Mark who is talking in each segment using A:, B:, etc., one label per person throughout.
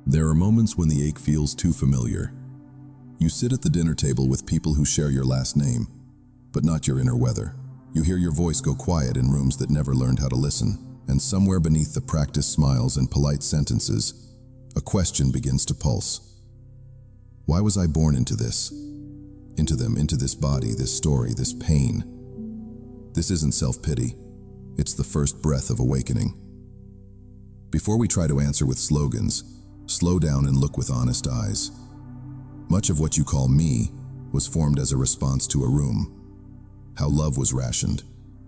A: There are moments when the ache feels too familiar. You sit at the dinner table with people who share your last name, but not your inner weather. You hear your voice go quiet in rooms that never learned how to listen, and somewhere beneath the practiced smiles and polite sentences, a question begins to pulse. Why was I born into this? Into this body, this story, this pain. This isn't self-pity. It's the first breath of awakening. Before we try to answer with slogans, slow down and look with honest eyes. Much of what you call me was formed as a response to a room. How love was rationed,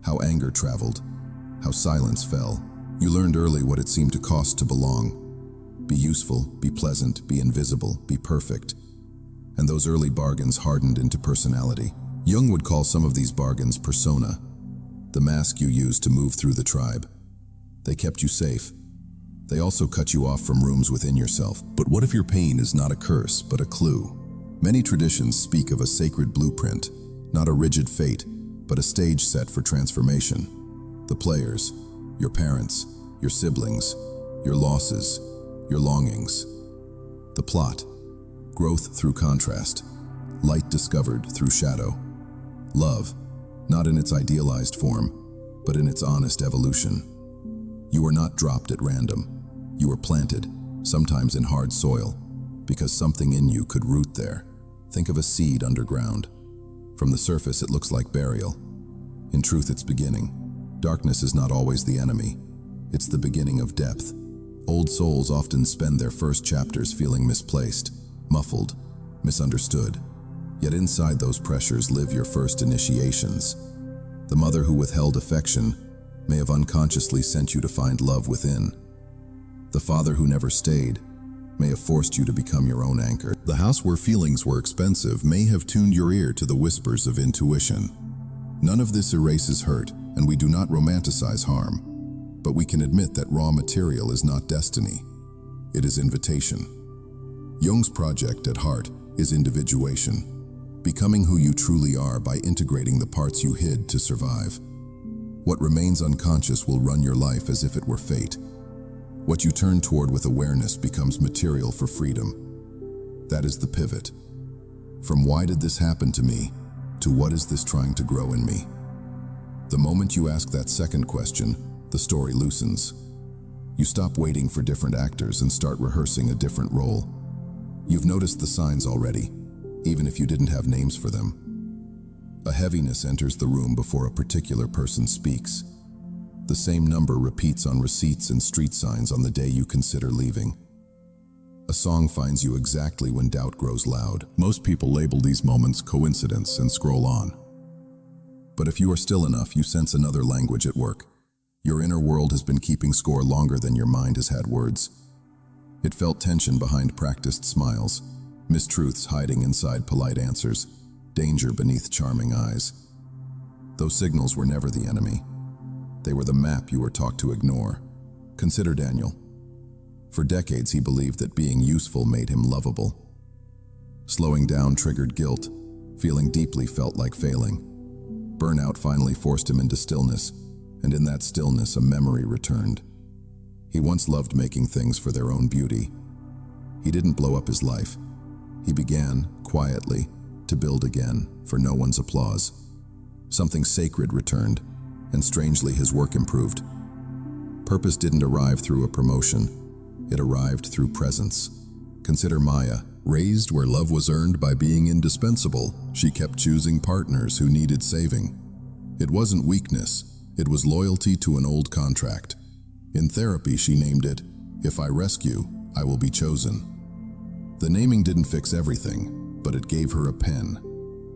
A: how anger traveled, how silence fell. You learned early what it seemed to cost to belong. Be useful, be pleasant, be invisible, be perfect. And those early bargains hardened into personality. Jung would call some of these bargains persona, the mask you used to move through the tribe. They kept you safe. They also cut you off from rooms within yourself. But what if your pain is not a curse, but a clue? Many traditions speak of a sacred blueprint, not a rigid fate, but a stage set for transformation. The players, your parents, your siblings, your losses, your longings. The plot, growth through contrast, light discovered through shadow. Love, not in its idealized form, but in its honest evolution. You were not dropped at random. You were planted, sometimes in hard soil, because something in you could root there. Think of a seed underground. From the surface, it looks like burial. In truth, it's beginning. Darkness is not always the enemy. It's the beginning of depth. Old souls often spend their first chapters feeling misplaced, muffled, misunderstood. Yet inside those pressures live your first initiations. The mother who withheld affection may have unconsciously sent you to find love within. The father who never stayed may have forced you to become your own anchor. The house where feelings were expensive may have tuned your ear to the whispers of intuition. None of this erases hurt, and we do not romanticize harm. But we can admit that raw material is not destiny. It is invitation. Jung's project at heart is individuation, becoming who you truly are by integrating the parts you hid to survive. What remains unconscious will run your life as if it were fate. What you turn toward with awareness becomes material for freedom. That is the pivot. From why did this happen to me, to what is this trying to grow in me? The moment you ask that second question, the story loosens. You stop waiting for different actors and start rehearsing a different role. You've noticed the signs already, even if you didn't have names for them. A heaviness enters the room before a particular person speaks. The same number repeats on receipts and street signs on the day you consider leaving. A song finds you exactly when doubt grows loud. Most people label these moments coincidence and scroll on. But if you are still enough, you sense another language at work. Your inner world has been keeping score longer than your mind has had words. It felt tension behind practiced smiles, mistruths hiding inside polite answers, danger beneath charming eyes. Those signals were never the enemy. They were the map you were taught to ignore. Consider Daniel. For decades, he believed that being useful made him lovable. Slowing down triggered guilt. Feeling deeply felt like failing. Burnout finally forced him into stillness, and in that stillness, a memory returned. He once loved making things for their own beauty. He didn't blow up his life. He began, quietly, to build again, for no one's applause. Something sacred returned, and strangely his work improved. Purpose didn't arrive through a promotion. It arrived through presence. Consider Maya. Raised where love was earned by being indispensable, she kept choosing partners who needed saving. It wasn't weakness, it was loyalty to an old contract. In therapy, she named it, "If I rescue, I will be chosen." The naming didn't fix everything, but it gave her a pen.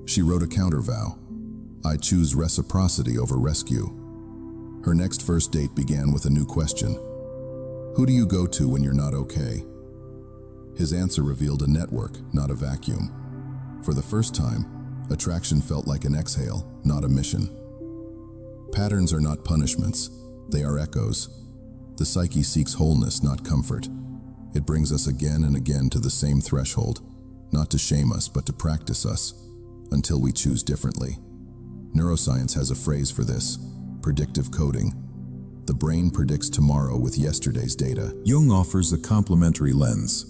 A: She wrote a counter vow. I choose reciprocity over rescue. Her next first date began with a new question. Who do you go to when you're not okay? His answer revealed a network, not a vacuum. For the first time, attraction felt like an exhale, not a mission. Patterns are not punishments, they are echoes. The psyche seeks wholeness, not comfort. It brings us again and again to the same threshold, not to shame us, but to practice us, until we choose differently. Neuroscience has a phrase for this: predictive coding. The brain predicts tomorrow with yesterday's data. Jung offers a complementary lens.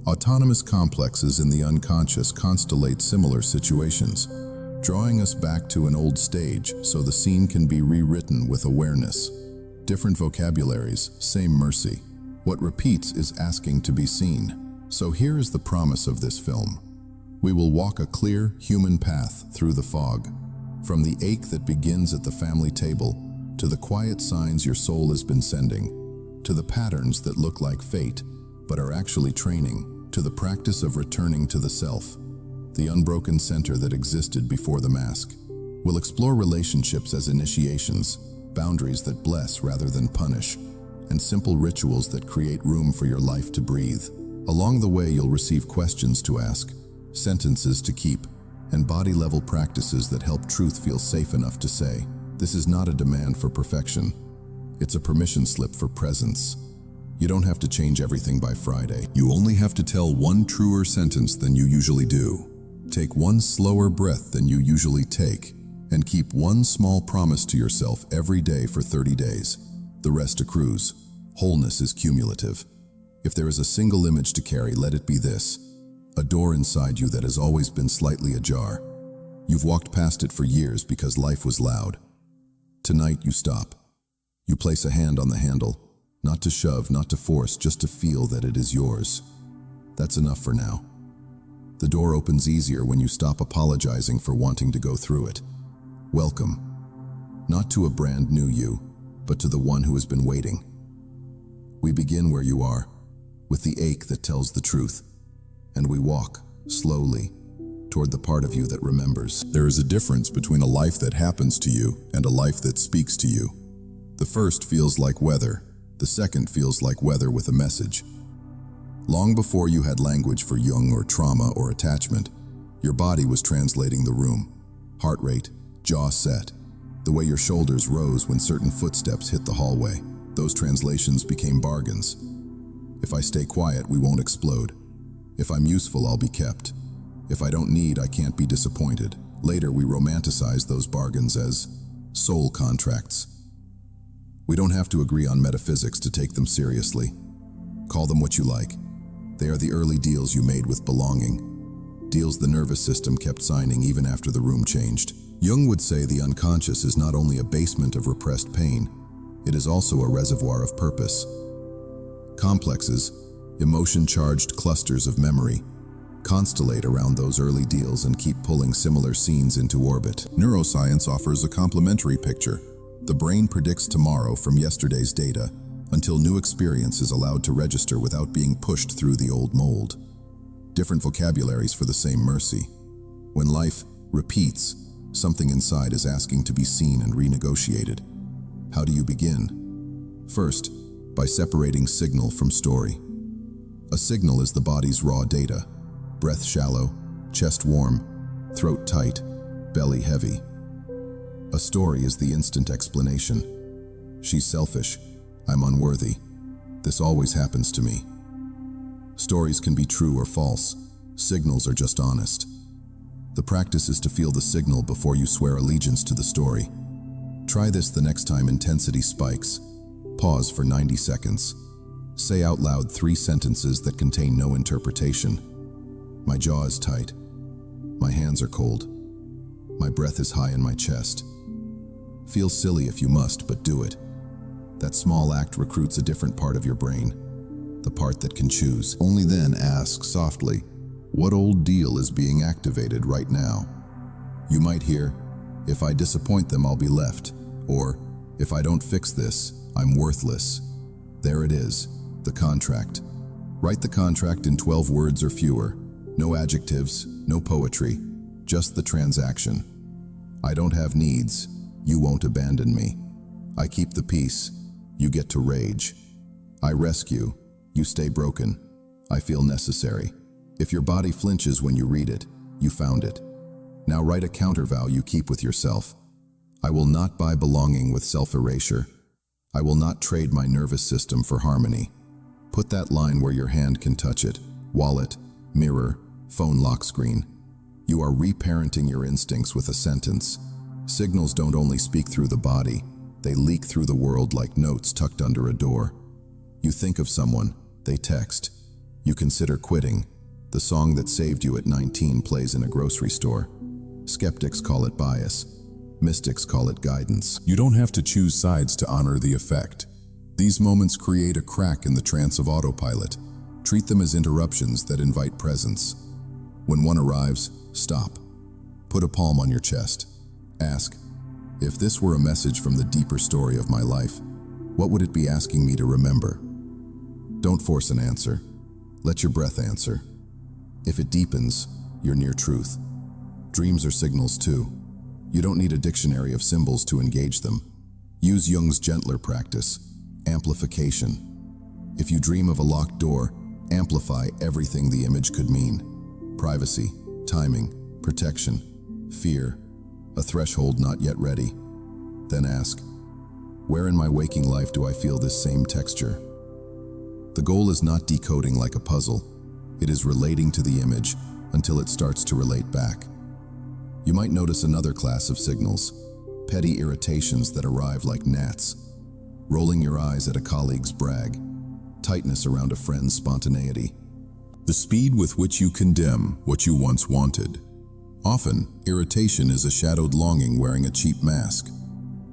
A: Autonomous complexes in the unconscious constellate similar situations, drawing us back to an old stage so the scene can be rewritten with awareness. Different vocabularies, same mercy. What repeats is asking to be seen. So here is the promise of this film. We will walk a clear, human path through the fog, from the ache that begins at the family table, to the quiet signs your soul has been sending, to the patterns that look like fate, but are actually training, to the practice of returning to the self, the unbroken center that existed before the mask. We'll explore relationships as initiations, boundaries that bless rather than punish, and simple rituals that create room for your life to breathe. Along the way, you'll receive questions to ask, sentences to keep, and body-level practices that help truth feel safe enough to say. This is not a demand for perfection. It's a permission slip for presence. You don't have to change everything by Friday. You only have to tell one truer sentence than you usually do. Take one slower breath than you usually take, and keep one small promise to yourself every day for 30 days. The rest accrues. Wholeness is cumulative. If there is a single image to carry, let it be this: a door inside you that has always been slightly ajar. You've walked past it for years because life was loud. Tonight you stop. You place a hand on the handle, not to shove, not to force, just to feel that it is yours. That's enough for now. The door opens easier when you stop apologizing for wanting to go through it. Welcome, not to a brand new you, but to the one who has been waiting. We begin where you are, with the ache that tells the truth, and we walk, slowly, toward the part of you that remembers. There is a difference between a life that happens to you and a life that speaks to you. The first feels like weather, the second feels like weather with a message. Long before you had language for Jung or trauma or attachment, your body was translating the room. Heart rate, jaw set, the way your shoulders rose when certain footsteps hit the hallway. Those translations became bargains. If I stay quiet, we won't explode. If I'm useful, I'll be kept. If I don't need, I can't be disappointed. Later, we romanticize those bargains as soul contracts. We don't have to agree on metaphysics to take them seriously. Call them what you like. They are the early deals you made with belonging. Deals the nervous system kept signing even after the room changed. Jung would say the unconscious is not only a basement of repressed pain, it is also a reservoir of purpose. Complexes, emotion-charged clusters of memory, constellate around those early deals and keep pulling similar scenes into orbit. Neuroscience offers a complementary picture. The brain predicts tomorrow from yesterday's data until new experience is allowed to register without being pushed through the old mold. Different vocabularies for the same mercy. When life repeats, something inside is asking to be seen and renegotiated. How do you begin? First, by separating signal from story. A signal is the body's raw data. Breath shallow, chest warm, throat tight, belly heavy. A story is the instant explanation. She's selfish. I'm unworthy. This always happens to me. Stories can be true or false. Signals are just honest. The practice is to feel the signal before you swear allegiance to the story. Try this the next time intensity spikes. Pause for 90 seconds. Say out loud 3 sentences that contain no interpretation. My jaw is tight. My hands are cold. My breath is high in my chest. Feel silly if you must, but do it. That small act recruits a different part of your brain, the part that can choose. Only then ask softly, what old deal is being activated right now? You might hear, if I disappoint them, I'll be left. Or, if I don't fix this, I'm worthless. There it is, the contract. Write the contract in 12 words or fewer. No adjectives, no poetry, just the transaction. I don't have needs. You won't abandon me. I keep the peace. You get to rage. I rescue. You stay broken. I feel necessary. If your body flinches when you read it, you found it. Now write a countervow you keep with yourself. I will not buy belonging with self-erasure. I will not trade my nervous system for harmony. Put that line where your hand can touch it. Wallet, mirror, phone lock screen. You are reparenting your instincts with a sentence. Signals don't only speak through the body, they leak through the world like notes tucked under a door. You think of someone, they text. You consider quitting. The song that saved you at 19 plays in a grocery store. Skeptics call it bias. Mystics call it guidance. You don't have to choose sides to honor the effect. These moments create a crack in the trance of autopilot. Treat them as interruptions that invite presence. When one arrives, stop. Put a palm on your chest. Ask, if this were a message from the deeper story of my life, what would it be asking me to remember? Don't force an answer. Let your breath answer. If it deepens, you're near truth. Dreams are signals too. You don't need a dictionary of symbols to engage them. Use Jung's gentler practice, amplification. If you dream of a locked door, amplify everything the image could mean. Privacy, timing, protection, fear, a threshold not yet ready. Then ask, where in my waking life do I feel this same texture? The goal is not decoding like a puzzle. It is relating to the image until it starts to relate back. You might notice another class of signals, petty irritations that arrive like gnats, rolling your eyes at a colleague's brag, tightness around a friend's spontaneity. The speed with which you condemn what you once wanted. Often, irritation is a shadowed longing wearing a cheap mask.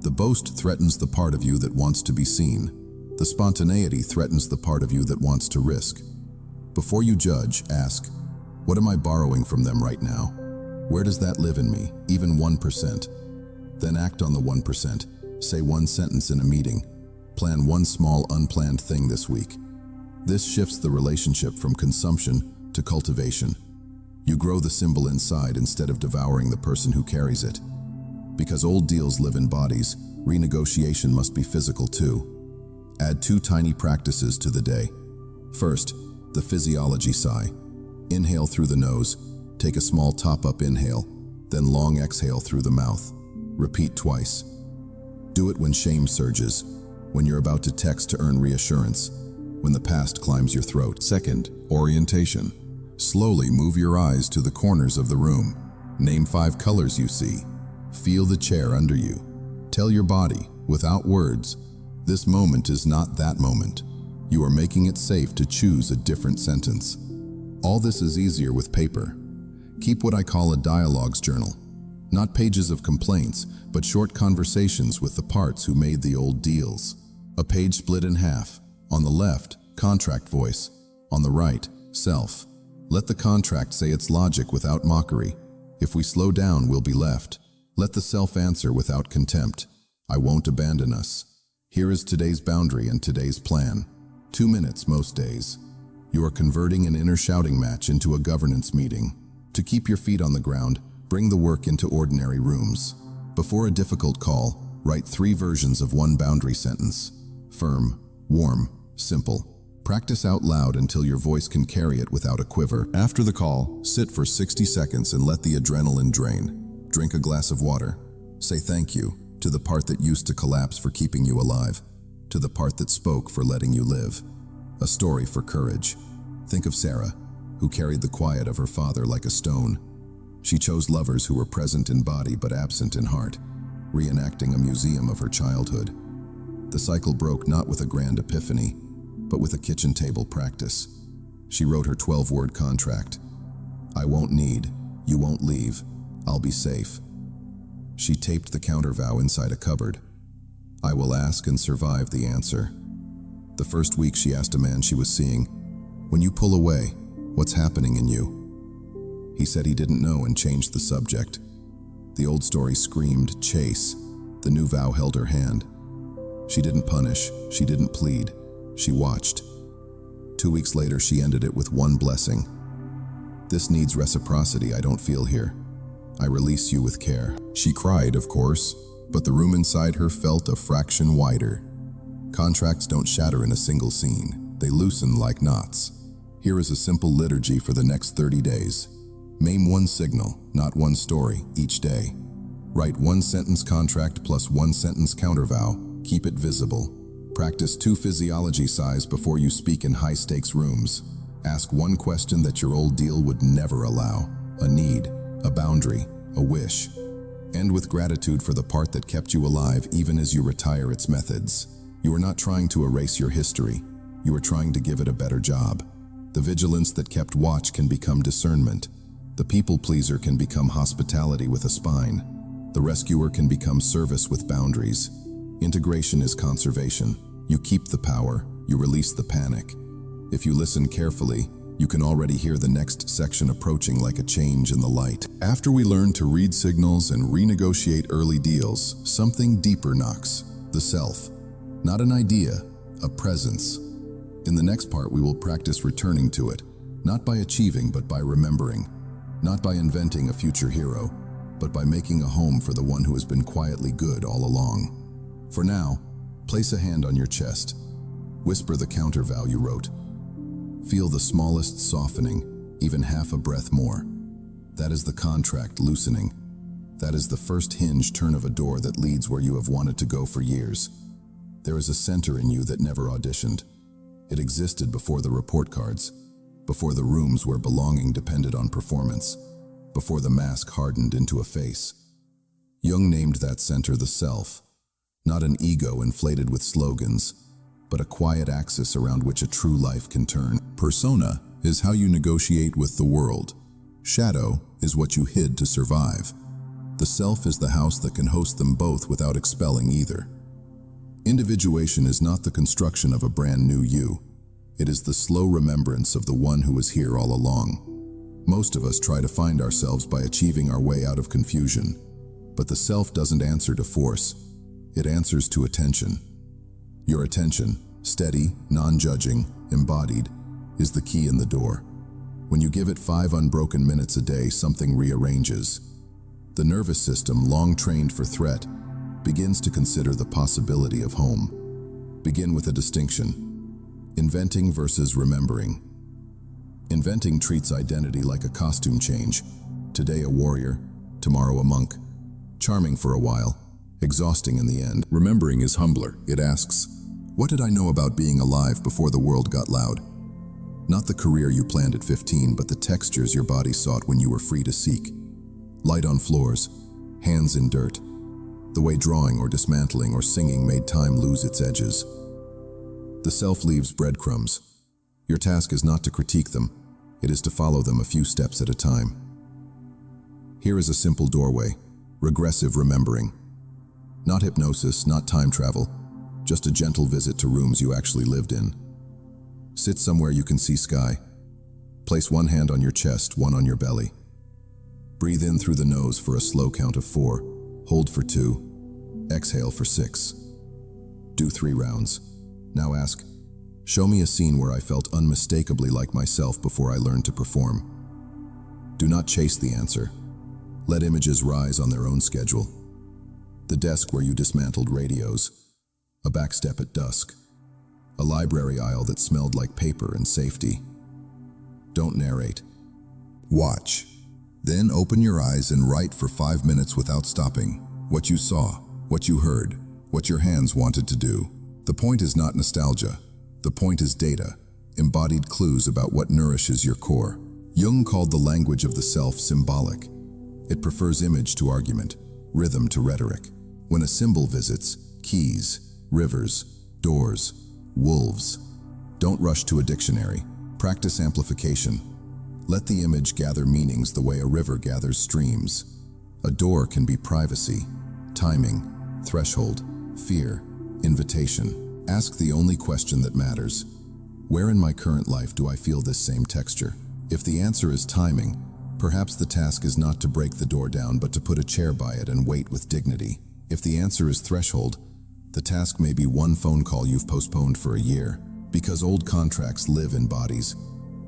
A: The boast threatens the part of you that wants to be seen. The spontaneity threatens the part of you that wants to risk. Before you judge, ask, what am I borrowing from them right now? Where does that live in me, even 1%? Then act on the 1%. Say one sentence in a meeting. Plan one small unplanned thing this week. This shifts the relationship from consumption to cultivation. You grow the symbol inside instead of devouring the person who carries it. Because old deals live in bodies, renegotiation must be physical too. Add 2 tiny practices to the day. First, the physiology sigh. Inhale through the nose, take a small top-up inhale, then long exhale through the mouth. Repeat twice. Do it when shame surges, when you're about to text to earn reassurance, when the past climbs your throat. Second, orientation. Slowly move your eyes to the corners of the room. Name 5 colors you see. Feel the chair under you. Tell your body, without words, this moment is not that moment. You are making it safe to choose a different sentence. All this is easier with paper. Keep what I call a dialogues journal. Not pages of complaints, but short conversations with the parts who made the old deals. A page split in half. On the left, contract voice. On the right, self. Let the contract say its logic without mockery. If we slow down, we'll be left. Let the self answer without contempt. I won't abandon us. Here is today's boundary and today's plan. 2 minutes most days. You are converting an inner shouting match into a governance meeting. To keep your feet on the ground, bring the work into ordinary rooms. Before a difficult call, write 3 versions of one boundary sentence. Firm, warm, simple. Practice out loud until your voice can carry it without a quiver. After the call, sit for 60 seconds and let the adrenaline drain. Drink a glass of water. Say thank you to the part that used to collapse for keeping you alive, to the part that spoke for letting you live. A story for courage. Think of Sarah, who carried the quiet of her father like a stone. She chose lovers who were present in body but absent in heart, reenacting a museum of her childhood. The cycle broke not with a grand epiphany, but with a kitchen table practice. She wrote her 12-word contract. I won't need, you won't leave, I'll be safe. She taped the counter-vow inside a cupboard. I will ask and survive the answer. The first week she asked a man she was seeing, when you pull away, what's happening in you? He said he didn't know and changed the subject. The old story screamed, chase. The new vow held her hand. She didn't punish, she didn't plead. She watched. 2 weeks later, she ended it with one blessing. This needs reciprocity I don't feel here. I release you with care. She cried, of course, but the room inside her felt a fraction wider. Contracts don't shatter in a single scene. They loosen like knots. Here is a simple liturgy for the next 30 days. Name one signal, not one story, each day. Write 1 sentence contract plus 1 sentence countervow. Keep it visible. Practice 2 physiology sighs before you speak in high-stakes rooms. Ask 1 question that your old deal would never allow. A need, a boundary, a wish. End with gratitude for the part that kept you alive even as you retire its methods. You are not trying to erase your history. You are trying to give it a better job. The vigilance that kept watch can become discernment. The people pleaser can become hospitality with a spine. The rescuer can become service with boundaries. Integration is conservation. You keep the power, you release the panic. If you listen carefully, you can already hear the next section approaching like a change in the light. After we learn to read signals and renegotiate early deals, something deeper knocks. The self. Not an idea, a presence. In the next part, we will practice returning to it, not by achieving, but by remembering. Not by inventing a future hero, but by making a home for the one who has been quietly good all along. For now, place a hand on your chest. Whisper the counter vow you wrote. Feel the smallest softening, even half a breath more. That is the contract loosening. That is the first hinge turn of a door that leads where you have wanted to go for years. There is a center in you that never auditioned. It existed before the report cards, before the rooms where belonging depended on performance, before the mask hardened into a face. Jung named that center the self, not an ego inflated with slogans, but a quiet axis around which a true life can turn. Persona is how you negotiate with the world. Shadow is what you hid to survive. The self is the house that can host them both without expelling either. Individuation is not the construction of a brand new you. It is the slow remembrance of the one who was here all along. Most of us try to find ourselves by achieving our way out of confusion. But the self doesn't answer to force. It answers to attention. Your attention, steady, non-judging, embodied, is the key in the door. When you give it 5 unbroken minutes a day, something rearranges. The nervous system, long trained for threat, begins to consider the possibility of home. Begin with a distinction. Inventing versus remembering. Inventing treats identity like a costume change. Today a warrior, tomorrow a monk. Charming for a while, exhausting in the end. Remembering is humbler. It asks, what did I know about being alive before the world got loud? Not the career you planned at 15, but the textures your body sought when you were free to seek. Light on floors, hands in dirt. The way drawing or dismantling or singing made time lose its edges. The self leaves breadcrumbs. Your task is not to critique them, it is to follow them a few steps at a time. Here is a simple doorway, regressive remembering. Not hypnosis, not time travel, just a gentle visit to rooms you actually lived in. Sit somewhere you can see sky. Place one hand on your chest, one on your belly. Breathe in through the nose for a slow count of 4. Hold for 2. Exhale for 6. Do 3 rounds. Now ask, show me a scene where I felt unmistakably like myself before I learned to perform. Do not chase the answer. Let images rise on their own schedule. The desk where you dismantled radios. A backstep at dusk. A library aisle that smelled like paper and safety. Don't narrate. Watch. Then open your eyes and write for 5 minutes without stopping. What you saw, what you heard, what your hands wanted to do. The point is not nostalgia. The point is data, embodied clues about what nourishes your core. Jung called the language of the self symbolic. It prefers image to argument, rhythm to rhetoric. When a symbol visits, keys, rivers, doors, wolves. Don't rush to a dictionary. Practice amplification. Let the image gather meanings the way a river gathers streams. A door can be privacy, timing, threshold, fear, invitation. Ask the only question that matters. Where in my current life do I feel this same texture? If the answer is timing, perhaps the task is not to break the door down but to put a chair by it and wait with dignity. If the answer is threshold, the task may be one phone call you've postponed for a year. Because old contracts live in bodies,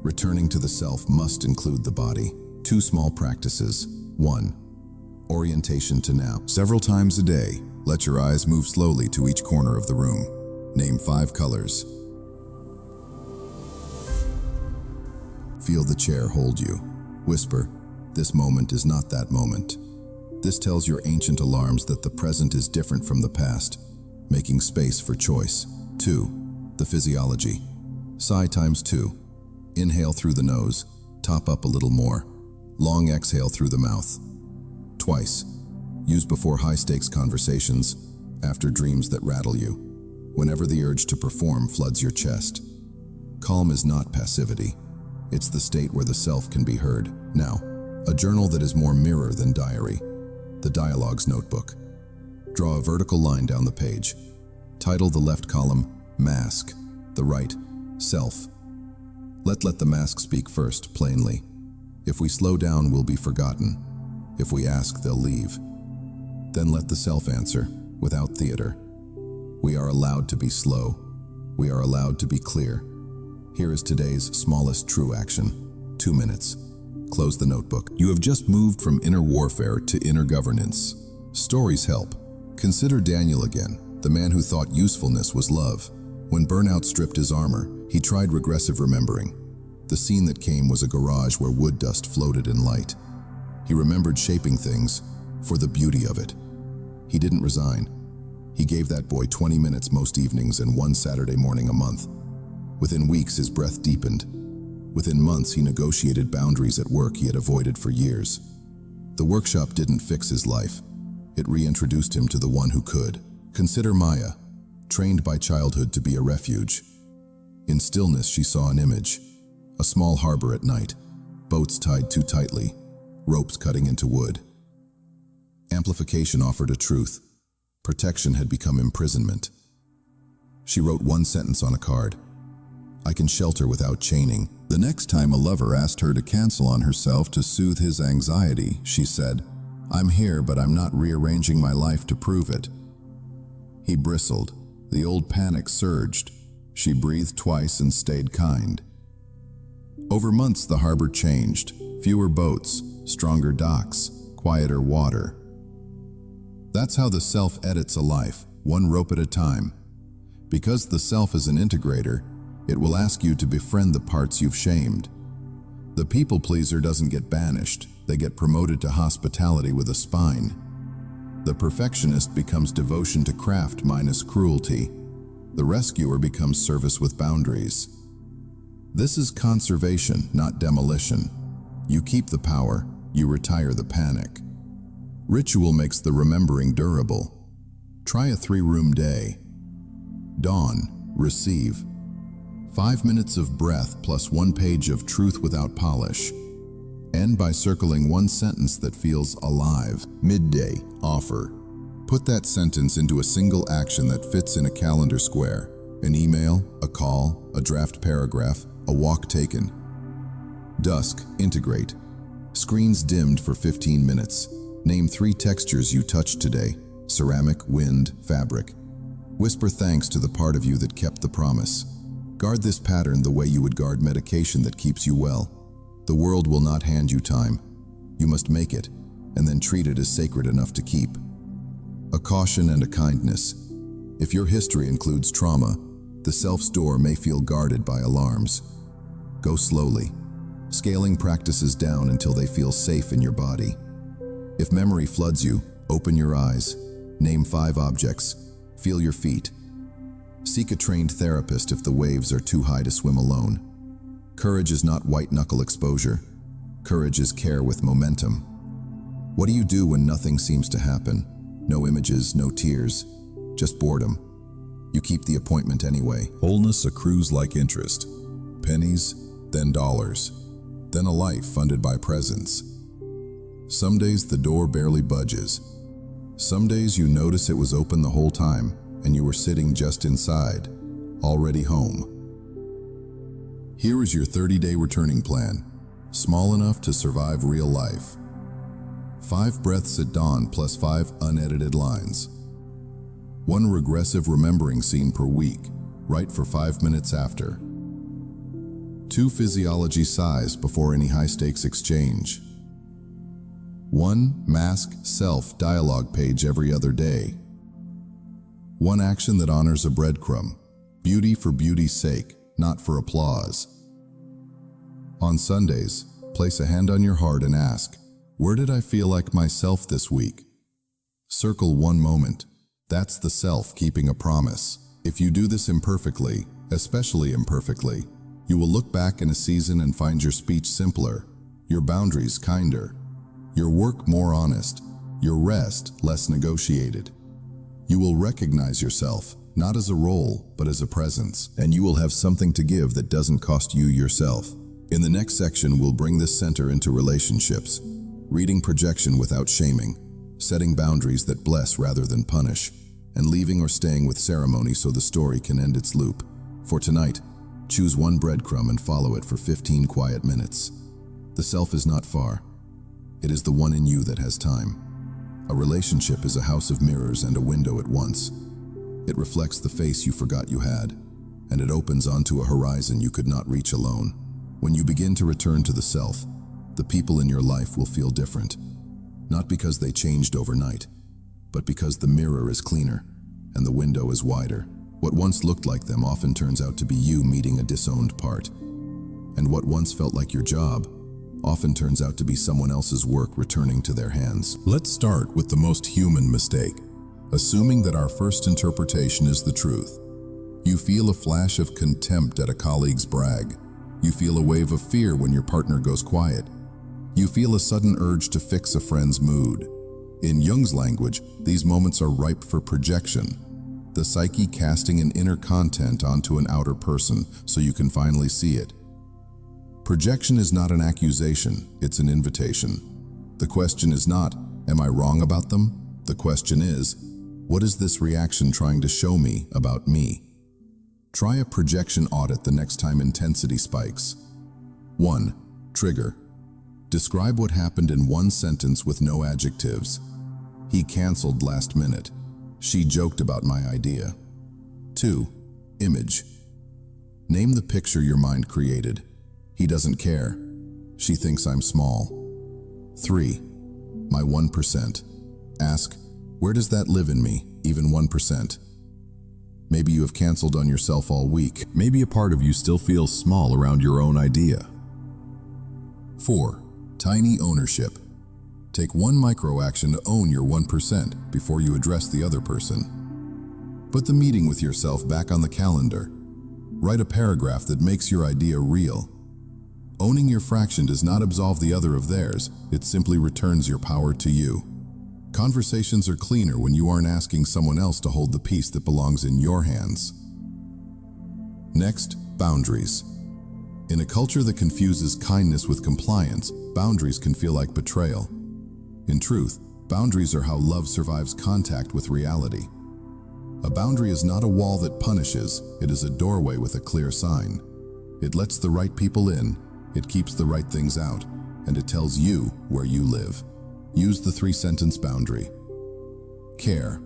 A: returning to the self must include the body. 2 small practices. 1. Orientation to now. Several times a day, let your eyes move slowly to each corner of the room. Name 5 colors. Feel the chair hold you. Whisper, this moment is not that moment. This tells your ancient alarms that the present is different from the past, making space for choice. 2. The physiology. Sigh times 2. Inhale through the nose, top up a little more. Long exhale through the mouth. Twice. Use before high-stakes conversations, after dreams that rattle you, whenever the urge to perform floods your chest. Calm is not passivity. It's the state where the self can be heard. Now, a journal that is more mirror than diary. The dialogue's notebook. Draw a vertical line down the page. Title the left column, Mask. The right, Self. Let the mask speak first, plainly. If we slow down, we'll be forgotten. If we ask, they'll leave. Then let the self answer, without theater. We are allowed to be slow. We are allowed to be clear. Here is today's smallest true action. 2 minutes. Close the notebook. You have just moved from inner warfare to inner governance. Stories help. Consider Daniel again, the man who thought usefulness was love. When burnout stripped his armor, he tried regressive remembering. The scene that came was a garage where wood dust floated in light. He remembered shaping things for the beauty of it. He didn't resign. He gave that boy 20 minutes most evenings and one Saturday morning a month. Within weeks, his breath deepened. Within months, he negotiated boundaries at work he had avoided for years. The workshop didn't fix his life. It reintroduced him to the one who could. Consider Maya, trained by childhood to be a refuge. In stillness, she saw an image. A small harbor at night, boats tied too tightly, ropes cutting into wood. Amplification offered a truth. Protection had become imprisonment. She wrote one sentence on a card. I can shelter without chaining. The next time a lover asked her to cancel on herself to soothe his anxiety, she said, I'm here, but I'm not rearranging my life to prove it. He bristled. The old panic surged. She breathed twice and stayed kind. Over months, the harbor changed. Fewer boats, stronger docks, quieter water. That's how the self edits a life, one rope at a time. Because the self is an integrator, it will ask you to befriend the parts you've shamed. The people pleaser doesn't get banished, they get promoted to hospitality with a spine. The perfectionist becomes devotion to craft minus cruelty. The rescuer becomes service with boundaries. This is conservation, not demolition. You keep the power, you retire the panic. Ritual makes the remembering durable. Try a 3-room day. Dawn, receive. 5 minutes of breath plus 1 page of truth without polish. End by circling one sentence that feels alive. Midday, offer. Put that sentence into a single action that fits in a calendar square. An email, a call, a draft paragraph, a walk taken. Dusk, integrate. Screens dimmed for 15 minutes. Name 3 textures you touched today. Ceramic, wind, fabric. Whisper thanks to the part of you that kept the promise. Guard this pattern the way you would guard medication that keeps you well. The world will not hand you time. You must make it, and then treat it as sacred enough to keep. A caution and a kindness. If your history includes trauma, the self's door may feel guarded by alarms. Go slowly, scaling practices down until they feel safe in your body. If memory floods you, open your eyes. Name 5 objects. Feel your feet. Seek a trained therapist if the waves are too high to swim alone. Courage is not white-knuckle exposure. Courage is care with momentum. What do you do when nothing seems to happen? No images, no tears, just boredom. You keep the appointment anyway. Wholeness accrues like interest. Pennies, then dollars, then a life funded by presence. Some days the door barely budges. Some days you notice it was open the whole time and you were sitting just inside, already home. Here is your 30-day returning plan, small enough to survive real life. 5 breaths at dawn plus 5 unedited lines. 1 regressive remembering scene per week, write for 5 minutes after. 2 physiology sighs before any high-stakes exchange. 1 mask self dialogue page every other day. 1 action that honors a breadcrumb, beauty for beauty's sake, not for applause. On Sundays, place a hand on your heart and ask, where did I feel like myself this week? Circle 1 moment. That's the self keeping a promise. If you do this imperfectly, especially imperfectly, you will look back in a season and find your speech simpler, your boundaries kinder, your work more honest, your rest less negotiated. You will recognize yourself, not as a role, but as a presence, and you will have something to give that doesn't cost you yourself. In the next section, we'll bring this center into relationships, reading projection without shaming, setting boundaries that bless rather than punish, and leaving or staying with ceremony so the story can end its loop. For tonight, choose one breadcrumb and follow it for 15 quiet minutes. The self is not far. It is the one in you that has time. A relationship is a house of mirrors and a window at once. It reflects the face you forgot you had, and it opens onto a horizon you could not reach alone. When you begin to return to the self, the people in your life will feel different. Not because they changed overnight, but because the mirror is cleaner and the window is wider. What once looked like them often turns out to be you meeting a disowned part. And what once felt like your job often turns out to be someone else's work returning to their hands. Let's start with the most human mistake, assuming that our first interpretation is the truth. You feel a flash of contempt at a colleague's brag. You feel a wave of fear when your partner goes quiet. You feel a sudden urge to fix a friend's mood. In Jung's language, these moments are ripe for projection, the psyche casting an inner content onto an outer person so you can finally see it. Projection is not an accusation, it's an invitation. The question is not, am I wrong about them? The question is, what is this reaction trying to show me about me? Try a projection audit the next time intensity spikes. 1. Trigger. Describe what happened in one sentence with no adjectives. He canceled last minute. She joked about my idea. 2. Image. Name the picture your mind created. He doesn't care. She thinks I'm small. 3. My 1%. Ask, where does that live in me, even 1%? Maybe you have canceled on yourself all week. Maybe a part of you still feels small around your own idea. 4. Tiny ownership. Take one micro-action to own your 1% before you address the other person. Put the meeting with yourself back on the calendar. Write a paragraph that makes your idea real. Owning your fraction does not absolve the other of theirs, it simply returns your power to you. Conversations are cleaner when you aren't asking someone else to hold the piece that belongs in your hands. Next, boundaries. In a culture that confuses kindness with compliance, boundaries can feel like betrayal. In truth, boundaries are how love survives contact with reality. A boundary is not a wall that punishes, it is a doorway with a clear sign. It lets the right people in, it keeps the right things out, and it tells you where you live. Use the 3-sentence boundary. Care.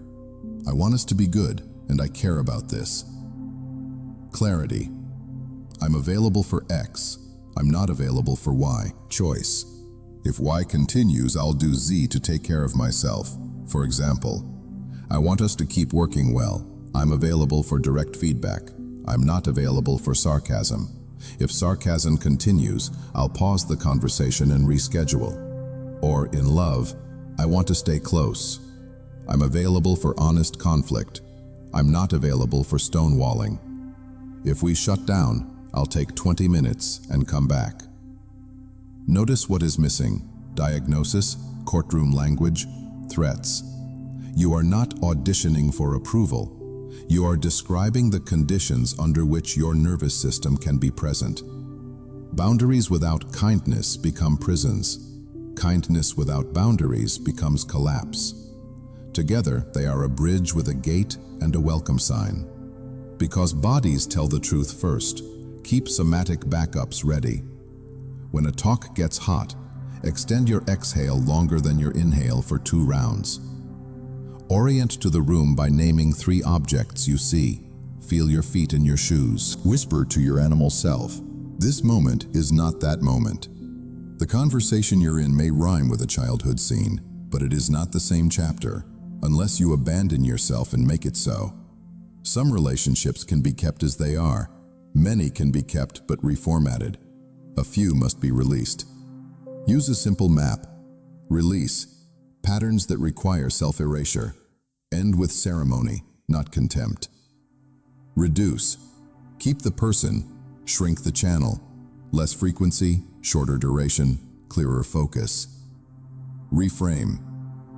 A: I want us to be good, and I care about this. Clarity. I'm available for X. I'm not available for Y. Choice. If Y continues, I'll do Z to take care of myself. For example, I want us to keep working well. I'm available for direct feedback. I'm not available for sarcasm. If sarcasm continues, I'll pause the conversation and reschedule. Or, in love, I want to stay close. I'm available for honest conflict. I'm not available for stonewalling. If we shut down, I'll take 20 minutes and come back. Notice what is missing: diagnosis, courtroom language, threats. You are not auditioning for approval. You are describing the conditions under which your nervous system can be present. Boundaries without kindness become prisons. Kindness without boundaries becomes collapse. Together, they are a bridge with a gate and a welcome sign. Because bodies tell the truth first, keep somatic backups ready. When a talk gets hot, extend your exhale longer than your inhale for 2 rounds. Orient to the room by naming 3 objects you see. Feel your feet in your shoes. Whisper to your animal self, this moment is not that moment. The conversation you're in may rhyme with a childhood scene, but it is not the same chapter, unless you abandon yourself and make it so. Some relationships can be kept as they are. Many can be kept but reformatted. A few must be released. Use a simple map. Release. Patterns that require self-erasure. End with ceremony, not contempt. Reduce. Keep the person, shrink the channel. Less frequency, shorter duration, clearer focus. Reframe.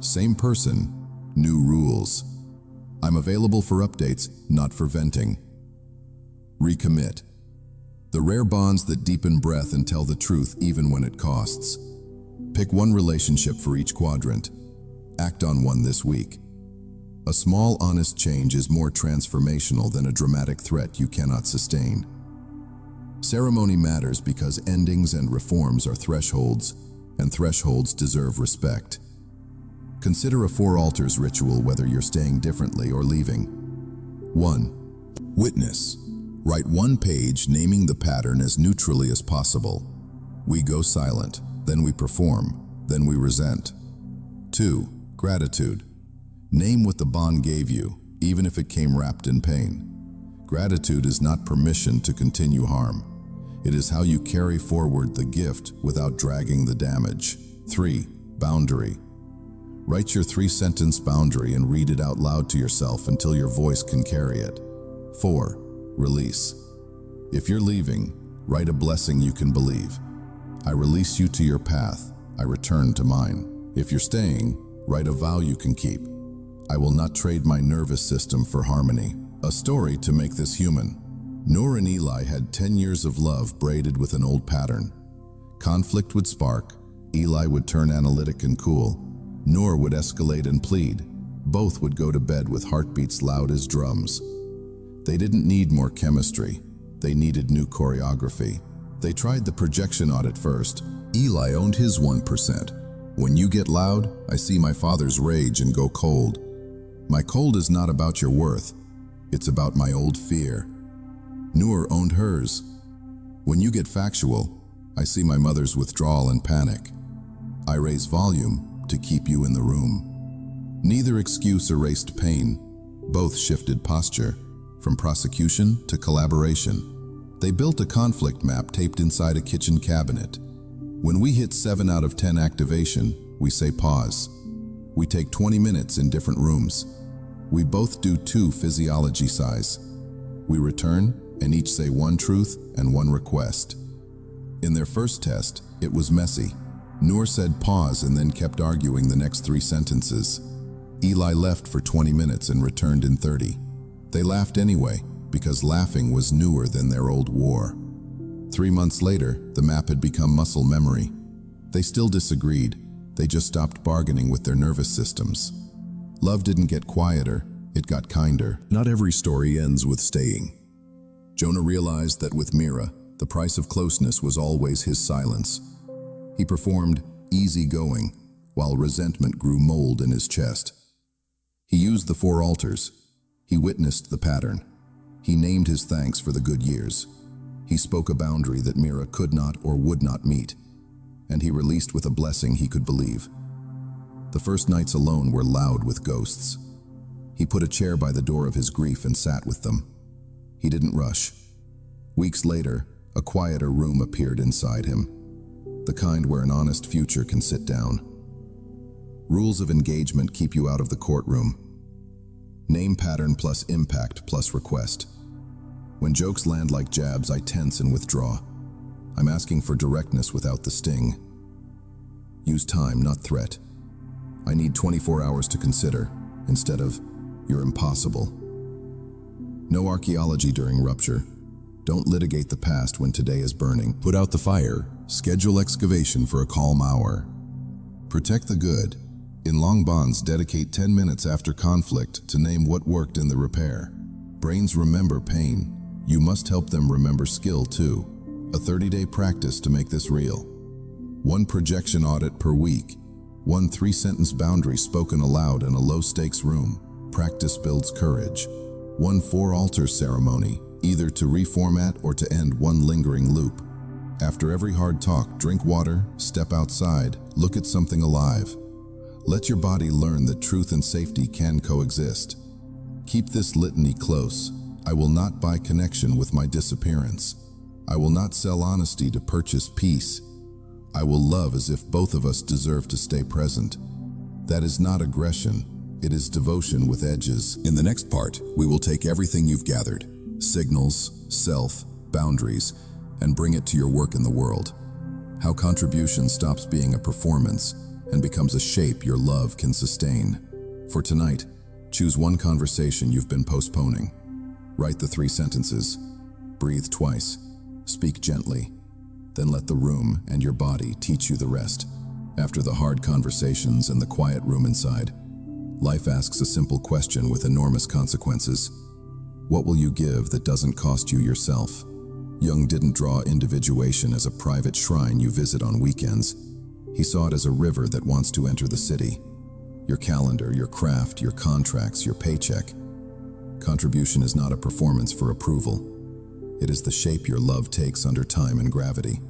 A: Same person, new rules. I'm available for updates, not for venting. Recommit. The rare bonds that deepen breath and tell the truth even when it costs. Pick one relationship for each quadrant. Act on one this week. A small, honest change is more transformational than a dramatic threat you cannot sustain. Ceremony matters because endings and reforms are thresholds, and thresholds deserve respect. Consider a 4 altars ritual whether you're staying differently or leaving. 1. Witness. Write one page naming the pattern as neutrally as possible. We go silent, then we perform, then we resent. 2. Gratitude. Name what the bond gave you, even if it came wrapped in pain. Gratitude is not permission to continue harm. It is how you carry forward the gift without dragging the damage. 3. Boundary. Write your 3-sentence boundary and read it out loud to yourself until your voice can carry it. 4. Release. If you're leaving, write a blessing you can believe. I release you to your path. I return to mine. If you're staying, write a vow you can keep. I will not trade my nervous system for harmony. A story to make this human. Noor and Eli had 10 years of love braided with an old pattern. Conflict would spark. Eli would turn analytic and cool. Noor would escalate and plead. Both would go to bed with heartbeats loud as drums. They didn't need more chemistry. They needed new choreography. They tried the projection audit first. Eli owned his 1%. When you get loud, I see my father's rage and go cold. My cold is not about your worth. It's about my old fear. Noor owned hers. When you get factual, I see my mother's withdrawal and panic. I raise volume to keep you in the room. Neither excuse erased pain. Both shifted posture. From prosecution to collaboration. They built a conflict map taped inside a kitchen cabinet. When we hit 7 out of 10 activation, we say pause. We take 20 minutes in different rooms. We both do 2 physiology size. We return and each say 1 truth and 1 request. In their first test, it was messy. Noor said pause and then kept arguing the next 3 sentences. Eli left for 20 minutes and returned in 30. They laughed anyway, because laughing was newer than their old war. 3 months later, the map had become muscle memory. They still disagreed. They just stopped bargaining with their nervous systems. Love didn't get quieter, it got kinder. Not every story ends with staying. Jonah realized that with Mira, the price of closeness was always his silence. He performed easygoing, while resentment grew mold in his chest. He used the 4 altars. He witnessed the pattern. He named his thanks for the good years. He spoke a boundary that Mira could not or would not meet, and he released with a blessing he could believe. The first nights alone were loud with ghosts. He put a chair by the door of his grief and sat with them. He didn't rush. Weeks later, a quieter room appeared inside him, the kind where an honest future can sit down. Rules of engagement keep you out of the courtroom. Name pattern plus impact plus request. When jokes land like jabs, I tense and withdraw. I'm asking for directness without the sting. Use time, not threat. I need 24 hours to consider, instead of, you're impossible. No archaeology during rupture. Don't litigate the past when today is burning. Put out the fire. Schedule excavation for a calm hour. Protect the good. In long bonds, dedicate 10 minutes after conflict to name what worked in the repair. Brains remember pain. You must help them remember skill too. A 30-day practice to make this real. 1 projection audit per week. 1 3-sentence boundary spoken aloud in a low-stakes room. Practice builds courage. 1 4 altar ceremony, either to reformat or to end 1 lingering loop. After every hard talk, drink water, step outside, look at something alive. Let your body learn that truth and safety can coexist. Keep this litany close. I will not buy connection with my disappearance. I will not sell honesty to purchase peace. I will love as if both of us deserve to stay present. That is not aggression. It is devotion with edges. In the next part, we will take everything you've gathered, signals, self, boundaries, and bring it to your work in the world. How contribution stops being a performance and becomes a shape your love can sustain. For tonight, choose 1 conversation you've been postponing. Write the 3 sentences. Breathe twice. Speak gently, then let the room and your body teach you the rest. After the hard conversations and the quiet room inside, life asks a simple question with enormous consequences. What will you give that doesn't cost you yourself? Jung didn't draw individuation as a private shrine you visit on weekends. He saw it as a river that wants to enter the city. Your calendar, your craft, your contracts, your paycheck. Contribution is not a performance for approval. It is the shape your love takes under time and gravity.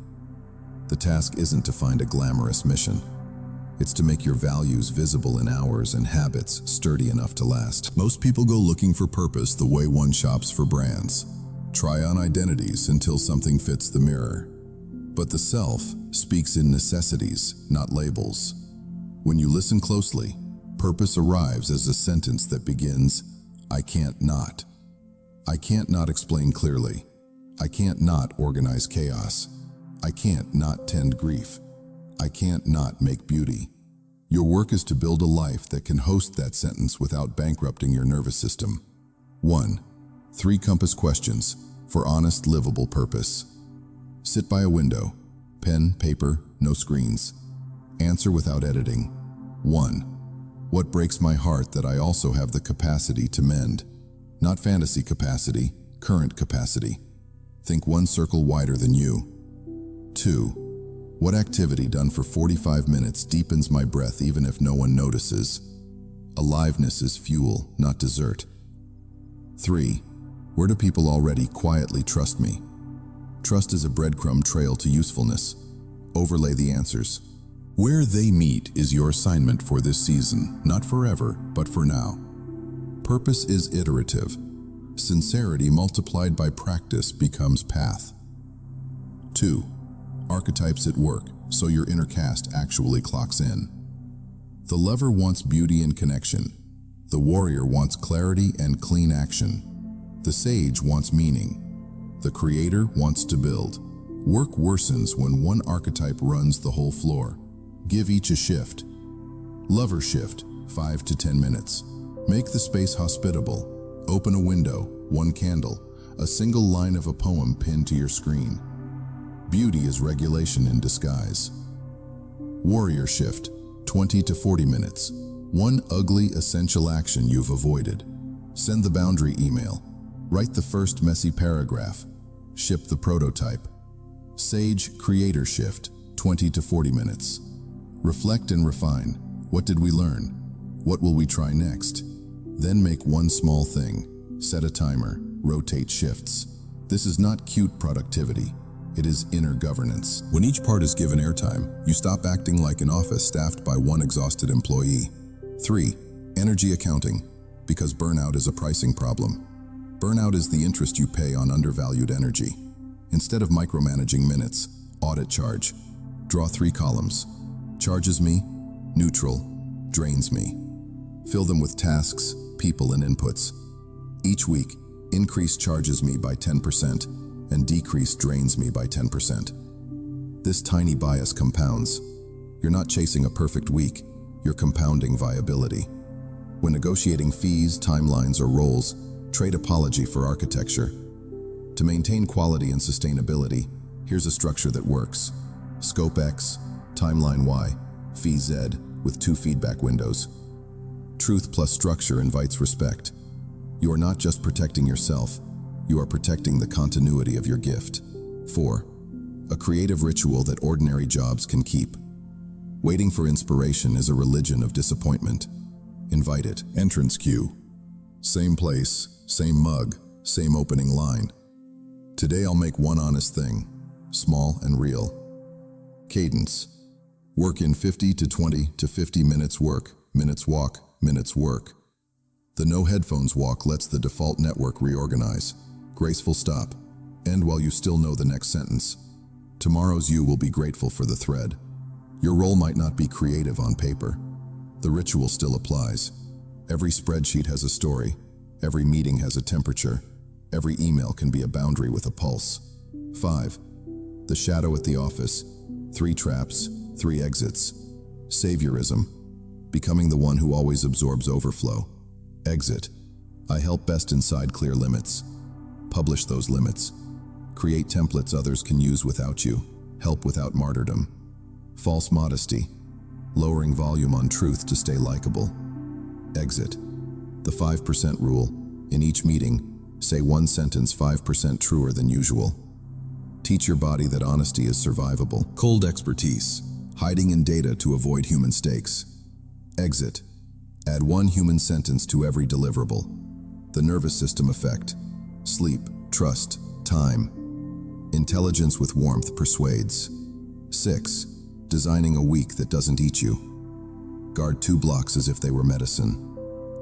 A: The task isn't to find a glamorous mission. It's to make your values visible in hours and habits sturdy enough to last. Most people go looking for purpose the way one shops for brands. Try on identities until something fits the mirror. But the self speaks in necessities, not labels. When you listen closely, purpose arrives as a sentence that begins, I can't not. I can't not explain clearly. I can't not organize chaos. I can't not tend grief. I can't not make beauty. Your work is to build a life that can host that sentence without bankrupting your nervous system. 1. 3 compass questions for honest, livable purpose. Sit by a window. Pen, paper, no screens. Answer without editing. 1. What breaks my heart that I also have the capacity to mend? Not fantasy capacity, current capacity. Think one circle wider than you. 2. What activity done for 45 minutes deepens my breath even if no one notices? Aliveness is fuel, not dessert. 3. Where do people already quietly trust me? Trust is a breadcrumb trail to usefulness. Overlay the answers. Where they meet is your assignment for this season, not forever, but for now. Purpose is iterative. Sincerity multiplied by practice becomes path. 2. Archetypes at work, so your inner cast actually clocks in. The lover wants beauty and connection. The warrior wants clarity and clean action. The sage wants meaning. The creator wants to build. Work worsens when one archetype runs the whole floor. Give each a shift. Lover shift, 5 to 10 minutes. Make the space hospitable. Open a window, one candle, a single line of a poem pinned to your screen. Beauty is regulation in disguise. Warrior shift, 20 to 40 minutes. One ugly, essential action you've avoided. Send the boundary email. Write the first messy paragraph. Ship the prototype. Sage creator shift, 20 to 40 minutes. Reflect and refine. What did we learn? What will we try next? Then make one small thing. Set a timer. Rotate shifts. This is not cute productivity. It is inner governance. When each part is given airtime, you stop acting like an office staffed by one exhausted employee. 3. Energy accounting, because burnout is a pricing problem. Burnout is the interest you pay on undervalued energy. Instead of micromanaging minutes, audit charge. Draw 3 columns. Charges me, neutral, drains me. Fill them with tasks, people, and inputs. Each week, increase charges me by 10%, and decrease drains me by 10%. This tiny bias compounds. You're not chasing a perfect week, you're compounding viability. When negotiating fees, timelines, or roles, trade apology for architecture. To maintain quality and sustainability, here's a structure that works. Scope X, timeline Y, fee Z, with 2 feedback windows. Truth plus structure invites respect. You are not just protecting yourself, you are protecting the continuity of your gift. 4. A creative ritual that ordinary jobs can keep. Waiting for inspiration is a religion of disappointment. Invite it. Entrance cue. Same place, same mug, same opening line. Today I'll make one honest thing, small and real. Cadence. Work in 50 to 20 to 50 minutes work, minutes walk, minutes work. The no headphones walk lets the default network reorganize. Graceful stop. End while you still know the next sentence. Tomorrow's you will be grateful for the thread. Your role might not be creative on paper. The ritual still applies. Every spreadsheet has a story. Every meeting has a temperature. Every email can be a boundary with a pulse. 5. The shadow at the office. 3 traps, 3 exits. Saviorism. Becoming the one who always absorbs overflow. Exit. I help best inside clear limits. Publish those limits. Create templates others can use without you. Help without martyrdom. False modesty. Lowering volume on truth to stay likable. Exit. The 5% rule. In each meeting, say one sentence 5% truer than usual. Teach your body that honesty is survivable. Cold expertise. Hiding in data to avoid human stakes. Exit. Add one human sentence to every deliverable. The nervous system effect. Sleep, trust, time. Intelligence with warmth persuades. 6. Designing a week that doesn't eat you. Guard 2 blocks as if they were medicine.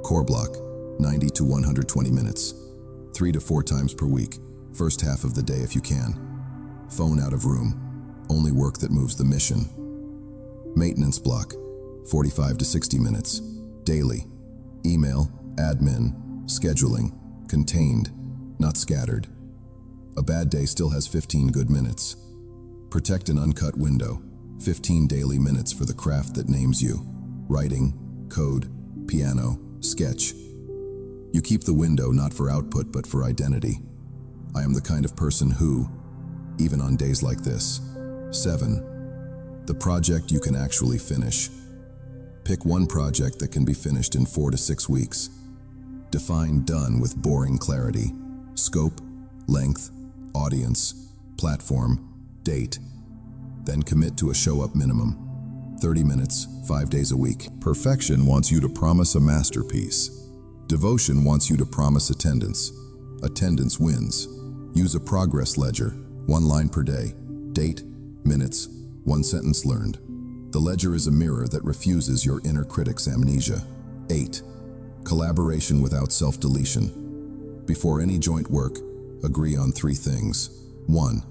A: Core block, 90 to 120 minutes. 3 to 4 times per week. First half of the day if you can. Phone out of room. Only work that moves the mission. Maintenance block, 45 to 60 minutes. Daily. Email, admin, scheduling. Contained, not scattered. A bad day still has 15 good minutes. Protect an uncut window. 15 daily minutes for the craft that names you. Writing, code, piano, sketch. You keep the window not for output but for identity. I am the kind of person who, even on days like this. 7. The project you can actually finish. Pick one project that can be finished in 4 to 6 weeks. Define done with boring clarity. Scope, length, audience, platform, date. Then commit to a show-up minimum. 30 minutes, 5 days a week. Perfection wants you to promise a masterpiece. Devotion wants you to promise attendance. Attendance wins. Use a progress ledger, 1 line per day. Date, minutes, 1 sentence learned. The ledger is a mirror that refuses your inner critic's amnesia. 8. Collaboration without self-deletion. Before any joint work, agree on 3 things. 1.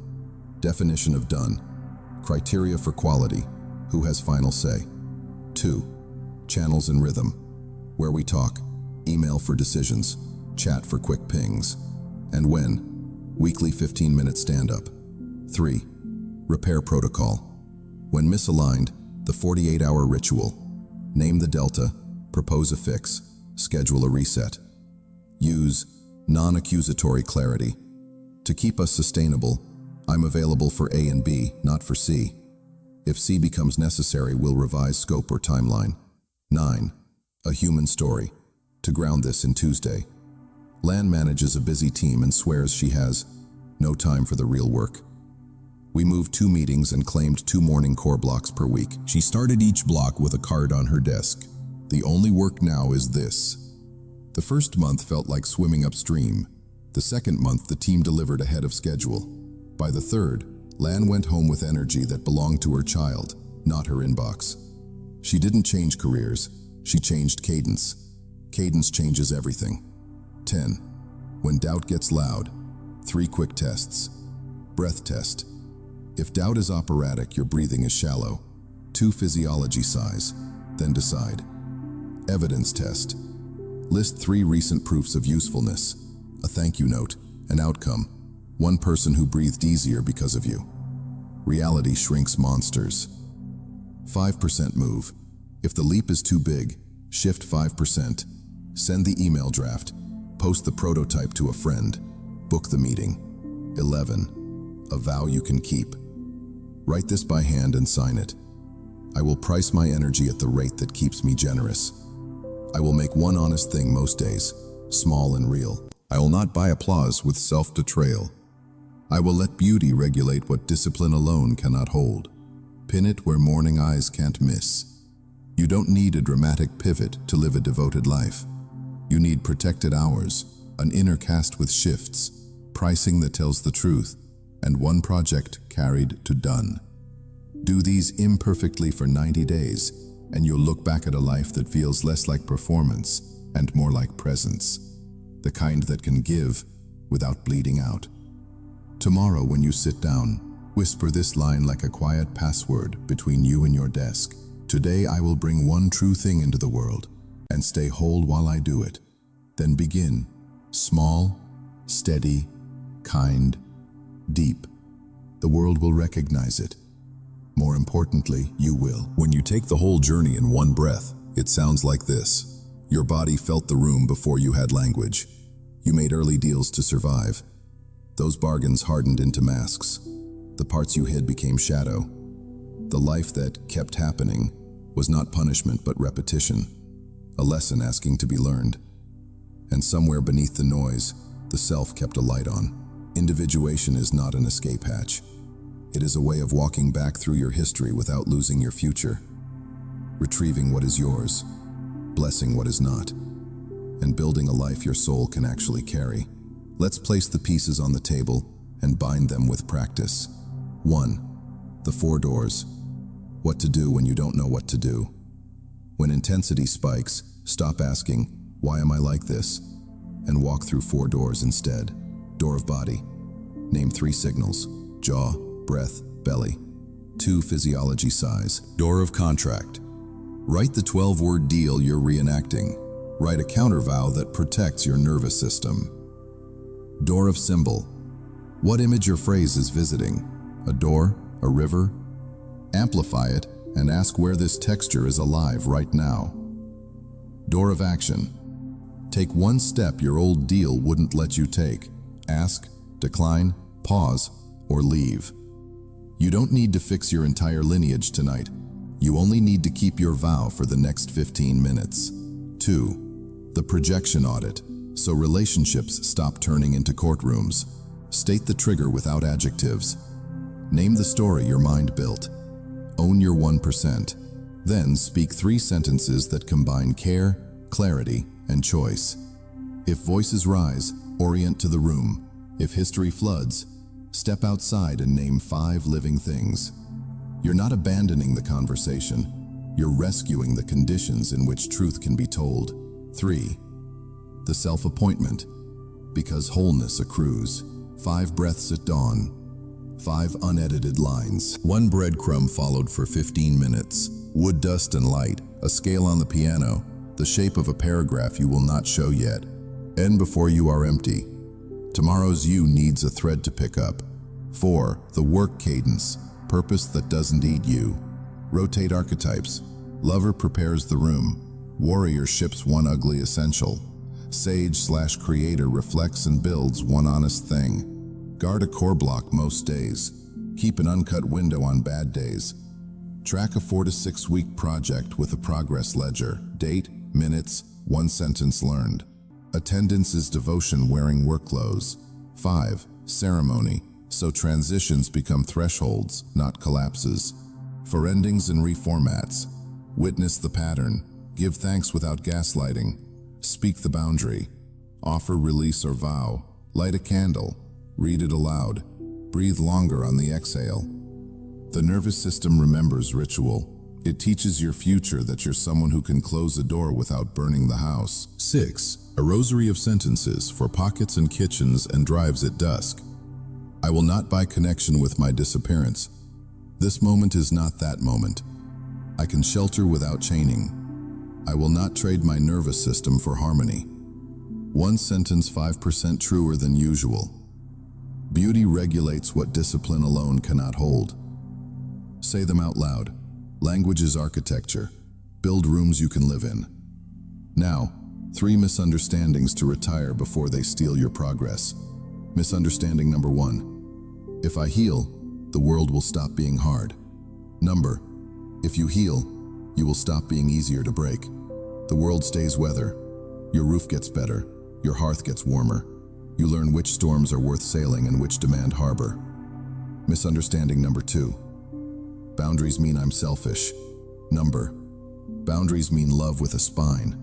A: Definition of done. Criteria for quality. Who has final say? 2. Channels and rhythm. Where we talk. Email for decisions. Chat for quick pings. And when? Weekly 15-minute stand-up. 3. Repair protocol. When misaligned, the 48-hour ritual. Name the delta. Propose a fix. Schedule a reset. Use non-accusatory clarity. To keep us sustainable, I'm available for A and B, not for C. If C becomes necessary, we'll revise scope or timeline. 9. A human story. To ground this in Tuesday. Lan manages a busy team and swears she has no time for the real work. We moved 2 meetings and claimed 2 morning core blocks per week. She started each block with a card on her desk. The only work now is this. The first month felt like swimming upstream. The second month, the team delivered ahead of schedule. By the third, Lan went home with energy that belonged to her child, not her inbox. She didn't change careers, she changed cadence. Cadence changes everything. 10. When doubt gets loud, 3 quick tests. Breath test. If doubt is operatic, your breathing is shallow. 2 physiology sighs, then decide. Evidence test. List 3 recent proofs of usefulness. A thank you note, an outcome. 1 person who breathed easier because of you. Reality shrinks monsters. 5% move. If the leap is too big, shift 5%. Send the email draft. Post the prototype to a friend. Book the meeting. 11. A vow you can keep. Write this by hand and sign it. I will price my energy at the rate that keeps me generous. I will make one honest thing most days, small and real. I will not buy applause with self-betrayal. I will let beauty regulate what discipline alone cannot hold. Pin it where morning eyes can't miss. You don't need a dramatic pivot to live a devoted life. You need protected hours, an inner cast with shifts, pricing that tells the truth, and 1 project carried to done. Do these imperfectly for 90 days, and you'll look back at a life that feels less like performance and more like presence, the kind that can give without bleeding out. Tomorrow when you sit down, whisper this line like a quiet password between you and your desk. Today I will bring 1 true thing into the world and stay whole while I do it. Then begin, small, steady, kind, deep. The world will recognize it. More importantly, you will. When you take the whole journey in 1 breath, it sounds like this. Your body felt the room before you had language. You made early deals to survive. Those bargains hardened into masks. The parts you hid became shadow. The life that kept happening was not punishment but repetition, a lesson asking to be learned. And somewhere beneath the noise, the self kept a light on. Individuation is not an escape hatch. It is a way of walking back through your history without losing your future, retrieving what is yours, blessing what is not, and building a life your soul can actually carry. Let's place the pieces on the table and bind them with practice. 1. The 4 doors. What to do when you don't know what to do. When intensity spikes, stop asking, "Why am I like this?" and walk through 4 doors instead. Door of body. Name 3 signals: jaw, breath, belly. 2. Physiology size. Door of contract. Write the 12-word deal you're reenacting. Write a counter vow that protects your nervous system. Door of symbol. What image or phrase is visiting? A door? A river? Amplify it and ask where this texture is alive right now. Door of action. Take one step your old deal wouldn't let you take. Ask, decline, pause, or leave. You don't need to fix your entire lineage tonight. You only need to keep your vow for the next 15 minutes. 2. The projection audit. So relationships stop turning into courtrooms. State the trigger without adjectives. Name the story your mind built. Own your 1%. Then speak 3 sentences that combine care, clarity, and choice. If voices rise, orient to the room. If history floods, step outside and name 5 living things. You're not abandoning the conversation. You're rescuing the conditions in which truth can be told. 3. The self-appointment. Because wholeness accrues. 5 breaths at dawn. 5 unedited lines. 1 breadcrumb followed for 15 minutes. Wood, dust, and light. A scale on the piano. The shape of a paragraph you will not show yet. End before you are empty. Tomorrow's you needs a thread to pick up. 4. The work cadence. Purpose that doesn't eat you. Rotate archetypes. Lover prepares the room. Warrior ships one ugly essential. Sage/creator reflects and builds one honest thing. Guard a core block most days. Keep an uncut window on bad days. Track a 4 to 6 week project with a progress ledger. Date, minutes, 1 sentence learned. Attendance is devotion wearing work clothes. 5. Ceremony. So transitions become thresholds, not collapses. For endings and reformats. Witness the pattern. Give thanks without gaslighting. Speak the boundary. Offer release or vow. Light a candle. Read it aloud. Breathe longer on the exhale. The nervous system remembers ritual. It teaches your future that you're someone who can close a door without burning the house. 6. A rosary of sentences for pockets and kitchens and drives at dusk. I will not buy connection with my disappearance. This moment is not that moment. I can shelter without chaining. I will not trade my nervous system for harmony. 1 sentence 5% truer than usual. Beauty regulates what discipline alone cannot hold. Say them out loud. Language is architecture. Build rooms you can live in. Now, 3 misunderstandings to retire before they steal your progress. Misunderstanding number 1. If I heal, the world will stop being hard. Number. If you heal, you will stop being easier to break. The world stays weather. Your roof gets better. Your hearth gets warmer. You learn which storms are worth sailing and which demand harbor. Misunderstanding number 2. Boundaries mean I'm selfish. Number. Boundaries mean love with a spine.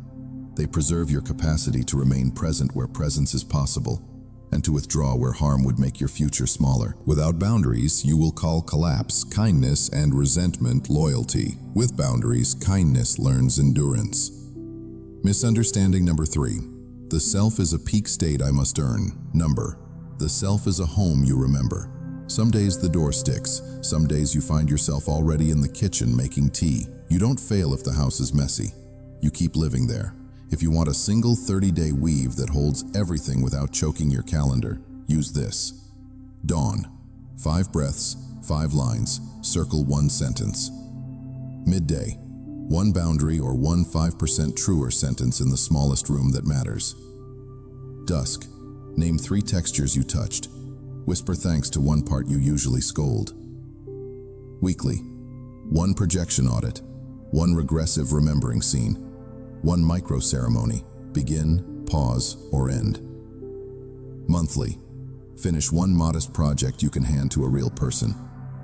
A: They preserve your capacity to remain present where presence is possible, and to withdraw where harm would make your future smaller. Without boundaries, you will call collapse kindness and resentment loyalty. With boundaries, kindness learns endurance. Misunderstanding number 3. The self is a peak state I must earn. Number. The self is a home you remember. Some days the door sticks. Some days you find yourself already in the kitchen making tea. You don't fail if the house is messy. You keep living there. If you want a single 30-day weave that holds everything without choking your calendar, use this. Dawn. 5 breaths, 5 lines, circle 1 sentence. Midday. 1 boundary or 1 5% truer sentence in the smallest room that matters. Dusk. Name 3 textures you touched. Whisper thanks to one part you usually scold. Weekly. 1 projection audit. 1 regressive remembering scene. 1 micro ceremony. Begin, pause, or end. Monthly. Finish 1 modest project you can hand to a real person.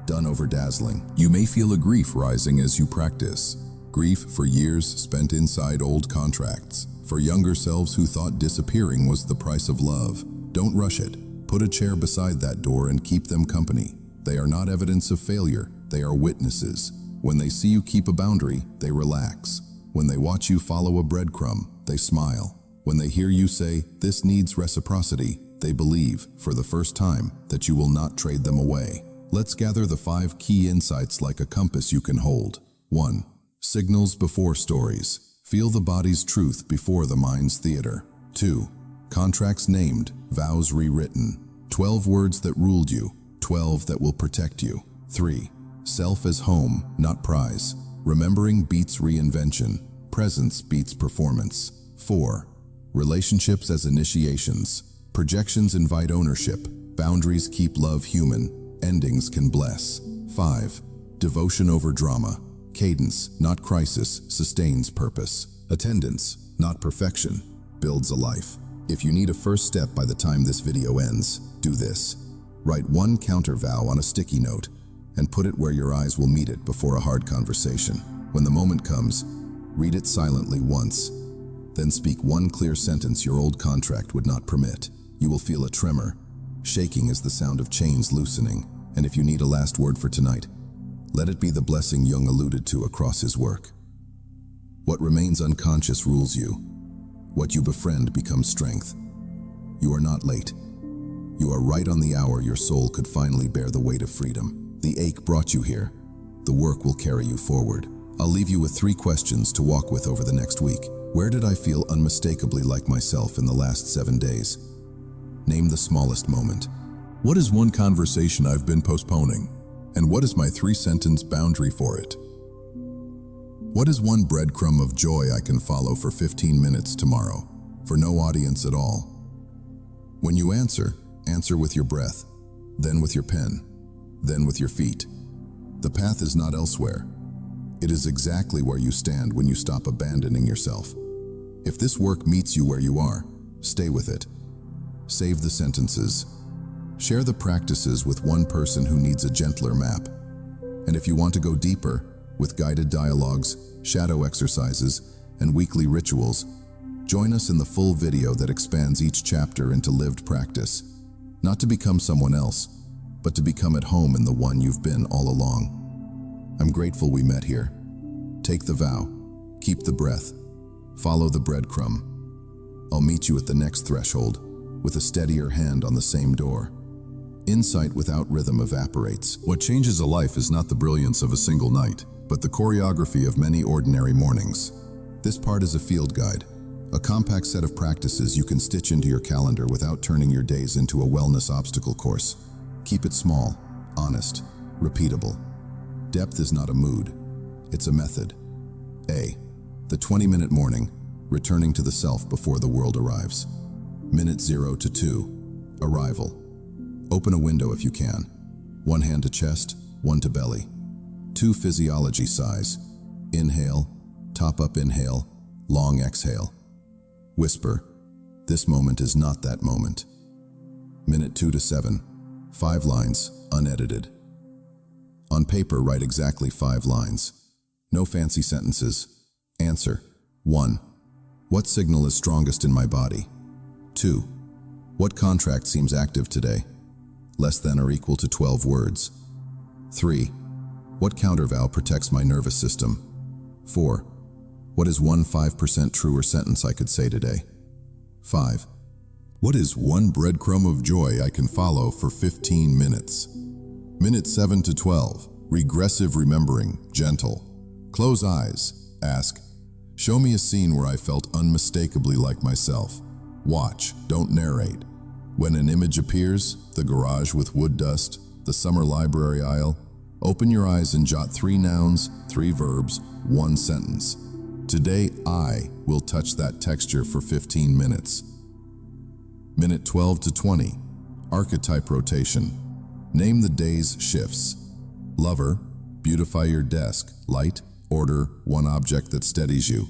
A: Done over dazzling.
B: You may feel a grief rising as you practice. Grief for years spent inside old contracts. For younger selves who thought disappearing was the price of love. Don't rush it. Put a chair beside that door and keep them company. They are not evidence of failure. They are witnesses. When they see you keep a boundary, they relax. When they watch you follow a breadcrumb, they smile. When they hear you say, "This needs reciprocity," they believe, for the first time, that you will not trade them away. Let's gather the 5 key insights like a compass you can hold. 1. Signals before stories. Feel the body's truth before the mind's theater. 2. Contracts named, vows rewritten. 12 words that ruled you, 12 that will protect you. 3. Self as home, not prize. Remembering beats reinvention. Presence beats performance. 4. Relationships as initiations. Projections invite ownership. Boundaries keep love human. Endings can bless. 5. Devotion over drama. Cadence, not crisis, sustains purpose. Attendance, not perfection, builds a life. If you need a first step by the time this video ends, do this. Write 1 counter vow on a sticky note and put it where your eyes will meet it before a hard conversation. When the moment comes, read it silently once. Then speak 1 clear sentence your old contract would not permit. You will feel a tremor. Shaking is the sound of chains loosening. And if you need a last word for tonight, let it be the blessing Jung alluded to across his work. What remains unconscious rules you. What you befriend becomes strength. You are not late. You are right on the hour your soul could finally bear the weight of freedom. The ache brought you here. The work will carry you forward. I'll leave you with 3 questions to walk with over the next week. Where did I feel unmistakably like myself in the last 7 days? Name the smallest moment. What is 1 conversation I've been postponing? And what is my 3-sentence boundary for it? What is 1 breadcrumb of joy I can follow for 15 minutes tomorrow, for no audience at all? When you answer with your breath, then with your pen, then with your feet. The path is not elsewhere. It is exactly where you stand when you stop abandoning yourself. If this work meets you where you are, stay with it. Save the sentences. Share the practices with 1 person who needs a gentler map. And if you want to go deeper, with guided dialogues, shadow exercises, and weekly rituals, join us in the full video that expands each chapter into lived practice. Not to become someone else, but to become at home in the one you've been all along. I'm grateful we met here. Take the vow, keep the breath, follow the breadcrumb. I'll meet you at the next threshold, with a steadier hand on the same door. Insight without rhythm evaporates. What changes a life is not the brilliance of a single night, but the choreography of many ordinary mornings. This part is a field guide, a compact set of practices you can stitch into your calendar without turning your days into a wellness obstacle course. Keep it small, honest, repeatable. Depth is not a mood, it's a method. A. The 20-minute morning, returning to the self before the world arrives. Minute 0 to 2, arrival. Open a window if you can. 1 hand to chest, 1 to belly. 2 physiology sighs. Inhale, top up inhale, long exhale. Whisper, this moment is not that moment. Minute 2 to 7, 5 lines, unedited. On paper, write exactly 5 lines. No fancy sentences. Answer. 1. What signal is strongest in my body? 2. What contract seems active today? Less than or equal to 12 words. 3. What countervow protects my nervous system? 4. What is 1 5% truer sentence I could say today? 5. What is 1 breadcrumb of joy I can follow for 15 minutes? Minute 7 to 12, regressive remembering, gentle. Close eyes, ask, show me a scene where I felt unmistakably like myself. Watch, don't narrate. When an image appears, the garage with wood dust, the summer library aisle, open your eyes and jot 3 nouns, 3 verbs, 1 sentence. Today, I will touch that texture for 15 minutes. Minute 12 to 20,
A: Archetype rotation. Name the day's shifts. Lover, beautify your desk, light, order, one object that steadies you.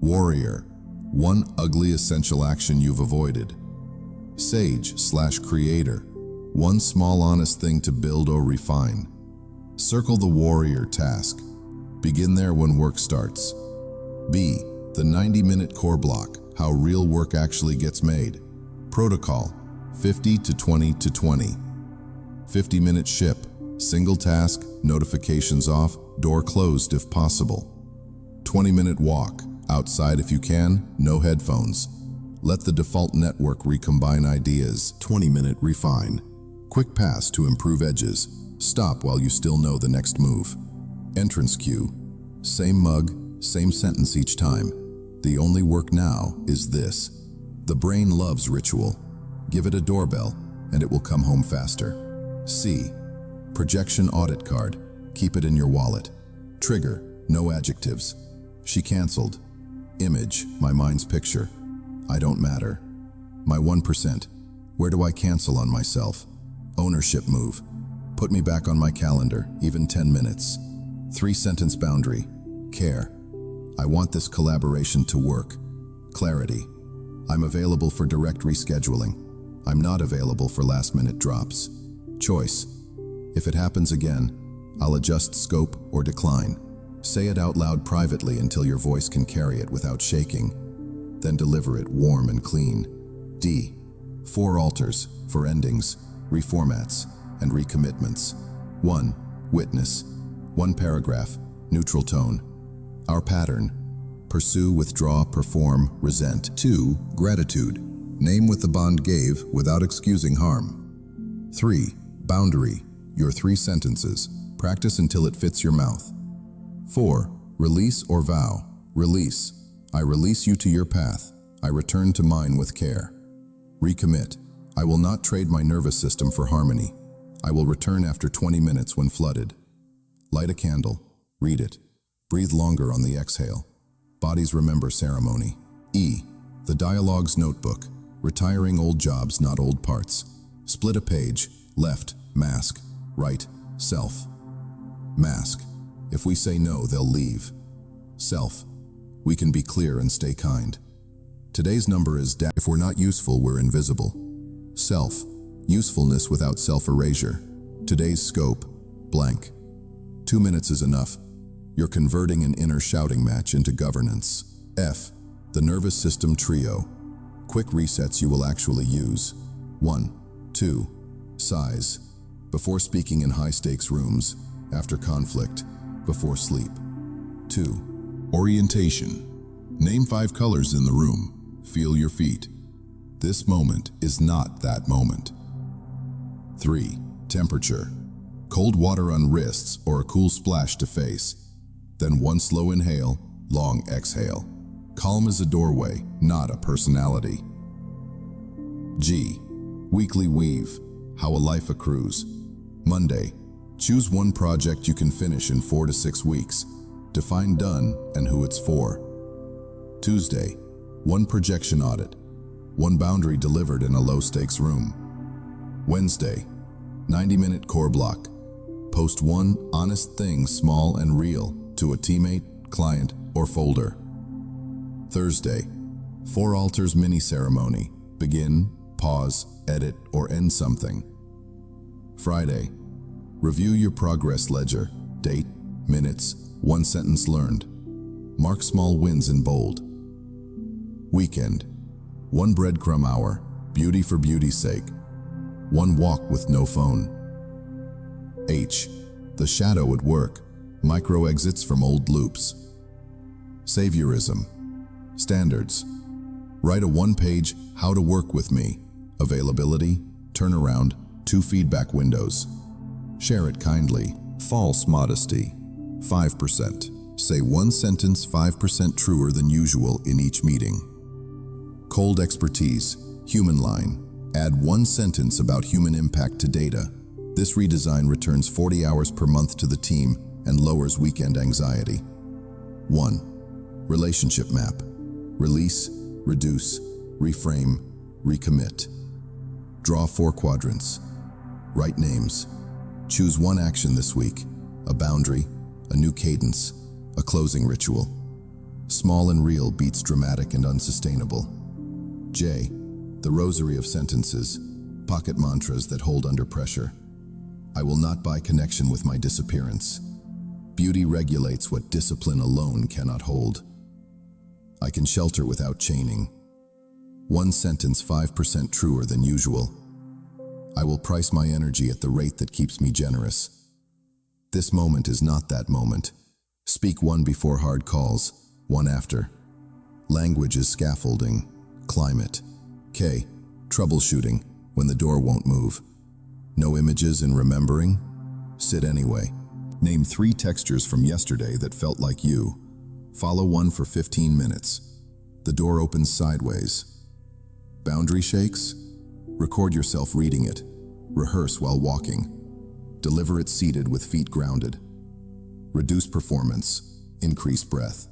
A: Warrior, one ugly essential action you've avoided. Sage/creator, one small honest thing to build or refine. Circle the warrior task. Begin there when work starts. B, the 90-minute core block, how real work actually gets made. Protocol, 50 to 20 to 20. 50-minute ship, single task, notifications off, door closed if possible. 20-minute walk, outside if you can, no headphones. Let the default network recombine ideas. 20-minute refine. Quick pass to improve edges. Stop while you still know the next move. Entrance cue. Same mug, same sentence each time. The only work now is this. The brain loves ritual. Give it a doorbell, and it will come home faster. C. Projection audit card. Keep it in your wallet. Trigger. No adjectives. She canceled. Image. My mind's picture. I don't matter. My 1%. Where do I cancel on myself? Ownership move. Put me back on my calendar, even 10 minutes. 3-sentence boundary. Care. I want this collaboration to work. Clarity. I'm available for direct rescheduling. I'm not available for last-minute drops. Choice. If it happens again, I'll adjust scope or decline. Say it out loud privately until your voice can carry it without shaking. Then deliver it warm and clean. D. 4 alters for endings, reformats, and recommitments. 1. Witness. 1 paragraph, neutral tone. Our pattern. Pursue, withdraw, perform, resent. 2. Gratitude. Name what the bond gave without excusing harm. 3. Boundary. Your 3 sentences. Practice until it fits your mouth. 4. Release or vow. Release. I release you to your path. I return to mine with care. Recommit. I will not trade my nervous system for harmony. I will return after 20 minutes when flooded. Light a candle. Read it. Breathe longer on the exhale. Bodies remember ceremony. E. The dialogue's notebook. Retiring old jobs, not old parts. Split a page. Left, mask. Right, self. Mask. If we say no, they'll leave. Self. We can be clear and stay kind. Today's number is if we're not useful, we're invisible. Self. Usefulness without self-erasure. Today's scope. Blank. 2 minutes is enough. You're converting an inner shouting match into governance. F. The nervous system trio. Quick resets you will actually use. 1. 2. Size. Before speaking in high-stakes rooms. After conflict. Before sleep. 2. Orientation. Name 5 colors in the room. Feel your feet. This moment is not that moment. 3. Temperature. Cold water on wrists or a cool splash to face. Then 1 slow inhale, long exhale. Calm is a doorway, not a personality. G. Weekly weave. How a life accrues. Monday. Choose 1 project you can finish in 4 to 6 weeks. Define done and who it's for. Tuesday. 1 projection audit. 1 boundary delivered in a low-stakes room. Wednesday. 90-minute core block. Post 1 honest thing, small and real, to a teammate, client, or folder. Thursday. 4 alters mini ceremony. Begin, pause, edit, or end something. Friday. Review your progress ledger. Date, minutes, 1 sentence learned. Mark small wins in bold. Weekend. 1 breadcrumb hour. Beauty for beauty's sake. 1 walk with no phone. H. The shadow at work. Micro exits from old loops. Saviorism. Standards. Write a 1-page how to work with me. Availability, turnaround, 2 feedback windows. Share it kindly. False modesty. 5%. Say 1 sentence 5% truer than usual in each meeting. Cold expertise. Human line. Add 1 sentence about human impact to data. This redesign returns 40 hours per month to the team and lowers weekend anxiety. 1. Relationship map. Release, reduce, reframe, recommit. Draw 4 quadrants. Write names. Choose one action this week, a boundary, a new cadence, a closing ritual. Small and real beats dramatic and unsustainable. J, the rosary of sentences, pocket mantras that hold under pressure. I will not buy connection with my disappearance. Beauty regulates what discipline alone cannot hold. I can shelter without chaining. One sentence 5% truer than usual. I will price my energy at the rate that keeps me generous. This moment is not that moment. Speak one before hard calls, one after. Language is scaffolding. Climate. K, troubleshooting, when the door won't move. No images in remembering? Sit anyway. Name 3 textures from yesterday that felt like you. Follow one for 15 minutes. The door opens sideways. Boundary shakes? Record yourself reading it. Rehearse while walking. Deliver it seated with feet grounded. Reduce performance. Increase breath.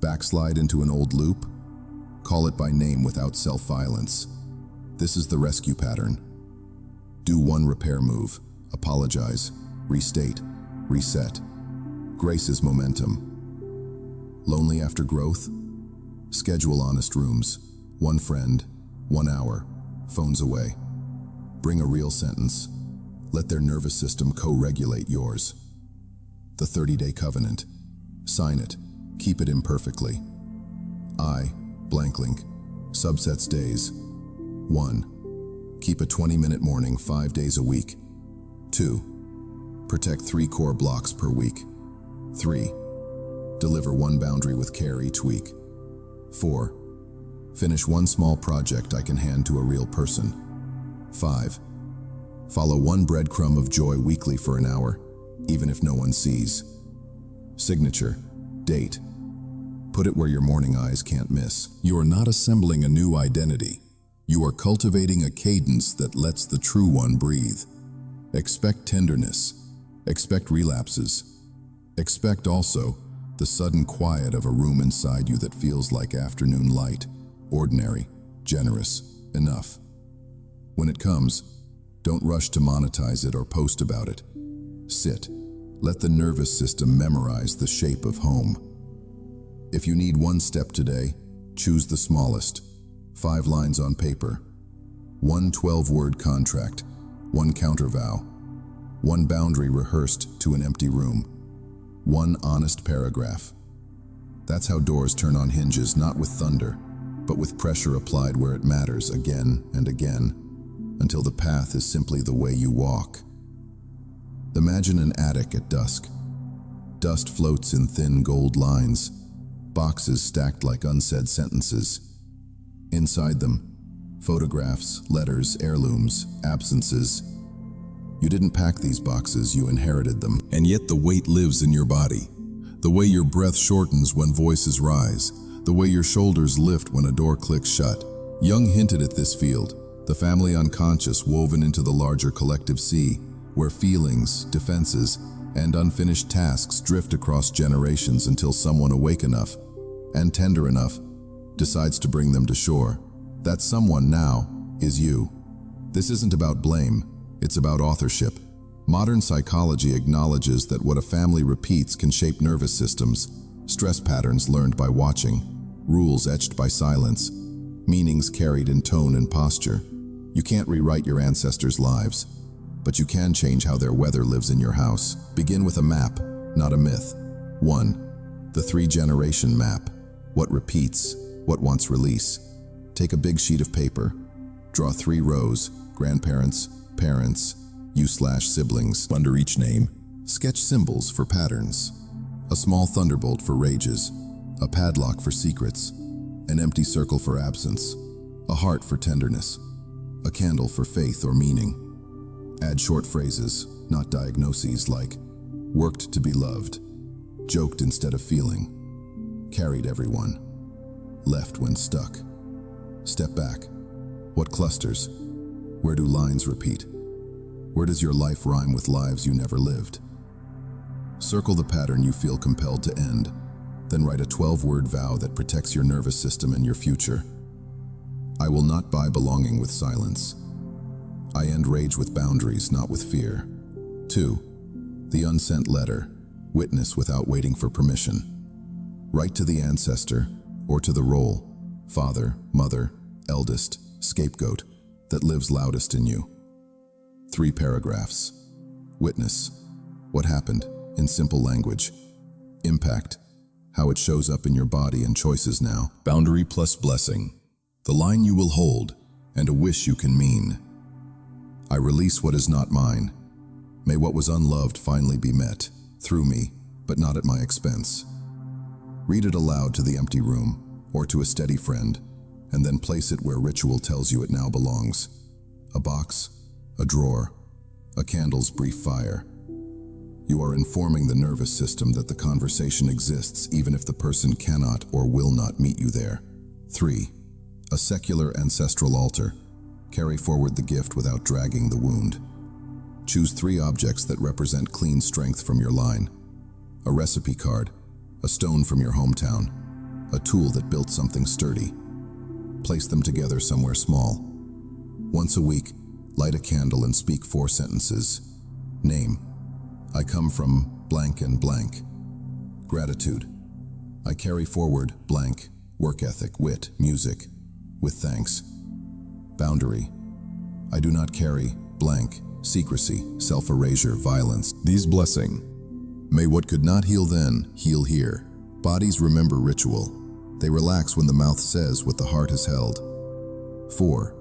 A: Backslide into an old loop? Call it by name without self-violence. This is the rescue pattern. Do one repair move. Apologize. Restate. Reset. Grace is momentum. Lonely after growth? Schedule honest rooms. 1 friend, 1 hour, phones away. Bring a real sentence. Let their nervous system co-regulate yours. The 30-day covenant. Sign it. Keep it imperfectly. I, blank link, subsets days. 1. Keep a 20-minute morning 5 days a week. 2. Protect 3 core blocks per week. 3. Deliver 1 boundary with care each week. 4. Finish 1 small project I can hand to a real person. 5. Follow 1 breadcrumb of joy weekly for an hour, even if no one sees. Signature. Date. Put it where your morning eyes can't miss. You are not assembling a new identity. You are cultivating a cadence that lets the true one breathe. Expect tenderness. Expect relapses. Expect also the sudden quiet of a room inside you that feels like afternoon light, ordinary, generous, enough. When it comes, don't rush to monetize it or post about it. Sit. Let the nervous system memorize the shape of home. If you need 1 step today, choose the smallest. 5 lines on paper. 1 12-word contract. 1 countervow. 1 boundary rehearsed to an empty room. 1 honest paragraph. That's how doors turn on hinges, not with thunder, but with pressure applied where it matters again and again, until the path is simply the way you walk. Imagine an attic at dusk. Dust floats in thin gold lines, boxes stacked like unsaid sentences. Inside them, photographs, letters, heirlooms, absences. You didn't pack these boxes, you inherited them. And yet the weight lives in your body. The way your breath shortens when voices rise. The way your shoulders lift when a door clicks shut. Jung hinted at this field, the family unconscious woven into the larger collective sea, where feelings, defenses, and unfinished tasks drift across generations until someone awake enough, and tender enough, decides to bring them to shore. That someone now is you. This isn't about blame, it's about authorship. Modern psychology acknowledges that what a family repeats can shape nervous systems, stress patterns learned by watching, rules etched by silence, meanings carried in tone and posture. You can't rewrite your ancestors' lives, but you can change how their weather lives in your house. Begin with a map, not a myth. 1. The 3-generation map. What repeats, what wants release. Take a big sheet of paper. Draw 3 rows, grandparents, parents, you/siblings. Under each name, sketch symbols for patterns. A small thunderbolt for rages, a padlock for secrets, an empty circle for absence, a heart for tenderness, a candle for faith or meaning. Add short phrases, not diagnoses, like worked to be loved, joked instead of feeling, carried everyone, left when stuck. Step back. What clusters? Where do lines repeat? Where does your life rhyme with lives you never lived? Circle the pattern you feel compelled to end, then write a 12-word vow that protects your nervous system and your future. I will not buy belonging with silence. I end rage with boundaries, not with fear. 2. The unsent letter. Witness without waiting for permission. Write to the ancestor, or to the role, father, mother, eldest, scapegoat, that lives loudest in you. 3 paragraphs. Witness. What happened, in simple language. Impact. How it shows up in your body and choices now.
B: Boundary plus blessing. The line you will hold, and a wish you can mean.
A: I release what is not mine. May what was unloved finally be met, through me, but not at my expense. Read it aloud to the empty room, or to a steady friend, and then place it where ritual tells you it now belongs. A box, a drawer, a candle's brief fire. You are informing the nervous system that the conversation exists even if the person cannot or will not meet you there. 3. A secular ancestral altar. Carry forward the gift without dragging the wound. Choose 3 objects that represent clean strength from your line. A recipe card, a stone from your hometown, a tool that built something sturdy. Place them together somewhere small. Once a week, light a candle and speak 4 sentences. Name. I come from blank and blank. Gratitude. I carry forward blank, work ethic, wit, music, with thanks. Boundary. I do not carry blank, secrecy, self-erasure, violence.
B: These blessing. May what could not heal then, heal here.
A: Bodies remember ritual. They relax when the mouth says what the heart has held. 4.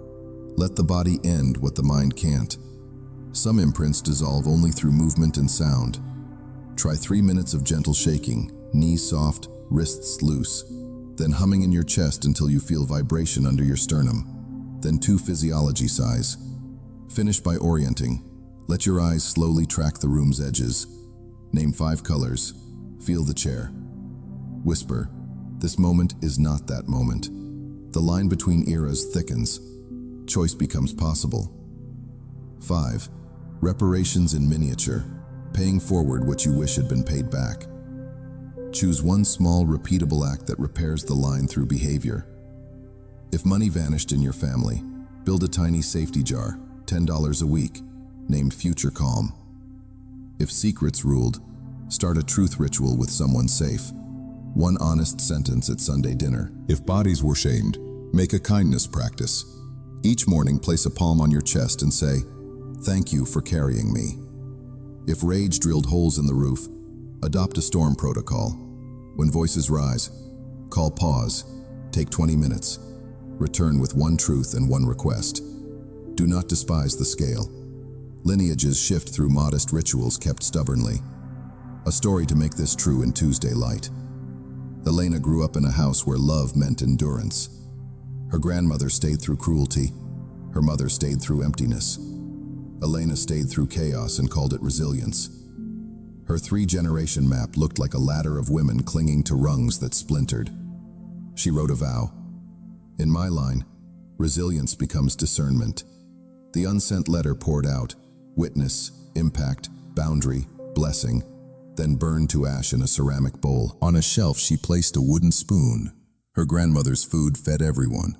A: Let the body end what the mind can't. Some imprints dissolve only through movement and sound. Try 3 minutes of gentle shaking, knees soft, wrists loose, then humming in your chest until you feel vibration under your sternum. Then 2 physiology sighs. Finish by orienting. Let your eyes slowly track the room's edges. Name 5 colors. Feel the chair. Whisper, this moment is not that moment. The line between eras thickens. Choice becomes possible. 5. Reparations in miniature. Paying forward what you wish had been paid back. Choose 1 small, repeatable act that repairs the line through behavior. If money vanished in your family, build a tiny safety jar, $10 a week, named Future Calm. If secrets ruled, start a truth ritual with someone safe. 1 honest sentence at Sunday dinner.
B: If bodies were shamed, make a kindness practice.
A: Each morning, place a palm on your chest and say, "Thank you for carrying me." If rage drilled holes in the roof, adopt a storm protocol. When voices rise, call pause, take 20 minutes. Return with 1 truth and 1 request. Do not despise the scale. Lineages shift through modest rituals kept stubbornly. A story to make this true in Tuesday light. Elena grew up in a house where love meant endurance. Her grandmother stayed through cruelty. Her mother stayed through emptiness. Elena stayed through chaos and called it resilience. Her 3-generation map looked like a ladder of women clinging to rungs that splintered. She wrote a vow. In my line, resilience becomes discernment. The unsent letter poured out, witness, impact, boundary, blessing, then burned to ash in a ceramic bowl.
B: On a shelf, she placed a wooden spoon. Her grandmother's food fed everyone.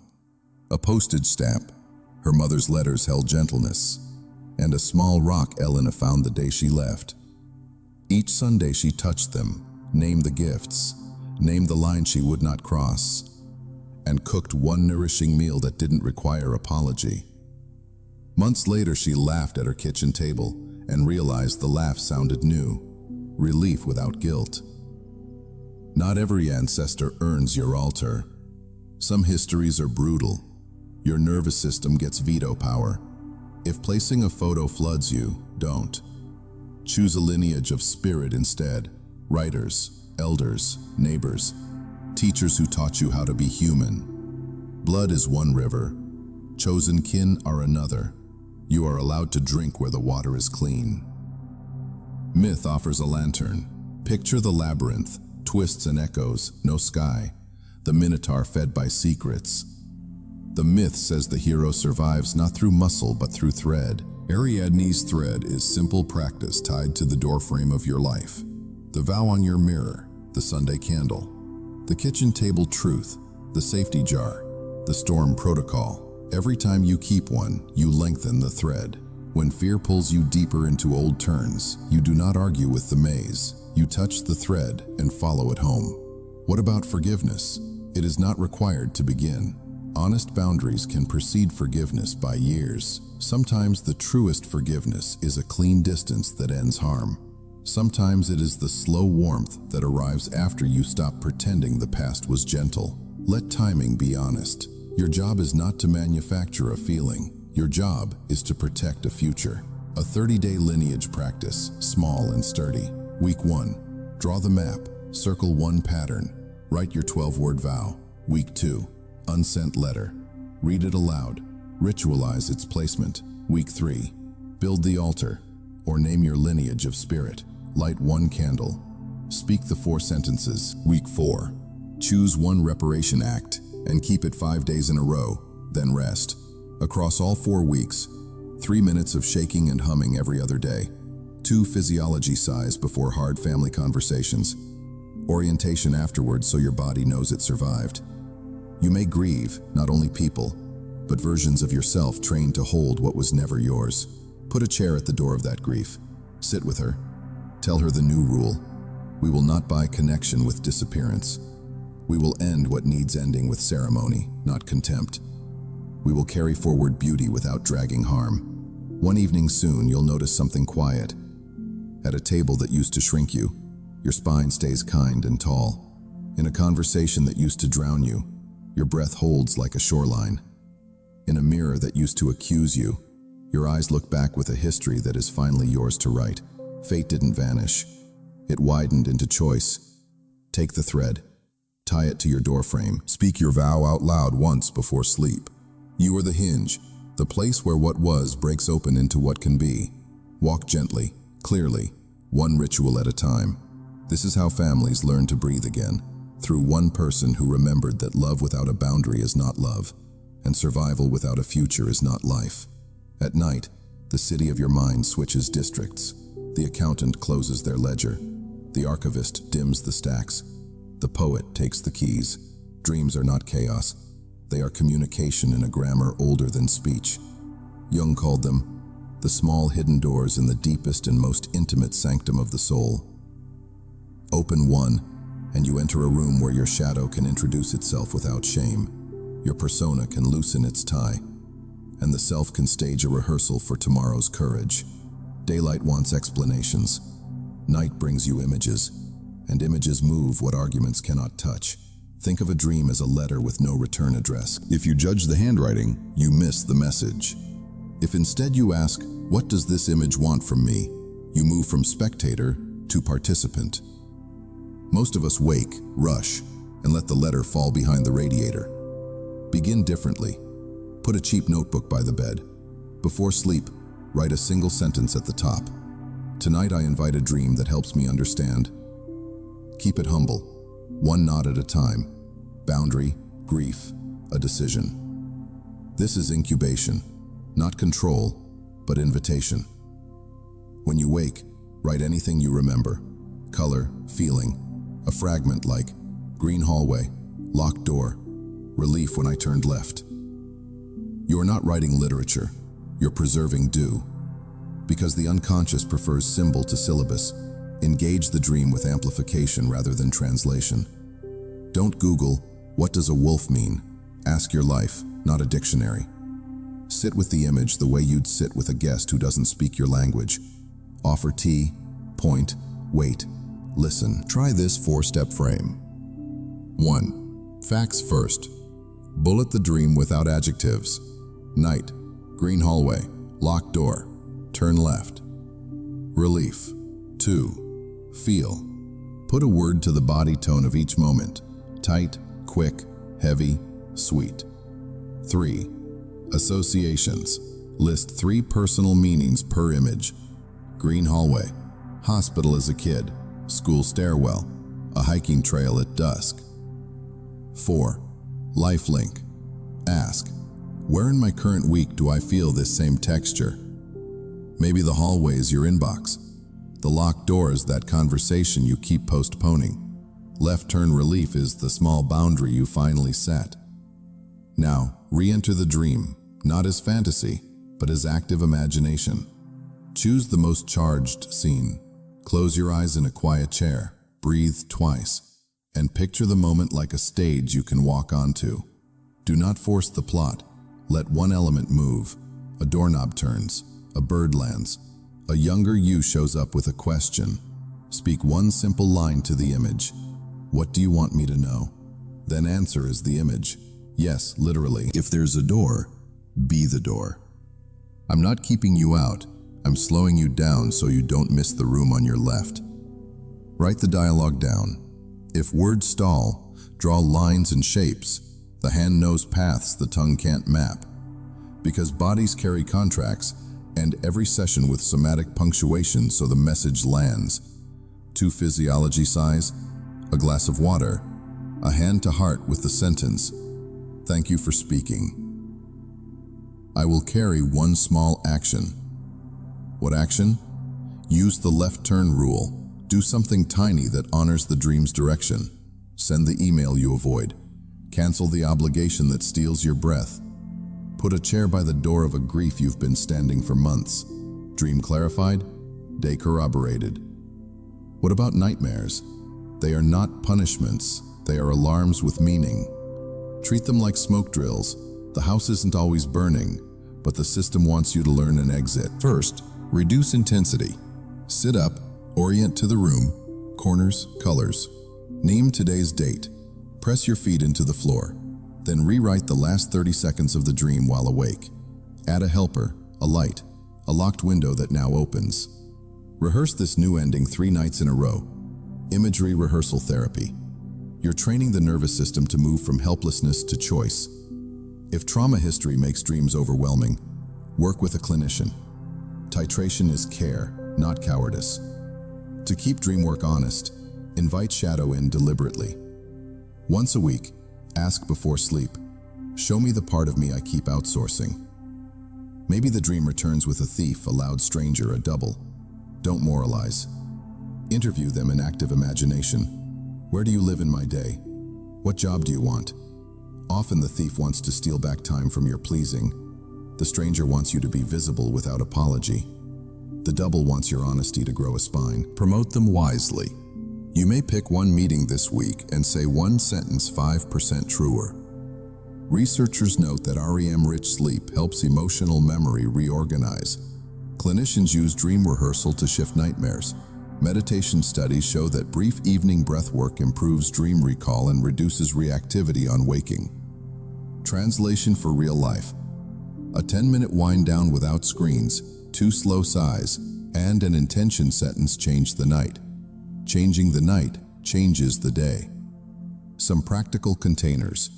A: A postage stamp. Her mother's letters held gentleness. And a small rock Elena found the day she left. Each Sunday she touched them, named the gifts, named the line she would not cross, and cooked 1 nourishing meal that didn't require apology. Months later, she laughed at her kitchen table and realized the laugh sounded new, relief without guilt. Not every ancestor earns your altar. Some histories are brutal. Your nervous system gets veto power. If placing a photo floods you, don't. Choose a lineage of spirit instead. Writers, elders, neighbors, teachers who taught you how to be human. Blood is 1 river. Chosen kin are another. You are allowed to drink where the water is clean. Myth offers a lantern. Picture the labyrinth, twists and echoes, no sky. The minotaur fed by secrets. The myth says the hero survives not through muscle but through thread. Ariadne's thread is simple practice tied to the doorframe of your life. The vow on your mirror, the Sunday candle. The kitchen table truth, the safety jar, the storm protocol. Every time you keep one, you lengthen the thread. When fear pulls you deeper into old turns, you do not argue with the maze. You touch the thread and follow it home. What about forgiveness? It is not required to begin. Honest boundaries can precede forgiveness by years. Sometimes the truest forgiveness is a clean distance that ends harm. Sometimes it is the slow warmth that arrives after you stop pretending the past was gentle. Let timing be honest. Your job is not to manufacture a feeling. Your job is to protect a future. A 30-day lineage practice, small and sturdy. Week 1, draw the map, circle one pattern, write your 12-word vow. Week 2, unsent letter, read it aloud, ritualize its placement. Week 3, build the altar, or name your lineage of spirit. Light one candle, speak the 4 sentences. Week 4, choose one reparation act and keep it 5 days in a row, then rest. Across all 4 weeks, 3 minutes of shaking and humming every other day. 2 physiology sighs before hard family conversations. Orientation afterwards so your body knows it survived. You may grieve not only people, but versions of yourself trained to hold what was never yours. Put a chair at the door of that grief. Sit with her. Tell her the new rule. We will not buy connection with disappearance. We will end what needs ending with ceremony, not contempt. We will carry forward beauty without dragging harm. One evening soon, you'll notice something quiet. At a table that used to shrink you, your spine stays kind and tall. In a conversation that used to drown you, your breath holds like a shoreline. In a mirror that used to accuse you, your eyes look back with a history that is finally yours to write. Fate didn't vanish. It widened into choice. Take the thread. Tie it to your doorframe. Speak your vow out loud once before sleep. You are the hinge, the place where what was breaks open into what can be. Walk gently, clearly, one ritual at a time. This is how families learn to breathe again, through one person who remembered that love without a boundary is not love, and survival without a future is not life. At night, the city of your mind switches districts. The accountant closes their ledger. The archivist dims the stacks. The poet takes the keys. Dreams are not chaos. They are communication in a grammar older than speech. Jung called them the small hidden doors in the deepest and most intimate sanctum of the soul. Open one, and you enter a room where your shadow can introduce itself without shame. Your persona can loosen its tie, and the self can stage a rehearsal for tomorrow's courage. Daylight wants explanations. Night brings you images, and images move what arguments cannot touch. Think of a dream as a letter with no return address. If you judge the handwriting, you miss the message. If instead you ask, what does this image want from me? You move from spectator to participant. Most of us wake, rush, and let the letter fall behind the radiator. Begin differently. Put a cheap notebook by the bed. Before sleep, write a single sentence at the top. Tonight I invite a dream that helps me understand. Keep it humble, one knot at a time. Boundary, grief, a decision. This is incubation, not control, but invitation. When you wake, write anything you remember. Color, feeling, a fragment like green hallway, locked door, relief when I turned left. You are not writing literature, you're preserving dew. Because the unconscious prefers symbol to syllabus, engage the dream with amplification rather than translation. Don't Google, what does a wolf mean? Ask your life, not a dictionary. Sit with the image the way you'd sit with a guest who doesn't speak your language. Offer tea, point, wait, listen. Try this 4-step frame. 1. Facts first. Bullet the dream without adjectives. Night, green hallway, locked door, turn left. Relief. 2. Feel. Put a word to the body tone of each moment. Tight, quick, heavy, sweet. 3. Associations. List 3 personal meanings per image. Green hallway, hospital as a kid, school stairwell, a hiking trail at dusk. 4. Lifelink. Ask, where in my current week do I feel this same texture? Maybe the hallway is your inbox. The locked door is that conversation you keep postponing. Left turn relief is the small boundary you finally set. Now, re-enter the dream,
B: not as fantasy, but as active imagination. Choose the most charged scene. Close your eyes in a quiet chair, breathe twice, and picture the moment like a stage you can walk onto. Do not force the plot. Let one element move. A doorknob turns, a bird lands, a younger you shows up with a question. Speak one simple line to the image. What do you want me to know? Then answer as the image. Yes, literally. If there's a door, be the door. I'm not keeping you out. I'm slowing you down so you don't miss the room on your left. Write the dialogue down. If words stall, draw lines and shapes. The hand knows paths the tongue can't map. Because bodies carry contracts, and every session with somatic punctuation so the message lands. 2 physiology sighs, a glass of water, a hand to heart with the sentence, "Thank you for speaking." I will carry one small action. What action? Use the left turn rule. Do something tiny that honors the dream's direction. Send the email you avoid. Cancel the obligation that steals your breath. Put a chair by the door of a grief you've been standing for months. Dream clarified, day corroborated. What about nightmares? They are not punishments, they are alarms with meaning. Treat them like smoke drills. The house isn't always burning, but the system wants you to learn an exit. First, reduce intensity. Sit up, orient to the room, corners, colors. Name today's date. Press your feet into the floor. Then rewrite the last 30 seconds of the dream while awake. Add a helper, a light, a locked window that now opens. Rehearse this new ending 3 nights in a row. Imagery rehearsal therapy. You're training the nervous system to move from helplessness to choice. If trauma history makes dreams overwhelming, work with a clinician. Titration is care, not cowardice. To keep dream work honest, invite shadow in deliberately. Once a week, ask before sleep, show me the part of me I keep outsourcing. Maybe the dream returns with a thief, a loud stranger, a double. Don't moralize. Interview them in active imagination. Where do you live in my day? What job do you want? Often the thief wants to steal back time from your pleasing. The stranger wants you to be visible without apology. The double wants your honesty to grow a spine. Promote them wisely. You may pick one meeting this week and say one sentence 5% truer. Researchers note that REM-rich sleep helps emotional memory reorganize. Clinicians use dream rehearsal to shift nightmares. Meditation studies show that brief evening breath work improves dream recall and reduces reactivity on waking. Translation for real life. A 10-minute wind down without screens, 2 slow sighs, and an intention sentence change the night. Changing the night changes the day. Some practical containers.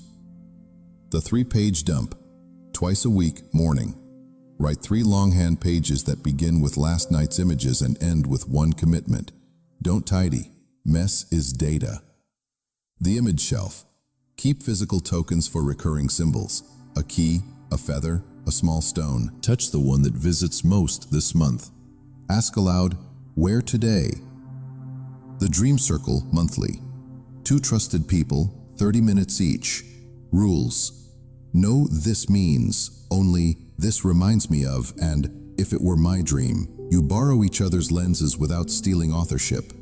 B: The 3-page dump. Twice a week, morning. Write 3 longhand pages that begin with last night's images and end with one commitment. Don't tidy. Mess is data. The image shelf. Keep physical tokens for recurring symbols. A key, a feather, a small stone. Touch the one that visits most this month. Ask aloud, where today? The Dream Circle monthly. 2 trusted people, 30 minutes each. Rules. No this means, only this reminds me of, and if it were my dream. You borrow each other's lenses without stealing authorship.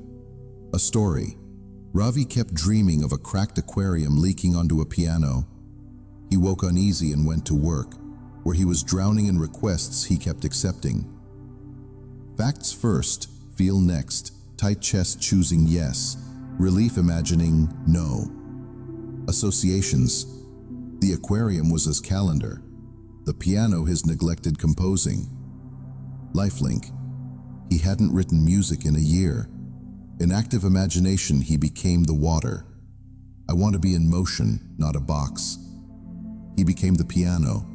B: A story. Ravi kept dreaming of a cracked aquarium leaking onto a piano. He woke uneasy and went to work, where he was drowning in requests he kept accepting. Facts first, feel next. Tight chest choosing yes, relief imagining no. Associations. The aquarium was his calendar, the piano his neglected composing. Lifelink. He hadn't written music in a year. In active imagination, he became the water. I want to be in motion, not a box. He became the piano.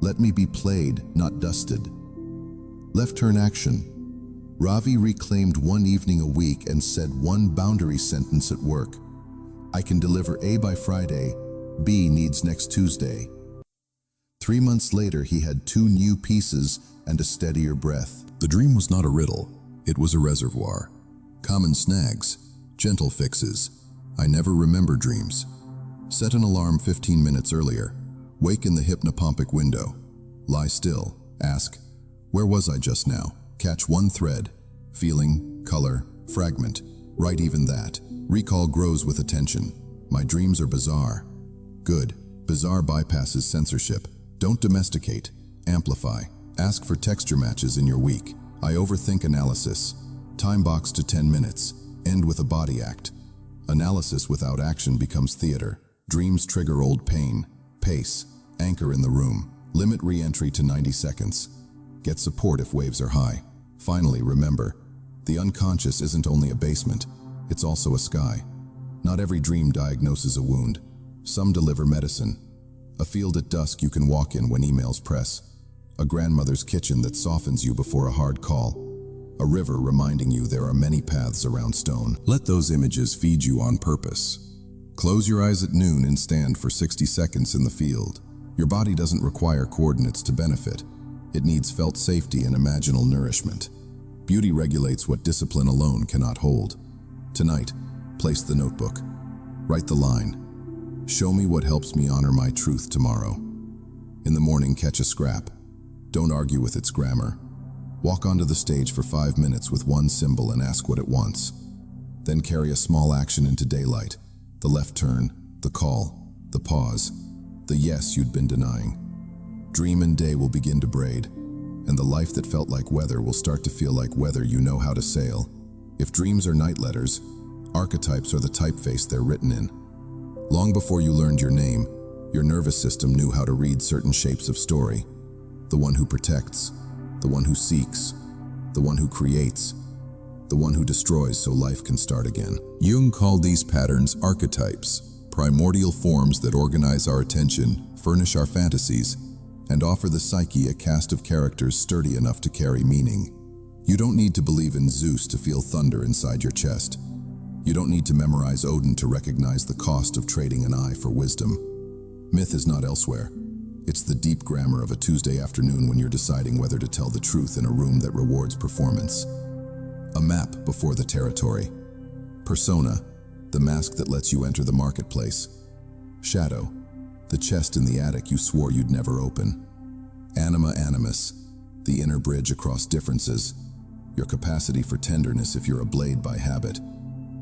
B: Let me be played, not dusted. Left turn action. Ravi reclaimed one evening a week and said one boundary sentence at work. I can deliver A by Friday, B needs next Tuesday. 3 months later, he had 2 new pieces and a steadier breath. The dream was not a riddle, it was a reservoir. Common snags, gentle fixes. I never remember dreams. Set an alarm 15 minutes earlier. Wake in the hypnopompic window.
A: Lie still. Ask, where was I just now? Catch one thread. Feeling, color, fragment. Write even that. Recall grows with attention. My dreams are bizarre. Good. Bizarre bypasses censorship. Don't domesticate. Amplify. Ask for texture matches in your week. I overthink analysis. Time box to 10 minutes. End with a body act. Analysis without action becomes theater. Dreams trigger old pain. Pace. Anchor in the room. Limit re-entry to 90 seconds. Get support if waves are high. Finally, remember, the unconscious isn't only a basement, it's also a sky. Not every dream diagnoses a wound. Some deliver medicine. A field at dusk you can walk in when emails press. A grandmother's kitchen that softens you before a hard call. A river reminding you there are many paths around stone. Let those images feed you on purpose. Close your eyes at noon and stand for 60 seconds in the field. Your body doesn't require coordinates to benefit. It needs felt safety and imaginal nourishment. Beauty regulates what discipline alone cannot hold. Tonight, place the notebook. Write the line. Show me what helps me honor my truth tomorrow. In the morning, catch a scrap. Don't argue with its grammar. Walk onto the stage for 5 minutes with one symbol and ask what it wants. Then carry a small action into daylight. The left turn, the call, the pause, the yes you'd been denying. Dream and day will begin to braid, and the life that felt like weather will start to feel like weather you know how to sail. If dreams are night letters, archetypes are the typeface they're written in. Long before you learned your name, your nervous system knew how to read certain shapes of story. The one who protects, the one who seeks, the one who creates, the one who destroys so life can start again. Jung called these patterns archetypes, primordial forms that organize our attention, furnish our fantasies, and offer the psyche a cast of characters sturdy enough to carry meaning. You don't need to believe in Zeus to feel thunder inside your chest. You don't need to memorize Odin to recognize the cost of trading an eye for wisdom. Myth is not elsewhere. It's the deep grammar of a Tuesday afternoon when you're deciding whether to tell the truth in a room that rewards performance. A map before the territory. Persona, the mask that lets you enter the marketplace. Shadow, the chest in the attic you swore you'd never open. Anima animus, the inner bridge across differences. Your capacity for tenderness if you're a blade by habit.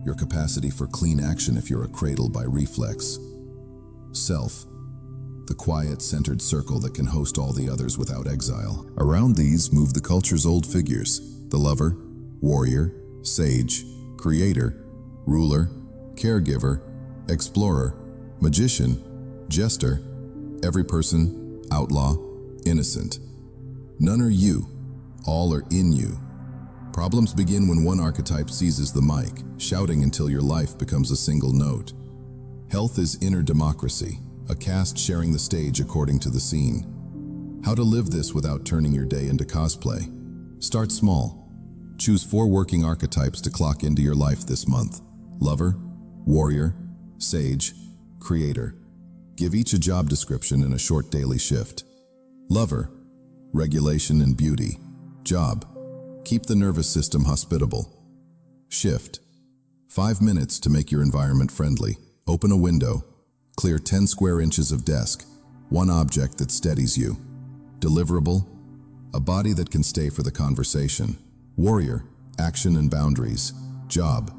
A: Your capacity for clean action if you're a cradle by reflex. Self, the quiet, centered circle that can host all the others without exile. Around these move the culture's old figures, the lover, warrior, sage, creator, ruler, caregiver, explorer, magician, jester, every person, outlaw, innocent. None are you, all are in you. Problems begin when one archetype seizes the mic, shouting until your life becomes a single note. Health is inner democracy, a cast sharing the stage according to the scene. How to live this without turning your day into cosplay? Start small. Choose 4 working archetypes to clock into your life this month. Lover, warrior, sage, creator. Give each a job description and a short daily shift. Lover, regulation and beauty. Job, keep the nervous system hospitable. Shift, 5 minutes to make your environment friendly. Open a window. Clear 10 square inches of desk. One object that steadies you. Deliverable, a body that can stay for the conversation. Warrior, action and boundaries. Job,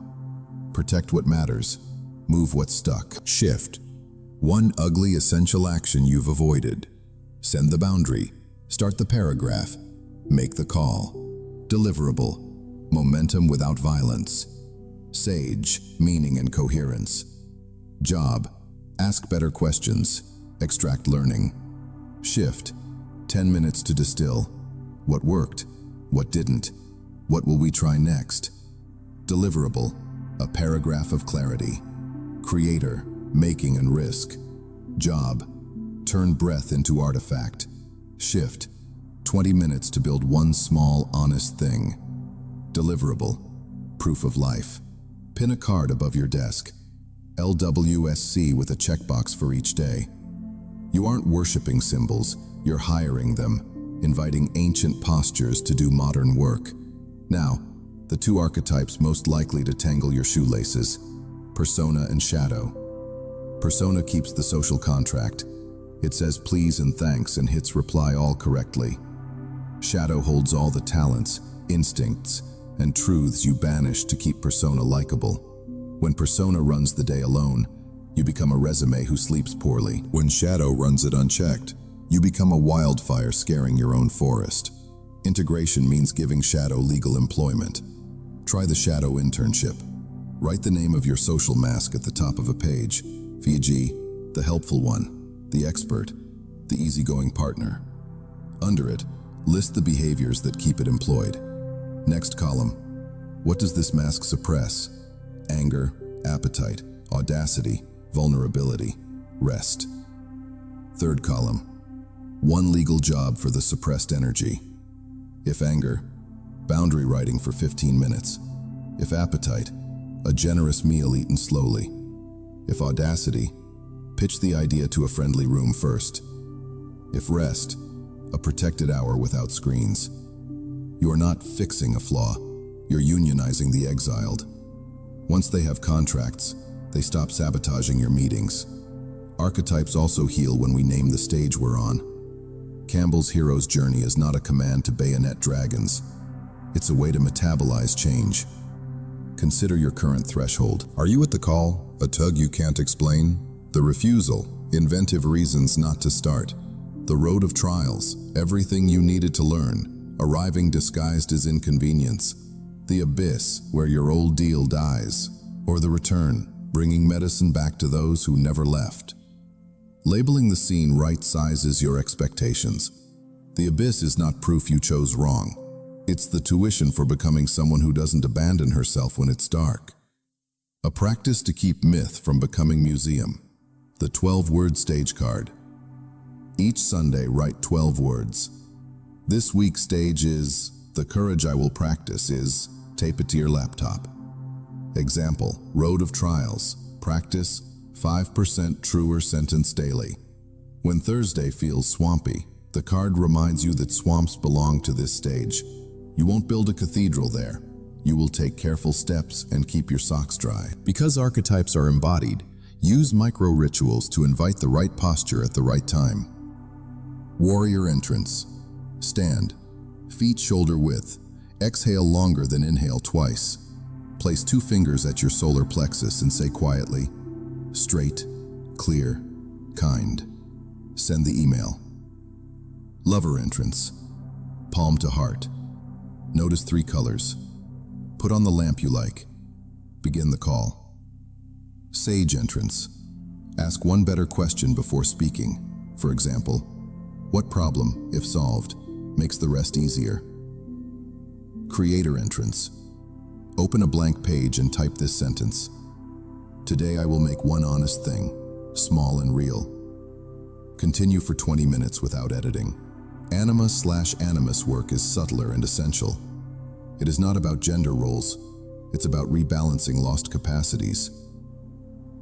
A: protect what matters. Move what's stuck. Shift, one ugly essential action you've avoided. Send the boundary. Start the paragraph. Make the call. Deliverable, momentum without violence. Sage, meaning and coherence. Job, ask better questions. Extract learning. Shift, 10 minutes to distill. What worked? What didn't? What will we try next? Deliverable, a paragraph of clarity. Creator, making and risk. Job, turn breath into artifact. Shift, 20 minutes to build one small, honest thing. Deliverable, proof of life. Pin a card above your desk. LWSC with a checkbox for each day. You aren't worshiping symbols, you're hiring them, inviting ancient postures to do modern work. Now, the 2 archetypes most likely to tangle your shoelaces. Persona and shadow. Persona keeps the social contract. It says please and thanks and hits reply all correctly. Shadow holds all the talents, instincts, and truths you banished to keep persona likable. When persona runs the day alone, you become a resume who sleeps poorly.
B: When shadow runs it unchecked, you become a wildfire scaring your own forest.
A: Integration means giving shadow legal employment. Try the shadow internship. Write the name of your social mask at the top of a page. v.g., the helpful one, the expert, the easygoing partner. Under it, list the behaviors that keep it employed. Next column, what does this mask suppress? Anger, appetite, audacity, vulnerability, rest. Third column, one legal job for the suppressed energy. If anger, boundary writing for 15 minutes. If appetite, a generous meal eaten slowly. If audacity, pitch the idea to a friendly room first. If rest, a protected hour without screens. You are not fixing a flaw, you're unionizing the exiled. Once they have contracts, they stop sabotaging your meetings. Archetypes also heal when we name the stage we're on. Campbell's hero's journey is not a command to bayonet dragons. It's a way to metabolize change. Consider your current threshold.
B: Are you at the call, a tug you can't explain? The refusal, inventive reasons not to start. The road of trials, everything you needed to learn, arriving disguised as inconvenience. The abyss, where your old deal dies. Or the return, bringing medicine back to those who never left. Labeling the scene right-sizes your expectations. The abyss is not proof you chose wrong. It's the tuition for becoming someone who doesn't abandon herself when it's dark. A practice to keep myth from becoming museum. The 12-word stage card. Each Sunday, write 12 words. This week's stage is, the courage I will practice is, tape it to your laptop. Example, road of trials, practice, 5% truer sentence daily. When Thursday feels swampy, the card reminds you that swamps belong to this stage. You won't build a cathedral there. You will take careful steps and keep your socks dry. Because archetypes are embodied, use micro-rituals to invite the right posture at the right time. Warrior entrance. Stand. Feet shoulder width. Exhale longer than inhale twice. Place 2 fingers at your solar plexus and say quietly, straight, clear, kind. Send the email. Lover entrance. Palm to heart. Notice 3 colors. Put on the lamp you like. Begin the call. Sage entrance. Ask one better question before speaking. For example, what problem, if solved, makes the rest easier? Creator entrance. Open a blank page and type this sentence. Today I will make one honest thing, small and real. Continue for 20 minutes without editing. Anima/animus work is subtler and essential. It is not about gender roles. It's about rebalancing lost capacities.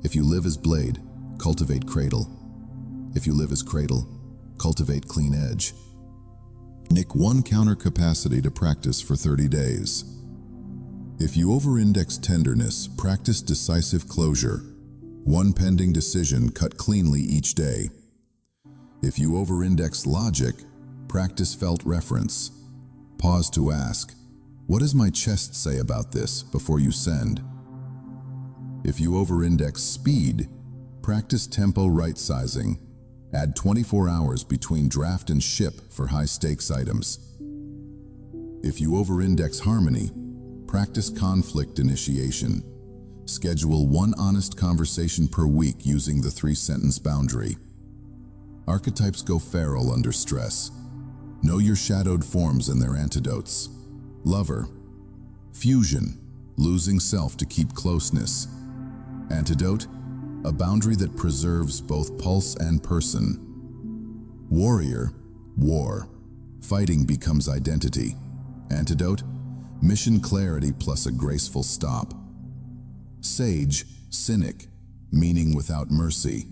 B: If you live as blade, cultivate cradle. If you live as cradle, cultivate clean edge. Nick 1 counter capacity to practice for 30 days. If you over-index tenderness, practice decisive closure. 1 pending decision cut cleanly each day. If you over-index logic, practice felt reference. Pause to ask, what does my chest say about this before you send? If you over-index speed, practice tempo right-sizing. Add 24 hours between draft and ship for high-stakes items. If you over-index harmony, practice conflict initiation. Schedule 1 honest conversation per week using the 3-sentence boundary. Archetypes go feral under stress. Know your shadowed forms and their antidotes. Lover. Fusion. Losing self to keep closeness. Antidote. A boundary that preserves both pulse and person. Warrior. War. Fighting becomes identity. Antidote. Mission clarity plus a graceful stop. Sage. Cynic. Meaning without mercy.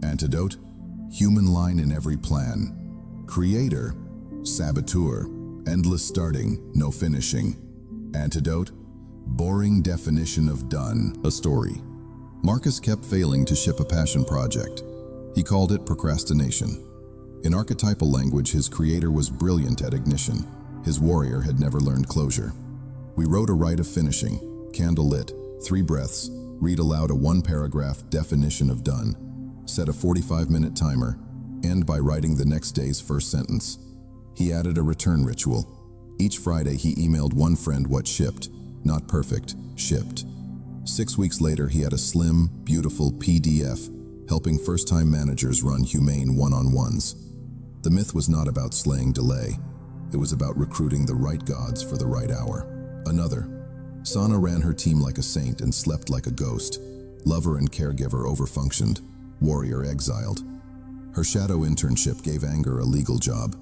B: Antidote. Human line in every plan. Creator. Saboteur. Endless starting, no finishing. Antidote. Boring definition of done. A story. Marcus kept failing to ship a passion project.
A: He called it procrastination. In archetypal language, his creator was brilliant at ignition. His warrior had never learned closure. We wrote a rite of finishing, candle lit, 3 breaths, read aloud a 1-paragraph definition of done, set a 45-minute timer, end by writing the next day's first sentence. He added a return ritual. Each Friday he emailed one friend what shipped, not perfect, shipped. 6 weeks later he had a slim, beautiful PDF helping first-time managers run humane one-on-ones. The myth was not about slaying delay. It was about recruiting the right gods for the right hour. Another. Sana ran her team like a saint and slept like a ghost. Lover and caregiver overfunctioned. Warrior exiled. Her shadow internship gave anger a legal job.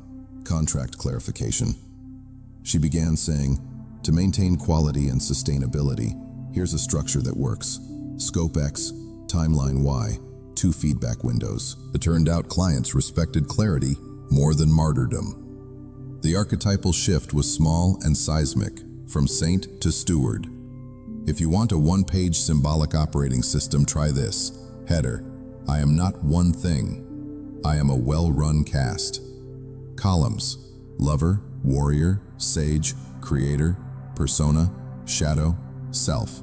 A: Contract clarification. She began saying, to maintain quality and sustainability, here's a structure that works. Scope X, timeline Y, 2 feedback windows.
B: It turned out clients respected clarity more than martyrdom. The archetypal shift was small and seismic, from saint to steward. If you want a 1-page symbolic operating system, try this. Header: I am not one thing. I am a well-run cast. Columns: lover, warrior, sage, creator, persona, shadow, self.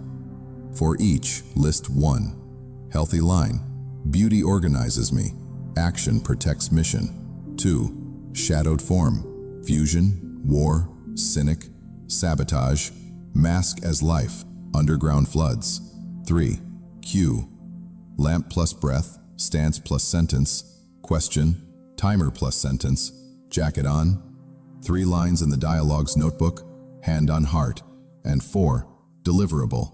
B: For each, list 1. Healthy line: beauty organizes me. Action protects mission. 2. Shadowed form: fusion, war, cynic, sabotage, mask as life, underground floods. 3. Q: lamp plus breath, stance plus sentence, question, timer plus sentence, jacket on. 3 lines in the dialogue's notebook, hand on heart. And 4. Deliverable: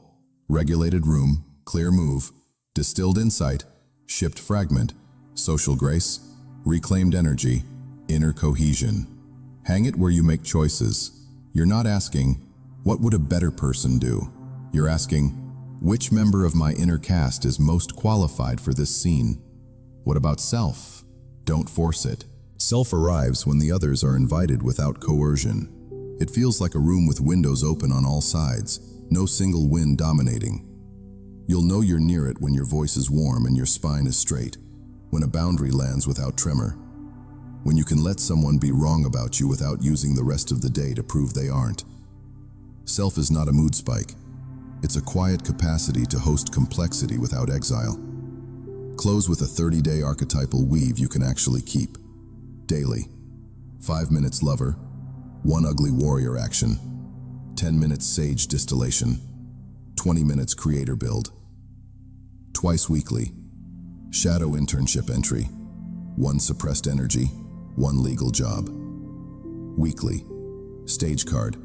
B: regulated room, clear move, distilled insight, shipped fragment, social grace, reclaimed energy, inner cohesion. Hang it where you make choices. You're not asking, what would a better person do? You're asking, which member of my inner cast is most qualified for this scene? What about self? Don't force it. Self arrives when the others are invited without coercion. It feels like a room with windows open on all sides, no single wind dominating. You'll know you're near it when your voice is warm and your spine is straight, when a boundary lands without tremor, when you can let someone be wrong about you without using the rest of the day to prove they aren't. Self is not a mood spike. It's a quiet capacity to host complexity without exile. Close with a 30-day archetypal weave you can actually keep. Daily. 5 minutes lover, 1 ugly warrior action, 10 minutes sage distillation, 20 minutes creator build. Twice weekly. Shadow internship entry, 1 suppressed energy, 1 legal job. Weekly. Stage card.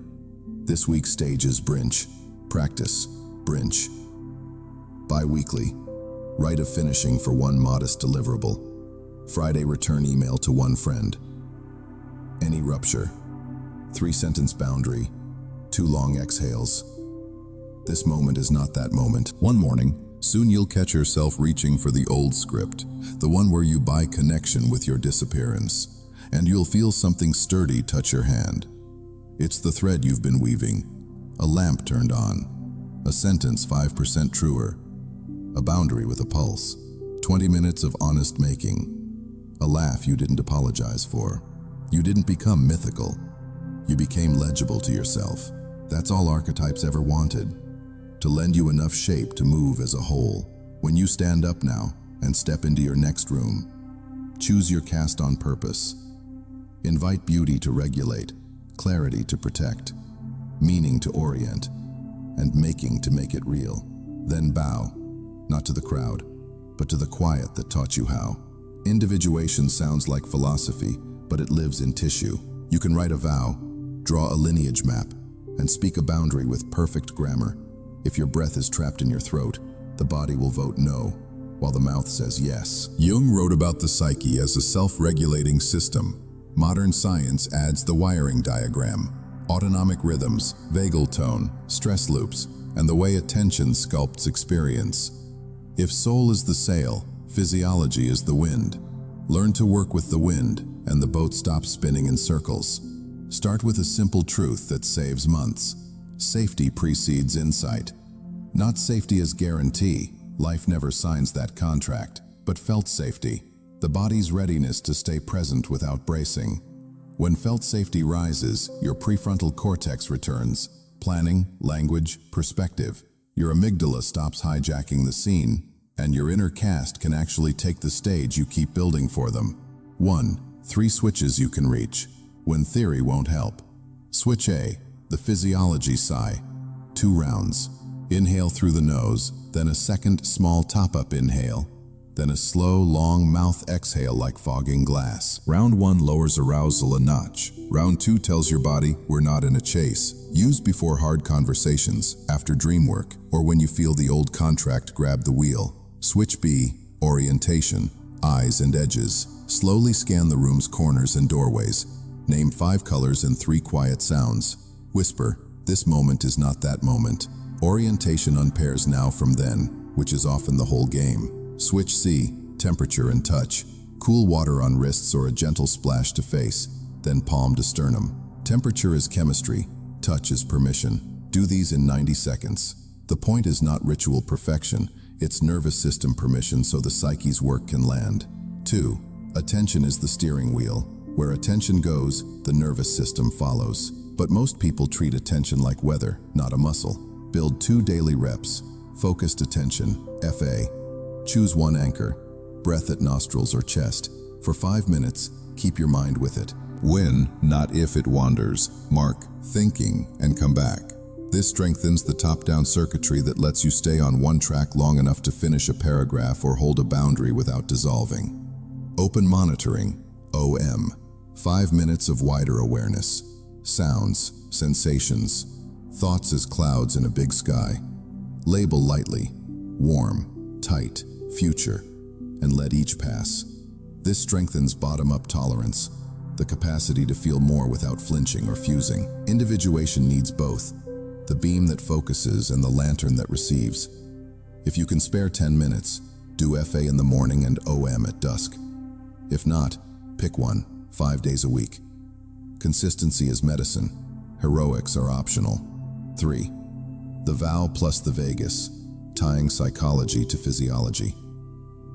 B: This week's stage is Brinch. Practice. Brinch. Bi-weekly. Rite of finishing for 1 modest deliverable. Friday return email to 1 friend. Any rupture. 3-sentence boundary. 2 long exhales. This moment is not that moment. One morning, soon you'll catch yourself reaching for the old script, the one where you buy connection with your disappearance, and you'll feel something sturdy touch your hand. It's the thread you've been weaving, a lamp turned on, a sentence 5% truer, a boundary with a pulse, 20 minutes of honest making, a laugh you didn't apologize for. You didn't become mythical. You became legible to yourself. That's all archetypes ever wanted. To lend you enough shape to move as a whole. When you stand up now and step into your next room, choose your cast on purpose. Invite beauty to regulate, clarity to protect, meaning to orient, and making to make it real. Then bow, not to the crowd, but to the quiet that taught you how. Individuation sounds like philosophy, but it lives in tissue. You can write a vow, draw a lineage map, and speak a boundary with perfect grammar. If your breath is trapped in your throat, the body will vote no, while the mouth says yes. Jung wrote about the psyche as a self-regulating system. Modern science adds the wiring diagram, autonomic rhythms, vagal tone, stress loops, and the way attention sculpts experience. If soul is the sail, physiology is the wind. Learn to work with the wind, and the boat stops spinning in circles. Start with a simple truth that saves months. Safety precedes insight. Not safety as guarantee. Life never signs that contract, but felt safety.
A: the body's readiness to stay present without bracing. When felt safety rises, your prefrontal cortex returns, planning, language, perspective. Your amygdala stops hijacking the scene, and your inner cast can actually take the stage you keep building for them. 1. 3 switches you can reach, when theory won't help. Switch A, the physiology sigh. 2 rounds. Inhale through the nose, then a second small top-up inhale, then a slow, long mouth exhale like fogging glass.
B: Round 1 lowers arousal a notch. Round 2 tells your body we're not in a chase. Used before hard conversations, after dream work, or when you feel the old contract grab the wheel. Switch B, orientation, eyes and edges. Slowly scan the room's corners and doorways. Name 5 colors and 3 quiet sounds. Whisper, this moment is not that moment. Orientation unpairs now from then, which is often the whole game. Switch C, temperature and touch. Cool water on wrists or a gentle splash to face, then palm to sternum. Temperature is chemistry, touch is permission. Do these in 90 seconds. The point is not ritual perfection, it's nervous system permission so the psyche's work can land. 2. Attention is the steering wheel. Where attention goes, the nervous system follows. But most people treat attention like weather, not a muscle. Build 2 daily reps. Focused attention, FA. Choose 1 anchor, breath at nostrils or chest. For 5 minutes, keep your mind with it. When, not if it wanders. Mark, thinking, and come back. This strengthens the top-down circuitry that lets you stay on one track long enough to finish a paragraph or hold a boundary without dissolving. Open monitoring, OM. 5 minutes of wider awareness. Sounds, sensations, thoughts as clouds in a big sky. Label lightly, warm, tight, future, and let each pass. This strengthens bottom-up tolerance, the capacity to feel more without flinching or fusing. Individuation needs both, the beam that focuses and the lantern that receives. If you can spare 10 minutes, do FA in the morning and OM at dusk. If not, pick one, 5 days a week. Consistency is medicine. Heroics are optional. 3. The vow plus the Vegas, tying psychology to physiology.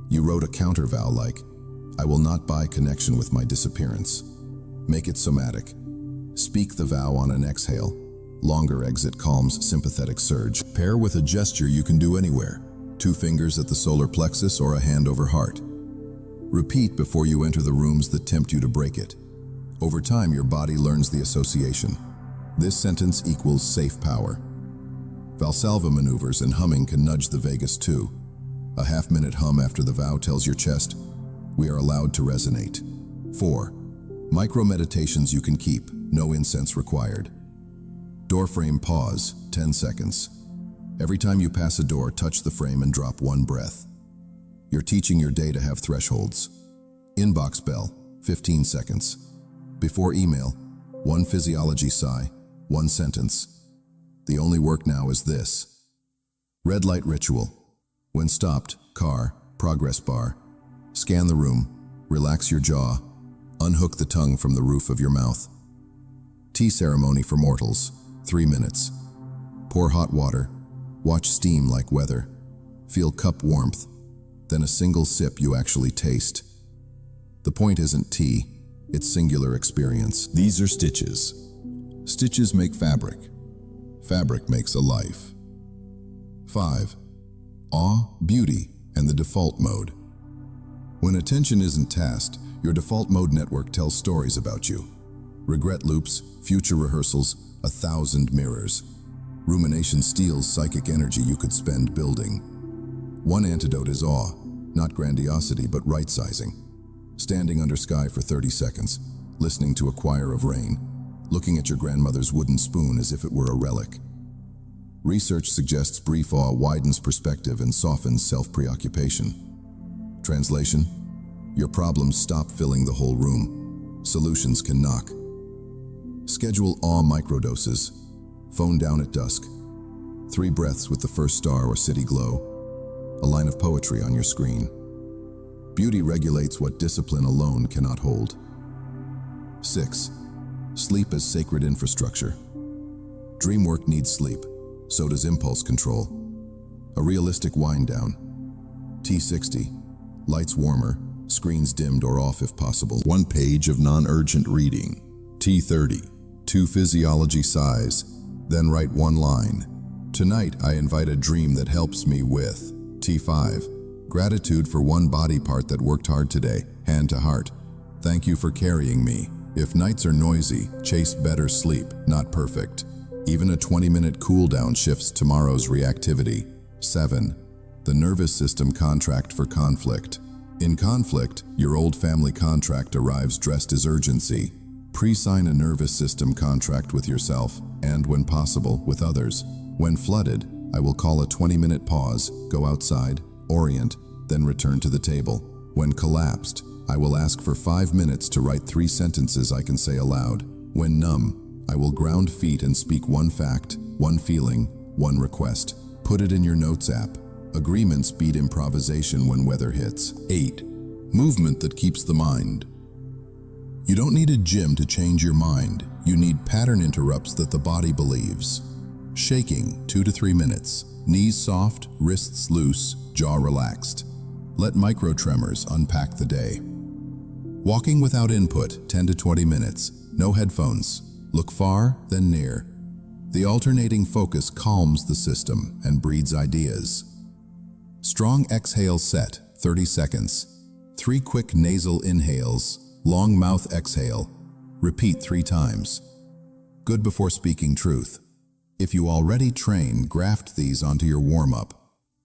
B: You wrote a counter vow like, I will not buy connection with my disappearance. Make it somatic. Speak the vow on an exhale. Longer exit calms sympathetic surge. Pair with a gesture you can do anywhere. 2 fingers at the solar plexus or a hand over heart. Repeat before you enter the rooms that tempt you to break it. Over time, your body learns the association. This sentence equals safe power. Valsalva maneuvers and humming can nudge the vagus too. A half-minute hum after the vow tells your chest, we are allowed to resonate. 4. Micro meditations you can keep, no incense required. Door frame pause, 10 seconds. Every time you pass a door, touch the frame and drop 1 breath. You're teaching your day to have thresholds. Inbox bell, 15 seconds. Before email, 1 physiology sigh, 1 sentence. The only work now is this. Red light ritual. When stopped, car, progress bar. Scan the room, relax your jaw, unhook the tongue from the roof of your mouth. Tea ceremony for mortals, 3 minutes. Pour hot water, watch steam like weather. Feel cup warmth, then a single sip you actually taste. The point isn't tea, it's singular experience. These are stitches. Stitches make fabric. Fabric makes a life. 5. Awe, beauty, and the default mode. When attention isn't tasked, your default mode network tells stories about you. Regret loops, future rehearsals, 1,000 mirrors. Rumination steals psychic energy you could spend building. One antidote is awe, not grandiosity but right-sizing. Standing under sky for 30 seconds, listening to a choir of rain, looking at your grandmother's wooden spoon as if it were a relic. Research suggests brief awe widens perspective and softens self-preoccupation. Translation: your problems stop filling the whole room. Solutions can knock. Schedule awe microdoses. Phone down at dusk. 3 breaths with the first star or city glow. A line of poetry on your screen. Beauty regulates what discipline alone cannot hold. 6. Sleep as sacred infrastructure. Dream work needs sleep, so does impulse control. A realistic wind down. T60. Lights warmer,
A: Screens dimmed or off if possible.
B: 1 page of non-urgent reading. T30. 2 physiology sighs. Then write 1 line. Tonight I invite a dream that helps me with. T5. Gratitude for 1 body part that worked hard today, hand to heart. Thank you for carrying me. If nights are noisy, chase better sleep, not perfect. Even a 20-minute cool down shifts tomorrow's reactivity. 7. The nervous system contract for conflict. In conflict, your old family contract arrives dressed as urgency. Pre-sign a nervous system contract with yourself and, when possible, with others. When flooded, I will call a 20-minute pause, go outside, orient, then return to the table. When collapsed, I will ask for 5 minutes to write 3 sentences I can say aloud. When numb, I will ground feet and speak 1 fact, 1 feeling, 1 request. Put it in your notes app. Agreements beat improvisation when weather hits. 8. Movement that keeps the mind. You don't need a gym to change your mind. You need pattern interrupts that the body believes. Shaking, 2 to 3 minutes. Knees soft, wrists loose, jaw relaxed. Let micro tremors unpack the day. Walking without input, 10 to 20 minutes. No headphones. Look far, then near. The alternating focus calms the system and breeds ideas. Strong exhale set, 30 seconds. 3 quick nasal inhales, long mouth exhale. Repeat 3 times. Good before speaking truth. If you already train, graft these onto your warm-up.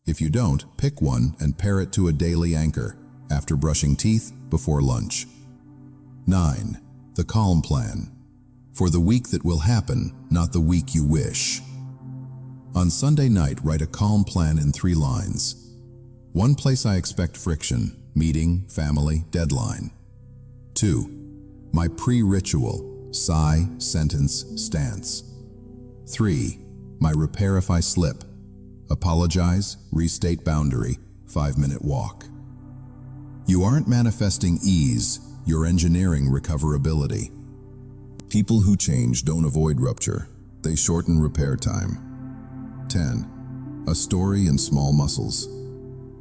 B: If you don't, pick one and pair it to a daily anchor, after brushing teeth, before lunch. 9. The calm plan. For the week that will happen, not the week you wish. On Sunday night, write a calm plan in 3 lines. 1 place I expect friction, meeting, family, deadline. 2. My pre-ritual, sigh, sentence, stance. 3. My repair if I slip, apologize, restate boundary, 5-minute walk. You aren't manifesting ease, you're engineering recoverability. People who change don't avoid rupture, they shorten repair time. 10. A story in small muscles.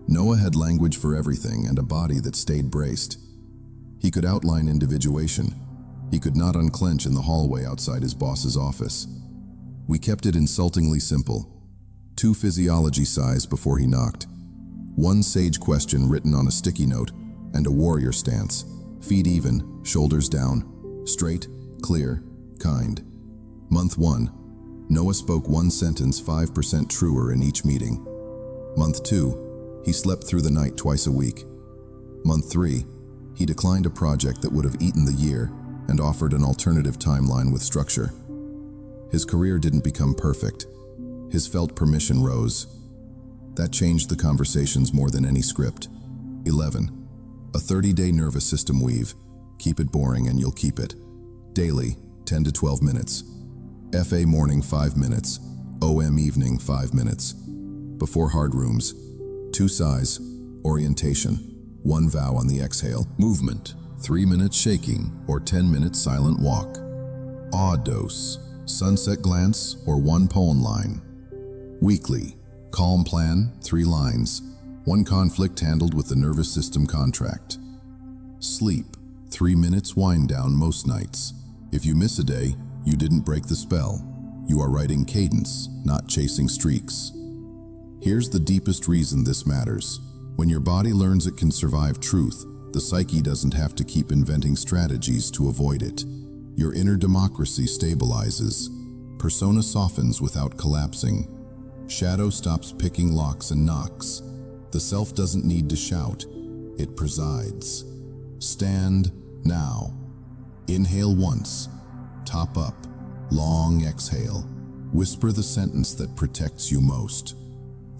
B: Noah had language for everything and a body that stayed braced. He could outline individuation. He could not unclench in the hallway outside his boss's office. We kept it insultingly simple. 2 physiology sighs before he knocked. 1 sage question written on a sticky note, and a warrior stance. Feet even, shoulders down, straight, clear, kind. Month 1. Noah spoke 1 sentence 5% truer in each meeting. Month 2. He slept through the night twice a week. Month 3. He declined a project that would have eaten the year and offered an alternative timeline with structure. His career didn't become perfect. His felt permission rose. That changed the conversations more than any script. 11. A 30-day nervous system weave. Keep it boring and you'll keep it. Daily, 10 to 12 minutes. FA morning 5 minutes. OM evening 5 minutes. Before hard rooms. 2 sighs. Orientation. 1 vow on the exhale. Movement. 3 minutes shaking or 10 minutes silent walk. Awe dose. Sunset glance or 1 poem line. Weekly. Calm plan, 3 lines. 1 conflict handled with the nervous system contract. Sleep. 3 minutes wind down most nights. If you miss a day, you didn't break the spell. You are writing cadence, not chasing streaks. Here's the deepest reason this matters. When your body learns it can survive truth, the psyche doesn't have to keep inventing strategies to avoid it. Your inner democracy stabilizes. Persona softens without collapsing. Shadow stops picking locks and knocks. The self doesn't need to shout. It presides. Stand now. Inhale once. Top up. Long exhale. Whisper the sentence that protects you most.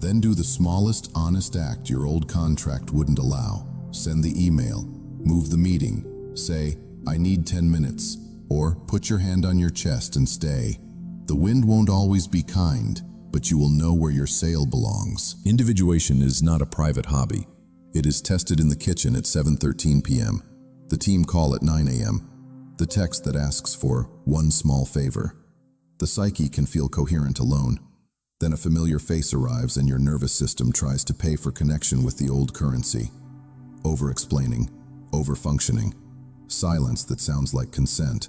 B: Then do the smallest honest act your old contract wouldn't allow. Send the email. Move the meeting. Say, I need 10 minutes. Or put your hand on your chest and stay. The wind won't always be kind, but you will know where your sail belongs. Individuation is not a private hobby. It is tested in the kitchen at 7:13 p.m. The team call at 9 a.m. The text that asks for 1 small favor. The psyche can feel coherent alone. Then a familiar face arrives and your nervous system tries to pay for connection with the old currency.
A: over-explaining, over-functioning, silence that sounds like consent.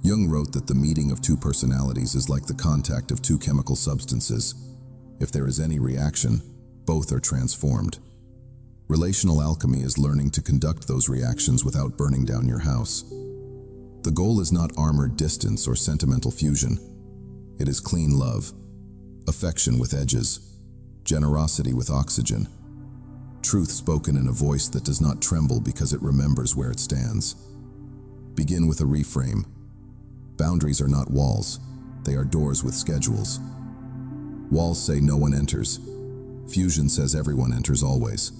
A: Jung wrote that the meeting of two personalities is like the contact of two chemical substances. If there is any reaction, both are transformed. Relational alchemy is learning to conduct those reactions without burning down your house. The goal is not armored distance or sentimental fusion. It is clean love, affection with edges, generosity with oxygen, truth spoken in a voice that does not tremble because it remembers where it stands. Begin with a reframe. Boundaries are not walls, they are doors with schedules. Walls say no one enters. Fusion says everyone enters always.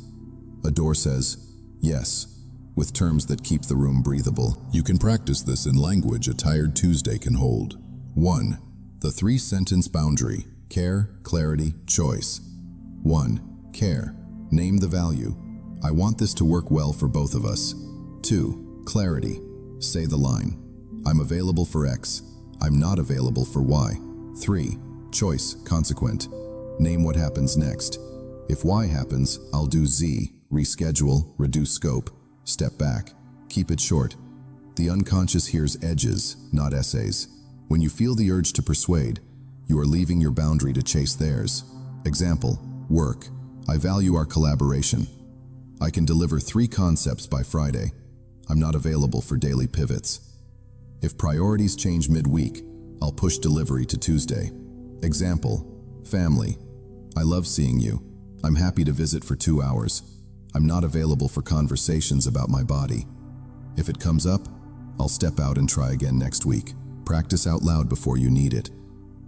A: A door says, yes, with terms that keep the room breathable.
B: You can practice this in language a tired Tuesday can hold. 1. The 3-sentence boundary: care, clarity, choice. 1. Care. Name the value. I want this to work well for both of us. 2. Clarity. Say the line. I'm available for X. I'm not available for Y. 3. Choice, consequent. Name what happens next. If Y happens, I'll do Z. Reschedule, reduce scope, step back. Keep it short. The unconscious hears edges, not essays. When you feel the urge to persuade, you are leaving your boundary to chase theirs. Example, work. I value our collaboration. I can deliver 3 concepts by Friday. I'm not available for daily pivots. If priorities change mid-week, I'll push delivery to Tuesday. Example, family. I love seeing you. I'm happy to visit for 2 hours. I'm not available for conversations about my body. If it comes up, I'll step out and try again next week. Practice out loud before you need it.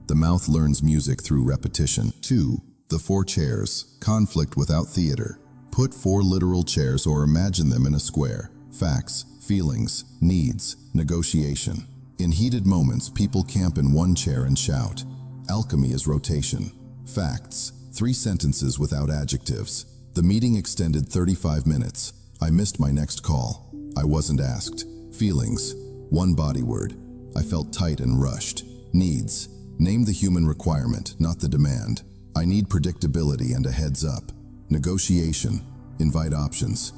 B: The mouth learns music through repetition. 2. The 4 chairs. Conflict without theater. Put 4 literal chairs or imagine them in a square. Facts, feelings, needs, negotiation. In heated moments, people camp in one chair and shout. Alchemy is rotation. Facts, 3 sentences without adjectives. The meeting extended 35 minutes. I missed my next call. I wasn't asked. Feelings, 1 body word. I felt tight and rushed. Needs, name the human requirement, not the demand. I need predictability and a heads up. Negotiation, invite options.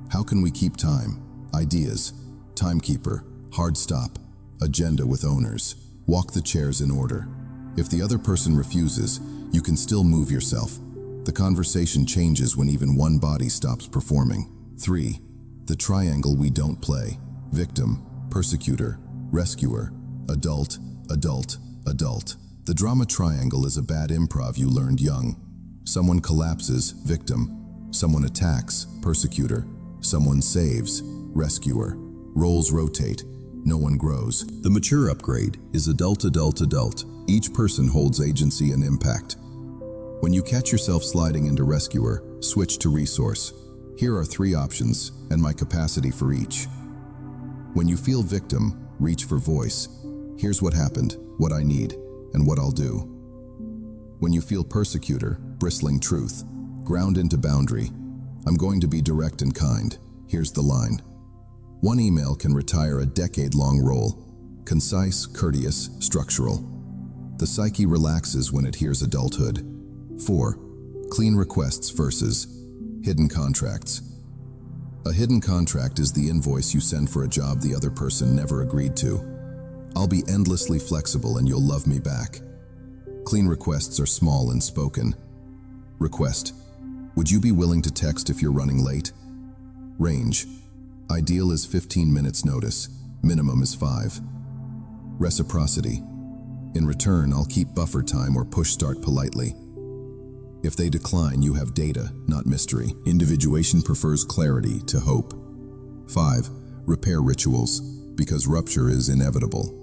B: How can we keep time? Ideas, timekeeper, hard stop, agenda with owners. Walk the chairs in order. If the other person refuses, you can still move yourself. The conversation changes when even one body stops performing. 3. The triangle we don't play. Victim, persecutor, rescuer, adult, adult, adult. The drama triangle is a bad improv you learned young. Someone collapses, victim. Someone attacks, persecutor. Someone saves, rescuer. Roles rotate, no one grows. The mature upgrade is adult, adult, adult. Each person holds agency and impact. When you catch yourself sliding into rescuer, switch to resource. Here are 3 options and my capacity for each. When you feel victim, reach for voice. Here's what happened, what I need, and what I'll do. When you feel persecutor, bristling truth, ground into boundary. I'm going to be direct and kind. Here's the line. 1 email can retire a decade-long role. Concise, courteous, structural. The psyche relaxes when it hears adulthood. 4. Clean requests versus hidden contracts. A hidden contract is the invoice you send for a job the other person never agreed to. I'll be endlessly flexible and you'll love me back. Clean requests are small and spoken. Request. Would you be willing to text if you're running late? Range. Ideal is 15 minutes notice. Minimum is 5. Reciprocity. In return, I'll keep buffer time or push start politely. If they decline, you have data, not mystery. Individuation prefers clarity to hope. 5. Repair rituals, because rupture is inevitable.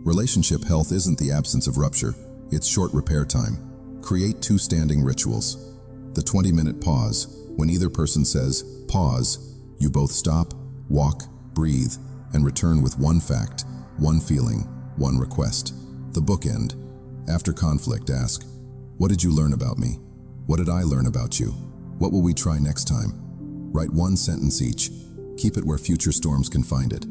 B: Relationship health isn't the absence of rupture, it's short repair time. Create 2 standing rituals. The 20-minute pause. When either person says, pause, you both stop, walk, breathe, and return with 1 fact, 1 feeling, 1 request. The bookend. After conflict, ask, what did you learn about me? What did I learn about you? What will we try next time? Write 1 sentence each. Keep it where future storms can find it.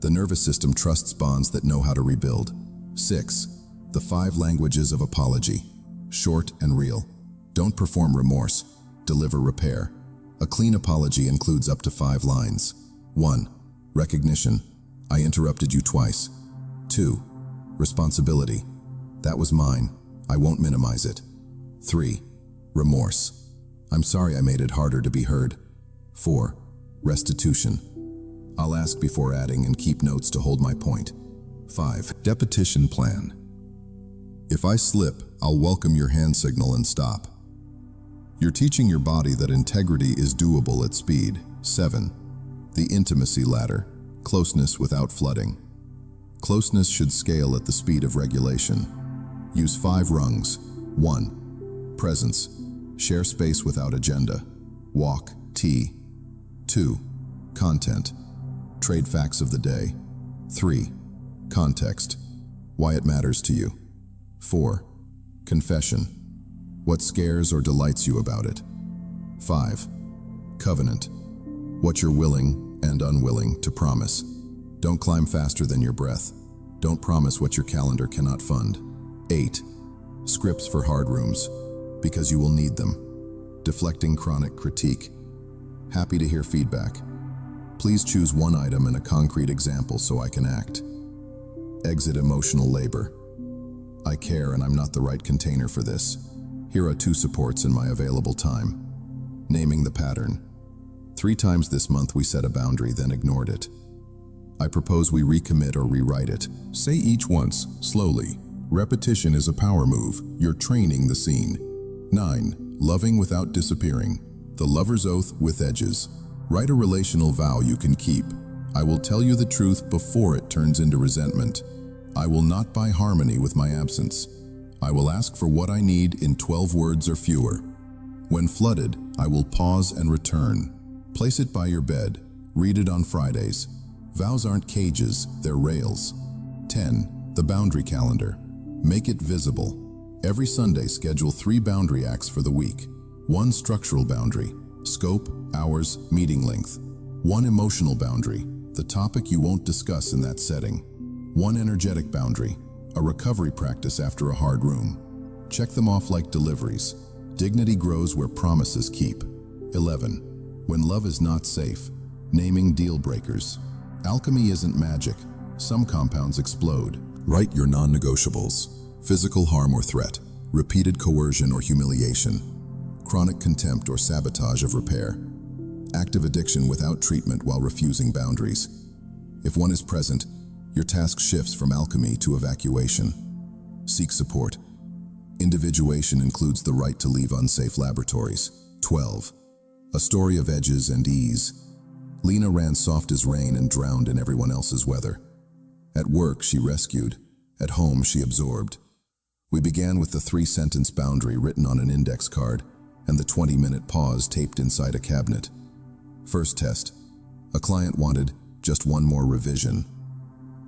B: The nervous system trusts bonds that know how to rebuild. 6. The 5 languages of apology. Short and real. Don't perform remorse. Deliver repair.
A: A clean apology includes up to 5 lines. 1. Recognition. I interrupted you twice. 2. Responsibility. That was mine. I won't minimize it. 3. Remorse. I'm sorry I made it harder to be heard. 4. Restitution. I'll ask before adding and keep notes to hold my point. 5. Deposition plan. If I slip, I'll welcome your hand signal and stop. You're teaching your body that integrity is doable at speed. 7. The intimacy ladder. Closeness without flooding. Closeness should scale at the speed of regulation. Use 5 rungs. 1. Presence. Share space without agenda. Walk, tea. 2. Content. Trade facts of the day. 3. Context. Why it matters to you. 4. Confession. What scares or delights you about it. 5. Covenant. What you're willing and unwilling to promise. Don't climb faster than your breath. Don't promise what your calendar cannot fund. 8. Scripts for hard rooms, because you will need them. Deflecting chronic critique. Happy to hear feedback. Please choose one item and a concrete example so I can act. Exit emotional labor. I care and I'm not the right container for this. Here are 2 supports in my available time. Naming the pattern. 3 times this month we set a boundary, then ignored it. I propose we recommit or rewrite it. Say each once, slowly. Repetition is a power move. You're training the scene. 9. Loving without disappearing. The lover's oath with edges. Write a relational vow you can keep. I will tell you the truth before it turns into resentment. I will not buy harmony with my absence. I will ask for what I need in 12 words or fewer. When flooded, I will pause and return. Place it by your bed. Read it on Fridays. Vows aren't cages, they're rails. 10. The boundary calendar. Make it visible. Every Sunday, schedule 3 boundary acts for the week. 1 structural boundary, scope, hours, meeting length. 1 emotional boundary, the topic you won't discuss in that setting. 1 energetic boundary, a recovery practice after a hard room. Check them off like deliveries. Dignity grows where promises keep. 11. When love is not safe. Naming deal breakers. Alchemy isn't magic. Some compounds explode. Write your non-negotiables. Physical harm or threat. Repeated coercion or humiliation. Chronic contempt or sabotage of repair. Active addiction without treatment while refusing boundaries. If one is present, your task shifts from alchemy to evacuation. Seek support. Individuation includes the right to leave unsafe laboratories. 12. A story of edges and ease. Lena ran soft as rain and drowned in everyone else's weather. At work, she rescued. At home, she absorbed. We began with the 3-sentence boundary written on an index card and the 20-minute pause taped inside a cabinet. First test. A client wanted just 1 more revision.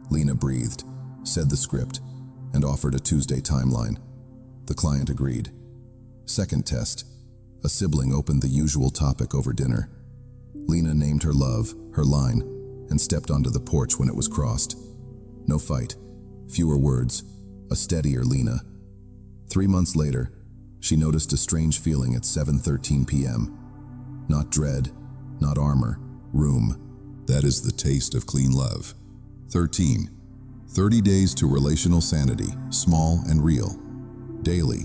A: Lena breathed, said the script, and offered a Tuesday timeline. The client agreed. Second test. A sibling opened the usual topic over dinner. Lena named her love, her line, and stepped onto the porch when it was crossed. No fight, fewer words, a steadier Lena. 3 months later, she noticed a strange feeling at 7:13 p.m. Not dread, not armor, room. That is the taste of clean love. 13. 30 days to relational sanity, small and real. Daily.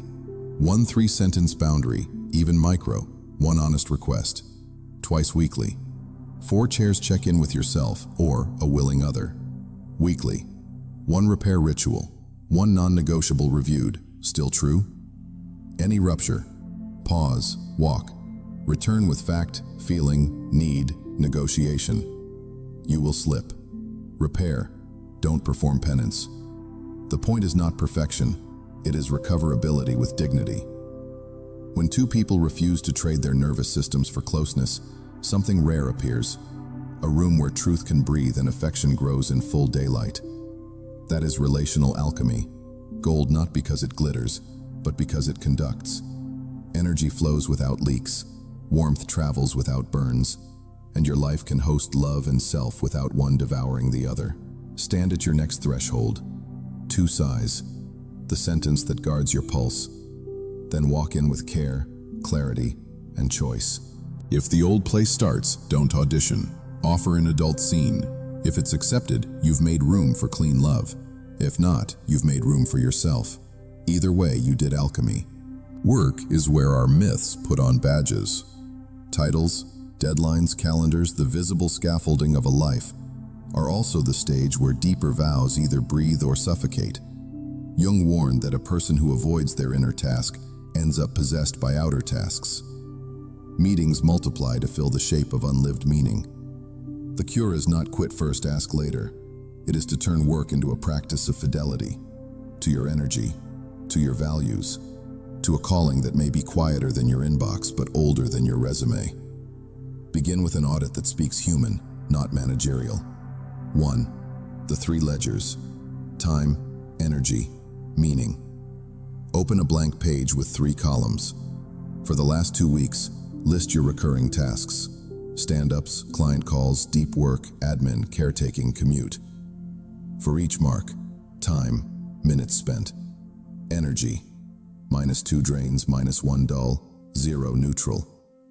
A: 1 3-sentence boundary, even micro, 1 honest request. Twice weekly. 4 chairs check-in with yourself or a willing other. Weekly. 1 repair ritual, 1 non-negotiable reviewed. Still true? Any rupture. Pause, walk. Return with fact, feeling, need, negotiation. You will slip. Repair. Don't perform penance. The point is not perfection. It is recoverability with dignity. When 2 people refuse to trade their nervous systems for closeness, something rare appears. A room where truth can breathe and affection grows in full daylight. That is relational alchemy. Gold not because it glitters, but because it conducts. Energy flows without leaks. Warmth travels without burns. And your life can host love and self without one devouring the other. Stand at your next threshold. 2 sighs. The sentence that guards your pulse. Then walk in with care, clarity, and choice.
B: If the old play starts, don't audition. Offer an adult scene. If it's accepted, you've made room for clean love. If not, you've made room for yourself. Either way, you did alchemy. Work is where our myths put on badges. Titles, deadlines, calendars, the visible scaffolding of a life, are also the stage where deeper vows either breathe or suffocate. Jung warned that a person who avoids their inner task ends up possessed by outer tasks. Meetings multiply to fill the shape of unlived meaning. The cure is not quit first, ask later. It is to turn work into a practice of fidelity, to your energy, to your values, to a calling that may be quieter than your inbox but older than your resume. Begin with an audit that speaks human, not managerial. 1. The 3 ledgers: time, energy, meaning. Open a blank page with 3 columns. For the last 2 weeks, list your recurring tasks: stand-ups, client calls, deep work, admin, caretaking, commute. For each mark: time, minutes spent; energy, -2 drains, -1 dull, 0 neutral,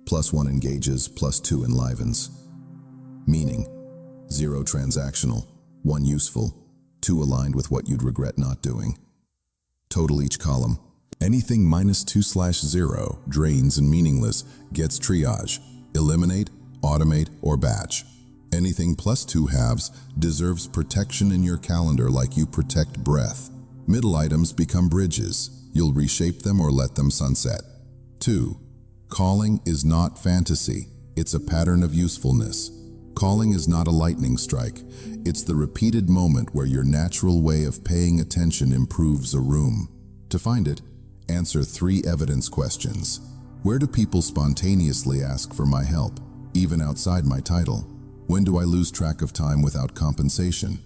B: +1 engages, +2 enlivens; meaning, 0 transactional, 1 useful, 2 aligned with what you'd regret not doing. Total each column. Anything -2/0, drains and meaningless, gets triage. Eliminate, automate, or batch. Anything +2 halves deserves protection in your calendar like you protect breath. Middle items become bridges. You'll reshape them or let them sunset. 2. Calling is not fantasy. It's a pattern of usefulness. Calling is not a lightning strike. It's the repeated moment where your natural way of paying attention improves a room. To find it, answer 3 evidence questions. Where do people spontaneously ask for my help, even outside my title? When do I lose track of time without compensation?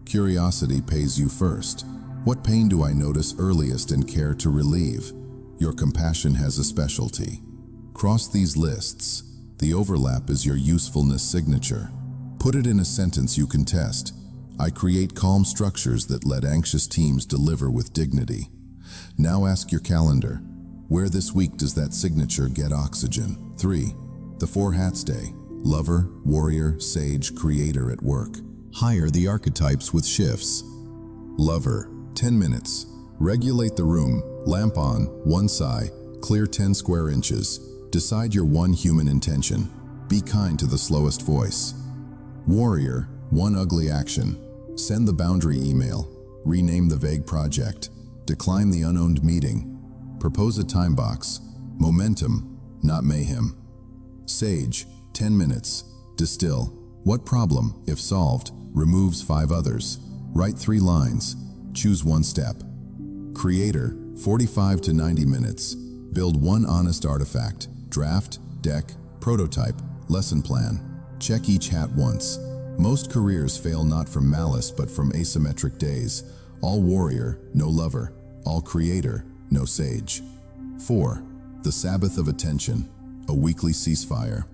B: Curiosity pays you first. What pain do I notice earliest and care to relieve? Your compassion has a specialty. Cross these lists. The overlap is your usefulness signature. Put it in a sentence you can test. I create calm structures that let anxious teams deliver with dignity. Now ask your calendar, where this week does that signature get oxygen? 3. The 4 hats day: lover, warrior, sage, creator at work. Hire the archetypes with shifts. Lover, 10 minutes. Regulate the room, lamp on, 1 sigh, clear 10 square inches. Decide your 1 human intention. Be kind to the slowest voice. Warrior, 1 ugly action. Send the boundary email. Rename the vague project. Decline the unowned meeting. Propose a time box. Momentum, not mayhem. Sage, 10 minutes. Distill. What problem, if solved, removes 5 others? Write 3 lines. Choose 1 step. Creator, 45 to 90 minutes. Build 1 honest artifact. Draft, deck, prototype, lesson plan. Check each hat once. Most careers fail not from malice but from asymmetric days. All warrior, no lover. All creator, no sage. 4. The Sabbath of attention, a weekly ceasefire.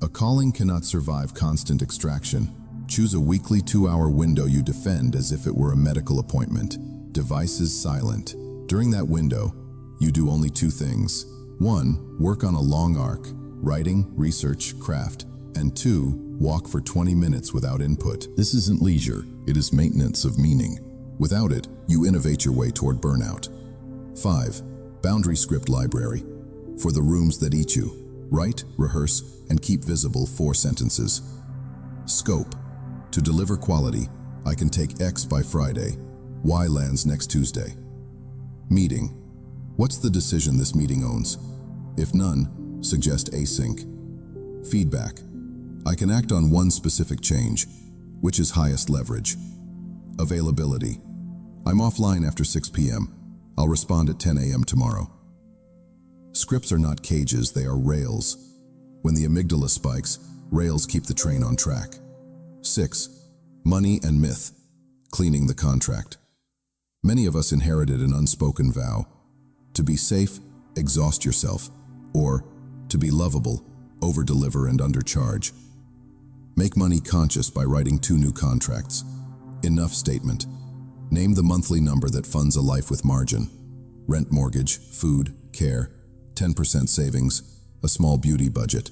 B: A calling cannot survive constant extraction. Choose a weekly 2-hour window you defend as if it were a medical appointment. Devices silent. During that window, you do only 2 things. 1. Work on a long arc, writing, research, craft. And 2. Walk for 20 minutes without input. This isn't leisure, it is maintenance of meaning. Without it, you innovate your way toward burnout. 5. Boundary script library. For the rooms that eat you. Write, rehearse, and keep visible 4 sentences. Scope. To deliver quality, I can take X by Friday. Y lands next Tuesday. Meeting. What's the decision this meeting owns? If none, suggest async. Feedback. I can act on 1 specific change, which is highest leverage. Availability. I'm offline after 6 p.m. I'll respond at 10 a.m. tomorrow. Scripts are not cages, they are rails. When the amygdala spikes, rails keep the train on track. 6. Money and myth. Cleaning the contract. Many of us inherited an unspoken vow. To be safe, exhaust yourself. Or, to be lovable, over-deliver and undercharge. Make money conscious by writing 2 new contracts. Enough statement. Name the monthly number that funds a life with margin. Rent, mortgage, food, care, 10% savings, a small beauty budget.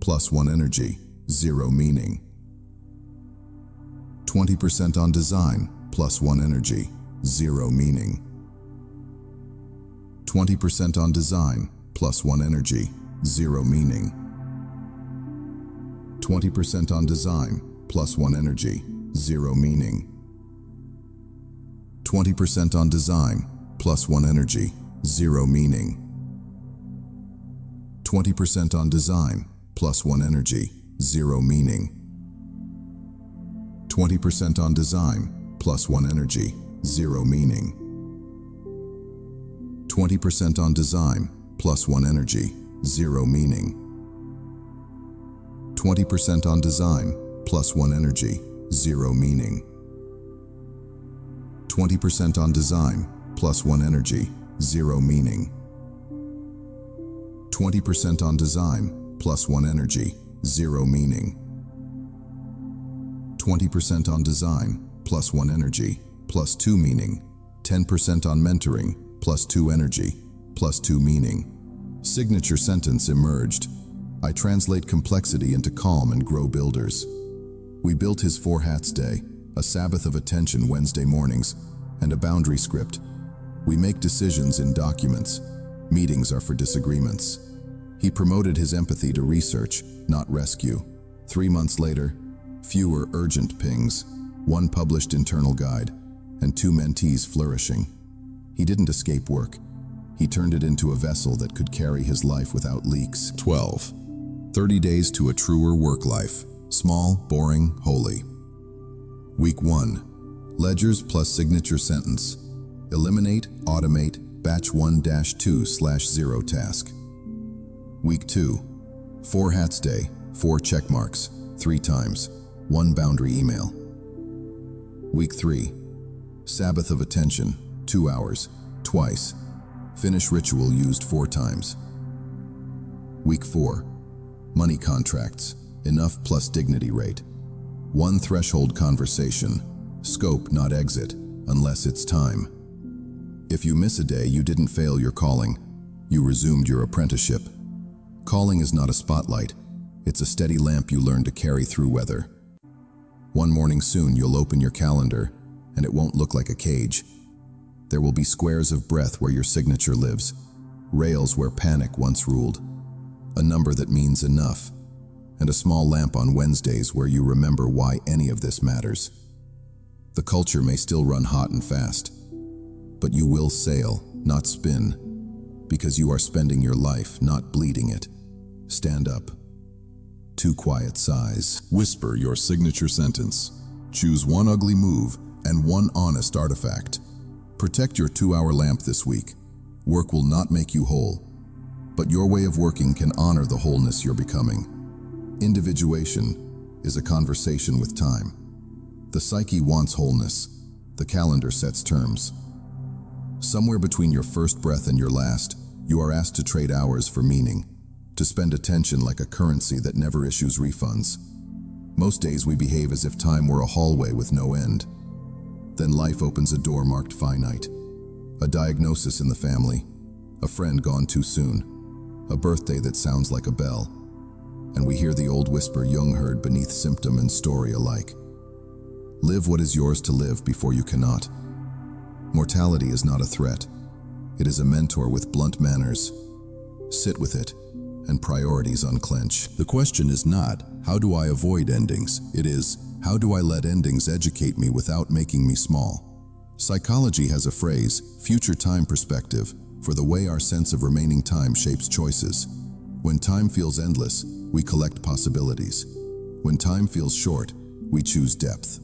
A: +1 energy, 0 meaning. 20% on design, +1 energy, 0 meaning. 20% on design, +1 energy, 0 meaning. 20% on design, +1 energy, 0 meaning. 20% on design, +1 energy, 0 meaning. 20% on design, +1 energy, 0 meaning. 20% on design, +1 energy, 0 meaning. 20% on design, +1 energy, 0 meaning. 20% on design, +1 energy, 0 meaning. 20% on design, +1 energy, 0 meaning. 20% on design, +1 energy, 0 meaning. 20% on design, +1 energy, +2 meaning. 10% on mentoring, +2 energy, +2 meaning. Signature sentence emerged. I translate complexity into calm and grow builders. We built his 4 hats day, a Sabbath of attention Wednesday mornings, and a boundary script. We make decisions in documents. Meetings are for disagreements. He promoted his empathy to research, not rescue. 3 months later, fewer urgent pings, 1 published internal guide, and 2 mentees flourishing. He didn't escape work. He turned it into a vessel that could carry his life without leaks. 12. 30 days to a truer work life. Small, boring, holy. Week 1. Ledgers plus signature sentence. Eliminate, automate, batch 1-2/0 task. Week 2. 4 hats day, 4 check marks, 3 times, 1 boundary email. Week 3. Sabbath of attention, 2 hours, twice. Finish ritual used 4 times. Week 4. Money contracts, enough plus dignity rate. 1 threshold conversation, scope not exit, unless it's time. If you miss a day, you didn't fail your calling. You resumed your apprenticeship. Calling is not a spotlight. It's a steady lamp you learn to carry through weather. One morning soon, you'll open your calendar, and it won't look like a cage. There will be squares of breath where your signature lives, rails where panic once ruled, a number that means enough, and a small lamp on Wednesdays where you remember why any of this matters. The culture may still run hot and fast, but you will sail, not spin, because you are spending your life, not bleeding it. Stand up. 2 quiet sighs. Whisper your signature sentence. Choose 1 ugly move and 1 honest artifact. Protect your 2-hour lamp this week. Work will not make you whole, but your way of working can honor the wholeness you're becoming. Individuation is a conversation with time. The psyche wants wholeness. The calendar sets terms. Somewhere between your first breath and your last, you are asked to trade hours for meaning, to spend attention like a currency that never issues refunds. Most days we behave as if time were a hallway with no end. Then life opens a door marked finite. A diagnosis in the family, a friend gone too soon, a birthday that sounds like a bell, and we hear the old whisper Jung heard beneath symptom and story alike. Live what is yours to live before you cannot. Mortality is not a threat. It is a mentor with blunt manners. Sit with it, and priorities unclench. The question is not, how do I avoid endings? It is, how do I let endings educate me without making me small? Psychology has a phrase, future time perspective, for the way our sense of remaining time shapes choices. When time feels endless, we collect possibilities. When time feels short, we choose depth.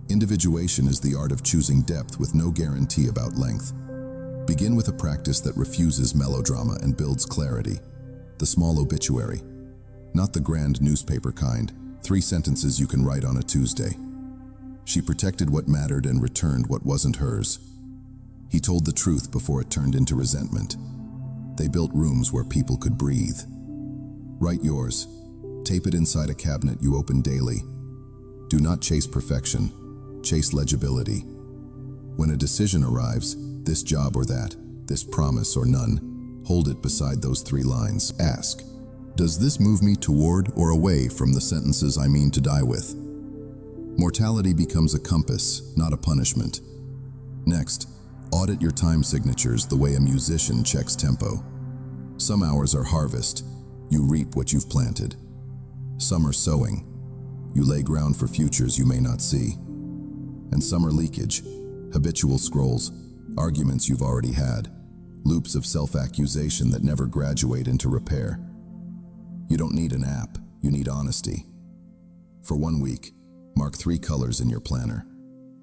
A: Individuation is the art of choosing depth with no guarantee about length. Begin with a practice that refuses melodrama and builds clarity. The small obituary. Not the grand newspaper kind, 3 sentences you can write on a Tuesday. She protected what mattered and returned what wasn't hers. He told the truth before it turned into resentment. They built rooms where people could breathe. Write yours. Tape it inside a cabinet you open daily. Do not chase perfection. Chase legibility. When a decision arrives, this job or that, this promise or none, hold it beside those 3 lines. Ask, Does this move me toward or away from the sentences I mean to die with? Mortality becomes a compass, not a punishment. Next, audit your time signatures the way a musician checks tempo. Some hours are harvest. You reap what you've planted. Some are sowing. You lay ground for futures you may not see. And some are leakage, habitual scrolls, arguments you've already had, loops of self-accusation that never graduate into repair. You don't need an app, you need honesty. For 1 week, mark 3 colors in your planner: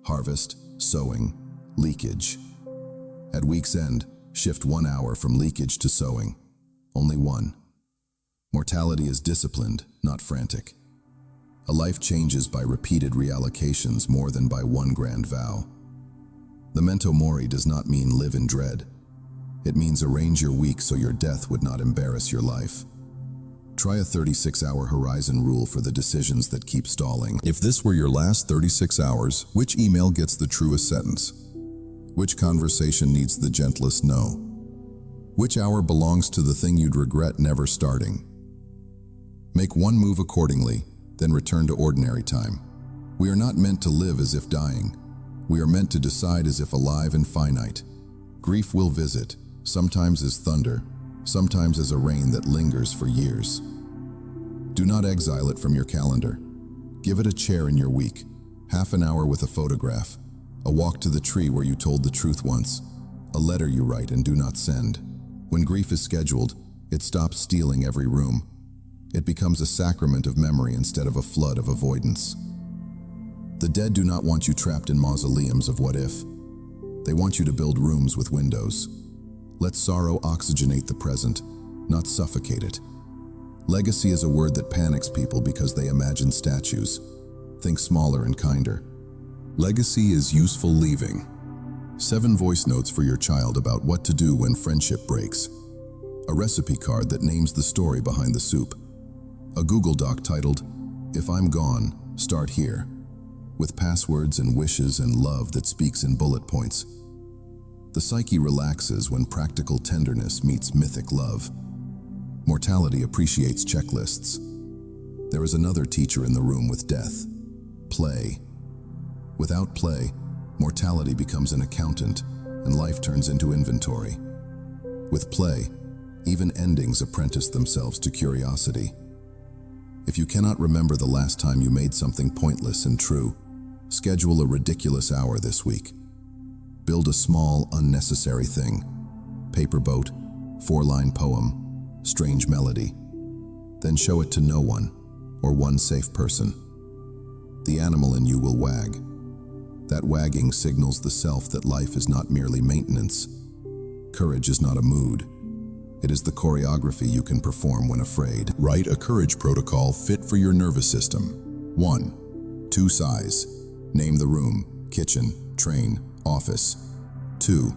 A: harvest, sowing, leakage. At week's end, shift 1 hour from leakage to sowing. Only 1. Mortality is disciplined, not frantic. A life changes by repeated reallocations more than by one grand vow. Memento mori does not mean live in dread. It means arrange your week so your death would not embarrass your life. Try a 36-hour horizon rule for the decisions that keep stalling. If this were your last 36 hours, which email gets the truest sentence? Which conversation needs the gentlest no? Which hour belongs to the thing you'd regret never starting? Make one move accordingly, then return to ordinary time. We are not meant to live as if dying. We are meant to decide as if alive and finite. Grief will visit, sometimes as thunder, sometimes as a rain that lingers for years. Do not exile it from your calendar. Give it a chair in your week, half an hour with a photograph, a walk to the tree where you told the truth once, a letter you write and do not send. When grief is scheduled, it stops stealing every room. It becomes a sacrament of memory instead of a flood of avoidance. The dead do not want you trapped in mausoleums of what if. They want you to build rooms with windows. Let sorrow oxygenate the present, not suffocate it. Legacy is a word that panics people because they imagine statues. Think smaller and kinder. Legacy is useful leaving. 7 voice notes for your child about what to do when friendship breaks. A recipe card that names the story behind the soup. A Google Doc titled, "If I'm Gone, Start Here," with passwords and wishes and love that speaks in bullet points. The psyche relaxes when practical tenderness meets mythic love. Mortality appreciates checklists. There is another teacher in the room with death: play. Without play, mortality becomes an accountant and life turns into inventory. With play, even endings apprentice themselves to curiosity. If you cannot remember the last time you made something pointless and true, schedule a ridiculous hour this week. Build a small, unnecessary thing. Paper boat, 4-line poem, strange melody. Then show it to no one, or one safe person. The animal in you will wag. That wagging signals the self that life is not merely maintenance. Courage is not a mood. It is the choreography you can perform when afraid. Write a courage protocol fit for your nervous system. 1. 2 size. Name the room, kitchen, train, office. 2.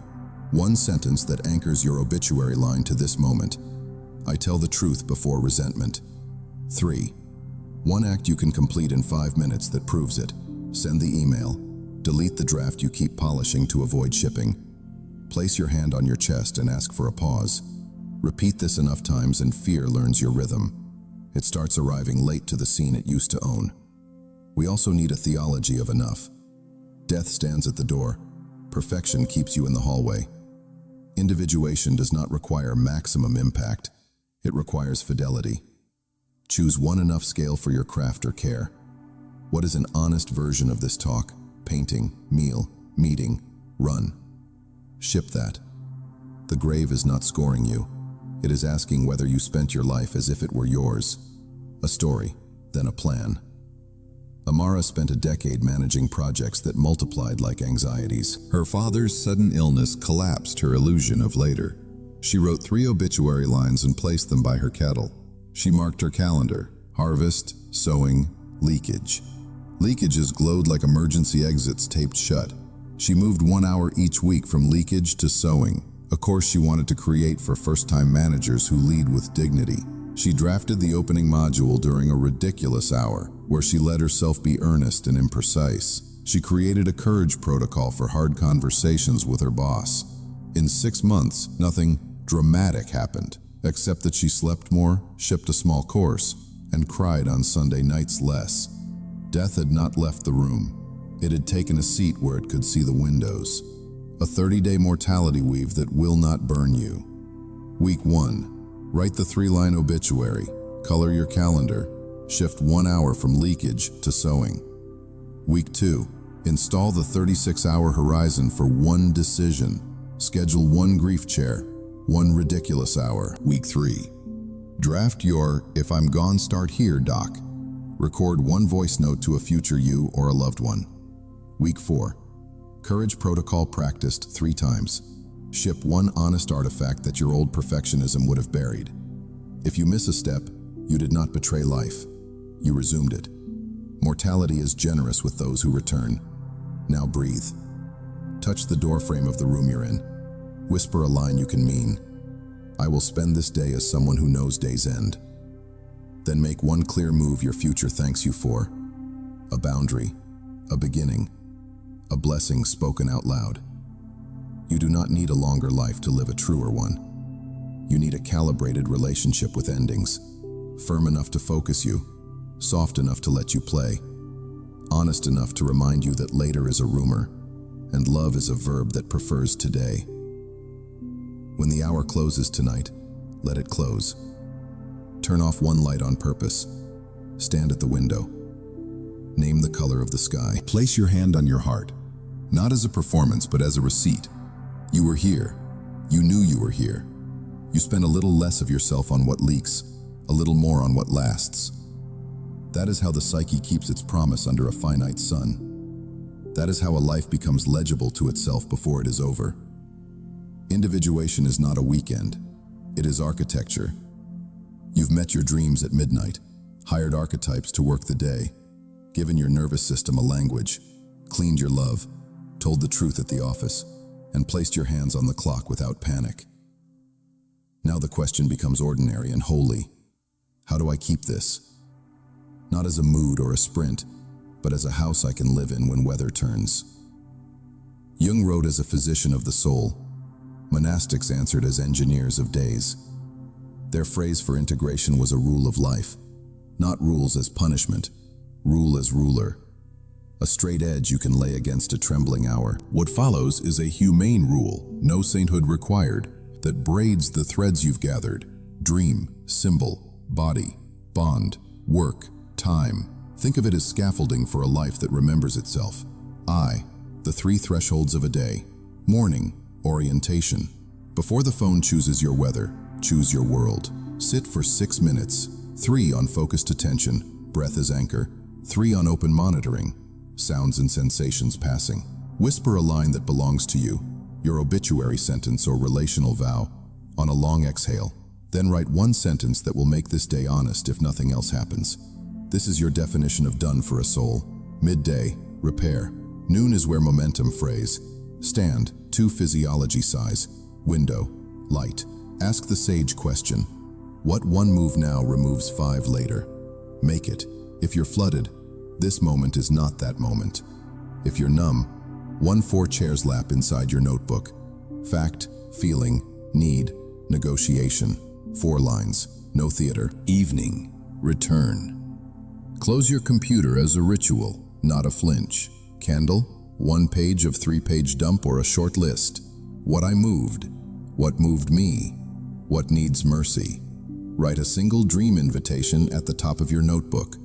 A: 1 sentence that anchors your obituary line to this moment. I tell the truth before resentment. 3. 1 act you can complete in 5 minutes that proves it. Send the email. Delete the draft you keep polishing to avoid shipping. Place your hand on your chest and ask for a pause. Repeat this enough times and fear learns your rhythm. It starts arriving late to the scene it used to own. We also need a theology of enough. Death stands at the door. Perfection keeps you in the hallway. Individuation does not require maximum impact. It requires fidelity. Choose one enough scale for your craft or care. What is an honest version of this talk, painting, meal, meeting, run? Ship that. The grave is not scoring you. It is asking whether you spent your life as if it were yours. A story, then a plan. Amara spent a decade managing projects that multiplied like anxieties. Her father's sudden illness collapsed her illusion of later. She wrote 3 obituary lines and placed them by her kettle. She marked her calendar: harvest, sowing, leakage. Leakages glowed like emergency exits taped shut. She moved 1 hour each week from leakage to sowing, a course she wanted to create for first-time managers who lead with dignity. She drafted the opening module during a ridiculous hour, where she let herself be earnest and imprecise. She created a courage protocol for hard conversations with her boss. In 6 months, nothing dramatic happened. except that she slept more, shipped a small course, and cried on Sunday nights less. Death had not left the room. It had taken a seat where it could see the windows. A 30-day mortality weave that will not burn you. Week 1. Write the 3-line obituary. Color your calendar. Shift 1 hour from leakage to sowing. Week 2. Install the 36-hour horizon for one decision. Schedule one grief chair, one ridiculous hour. Week 3. Draft your "If I'm Gone Start Here" doc. Record one voice note to a future you or a loved one. Week 4. Courage protocol practiced 3 times. Ship one honest artifact that your old perfectionism would have buried. If you miss a step, you did not betray life. You resumed it. Mortality is generous with those who return. Now breathe. Touch the doorframe of the room you're in. Whisper a line you can mean. I will spend this day as someone who knows day's end. Then make one clear move your future thanks you for. A boundary, a beginning, a blessing spoken out loud. You do not need a longer life to live a truer one. You need a calibrated relationship with endings, firm enough to focus you, soft enough to let you play, honest enough to remind you that later is a rumor, and love is a verb that prefers today. When the hour closes tonight, let it close. Turn off one light on purpose. Stand at the window. Name the color of the sky. Place your hand on your heart, not as a performance, but as a receipt. You were here. You knew you were here. You spend a little less of yourself on what leaks, a little more on what lasts. That is how the psyche keeps its promise under a finite sun. That is how a life becomes legible to itself before it is over. Individuation is not a weekend. It is architecture. You've met your dreams at midnight, hired archetypes to work the day, given your nervous system a language, cleaned your love, told the truth at the office, and placed your hands on the clock without panic. Now the question becomes ordinary and holy. How do I keep this? Not as a mood or a sprint, but as a house I can live in when weather turns. Jung wrote as a physician of the soul. Monastics answered as engineers of days. Their phrase for integration was a rule of life, not rules as punishment, rule as ruler. A straight edge you can lay against a trembling hour. What follows is a humane rule, no sainthood required, that braids the threads you've gathered. Dream, symbol, body, bond, work, time. Think of it as scaffolding for a life that remembers itself. The 3 thresholds of a day. Morning, orientation. Before the phone chooses your weather, choose your world. Sit for 6 minutes. 3 on focused attention, breath as anchor. 3 on open monitoring, sounds and sensations passing. Whisper a line that belongs to you, your obituary sentence or relational vow, on a long exhale. Then write one sentence that will make this day honest if nothing else happens. This is your definition of done for a soul. Midday, repair. Noon is where momentum phrase. Stand, 2 physiology size. Window, light. Ask the sage question. What one move now removes 5 later? Make it. If you're flooded, this moment is not that moment. If you're numb, 4 chairs lap inside your notebook. Fact, feeling, need, negotiation. 4 lines, no theater. Evening, return. Close your computer as a ritual, not a flinch. Candle, 1 page of 3-page dump or a short list. What I moved. What moved me? What needs mercy? Write a single dream invitation at the top of your notebook.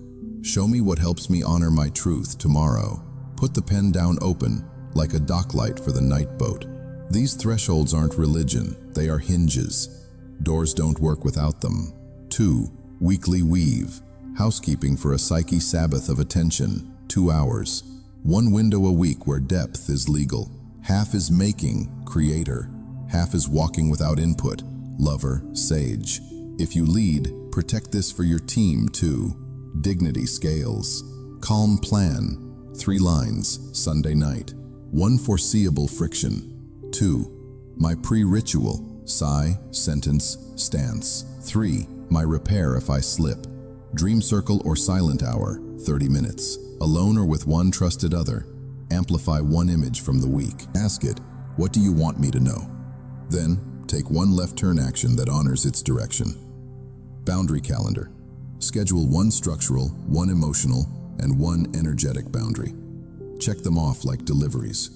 A: Show me what helps me honor my truth tomorrow. Put the pen down open, like a docklight for the night boat. These thresholds aren't religion, they are hinges. Doors don't work without them. 2, weekly weave. Housekeeping for a psyche Sabbath of attention, 2 hours. 1 window a week where depth is legal. Half is making, creator. Half is walking without input, lover, sage. If you lead, protect this for your team too. Dignity scales. Calm plan. 3 lines, Sunday night. 1 foreseeable friction. 2, my pre-ritual, sigh, sentence, stance. 3, my repair if I slip. Dream circle or silent hour, 30 minutes. Alone or with one trusted other. Amplify 1 image from the week. Ask it, what do you want me to know? Then, Take one left turn action that honors its direction. Boundary calendar. Schedule one structural, one emotional, and one energetic boundary. Check them off like deliveries.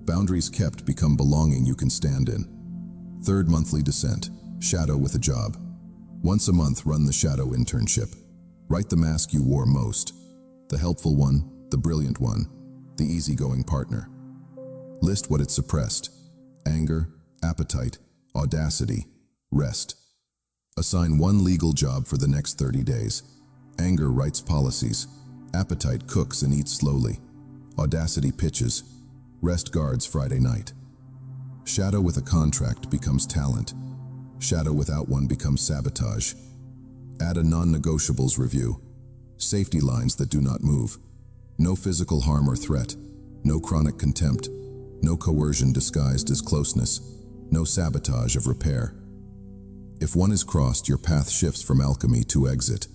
A: Boundaries kept become belonging you can stand in. Third monthly descent. Shadow with a job. Once a month, run the shadow internship. Write the mask you wore most. The helpful one, the brilliant one, the easygoing partner. List what it suppressed. Anger, appetite, audacity, rest. Assign one legal job for the next 30 days. Anger writes policies. Appetite cooks and eats slowly. Audacity pitches. Rest guards Friday night. Shadow with a contract becomes talent. Shadow without one becomes sabotage. Add a non-negotiables review. Safety lines that do not move. No physical harm or threat. No chronic contempt. No coercion disguised as closeness. No sabotage of repair. If one is crossed, your path shifts from alchemy to exit.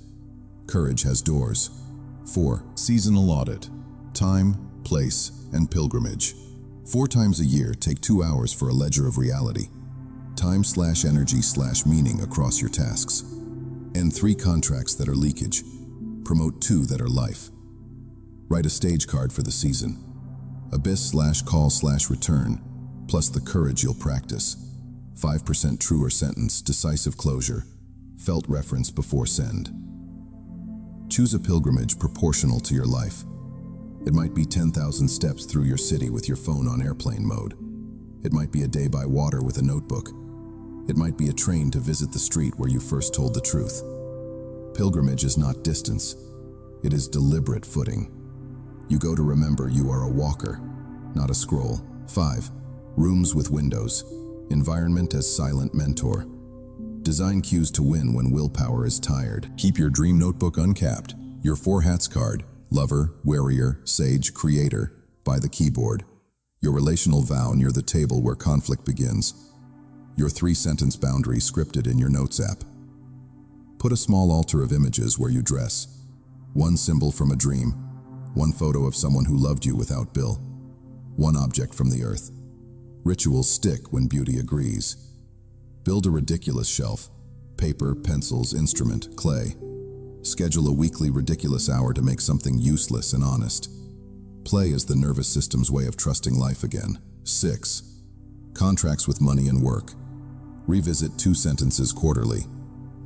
A: Courage has doors. 4. Seasonal audit. Time, place, and pilgrimage. 4 times a year, take 2 hours for a ledger of reality. Time/energy/meaning across your tasks. End 3 contracts that are leakage. Promote 2 that are life. Write a stage card for the season. Abyss/call/return, plus the courage you'll practice. 5% truer sentence, decisive closure. Felt reference before send. Choose a pilgrimage proportional to your life. It might be 10,000 steps through your city with your phone on airplane mode. It might be a day by water with a notebook. It might be a train to visit the street where you first told the truth. Pilgrimage is not distance. It is deliberate footing. You go to remember you are a walker, not a scroll. 5. Rooms with windows. Environment as silent mentor. Design cues to win when willpower is tired. Keep your dream notebook uncapped. Your 4 hats card. Lover, warrior, sage, creator. By the keyboard. Your relational vow near the table where conflict begins. Your 3-sentence boundary scripted in your notes app. Put a small altar of images where you dress. 1 symbol from a dream. 1 photo of someone who loved you without bill. 1 object from the earth. Rituals stick when beauty agrees. Build a ridiculous shelf. Paper, pencils, instrument, clay. Schedule a weekly ridiculous hour to make something useless and honest. Play is the nervous system's way of trusting life again. 6. Contracts with money and work. Revisit 2 sentences quarterly.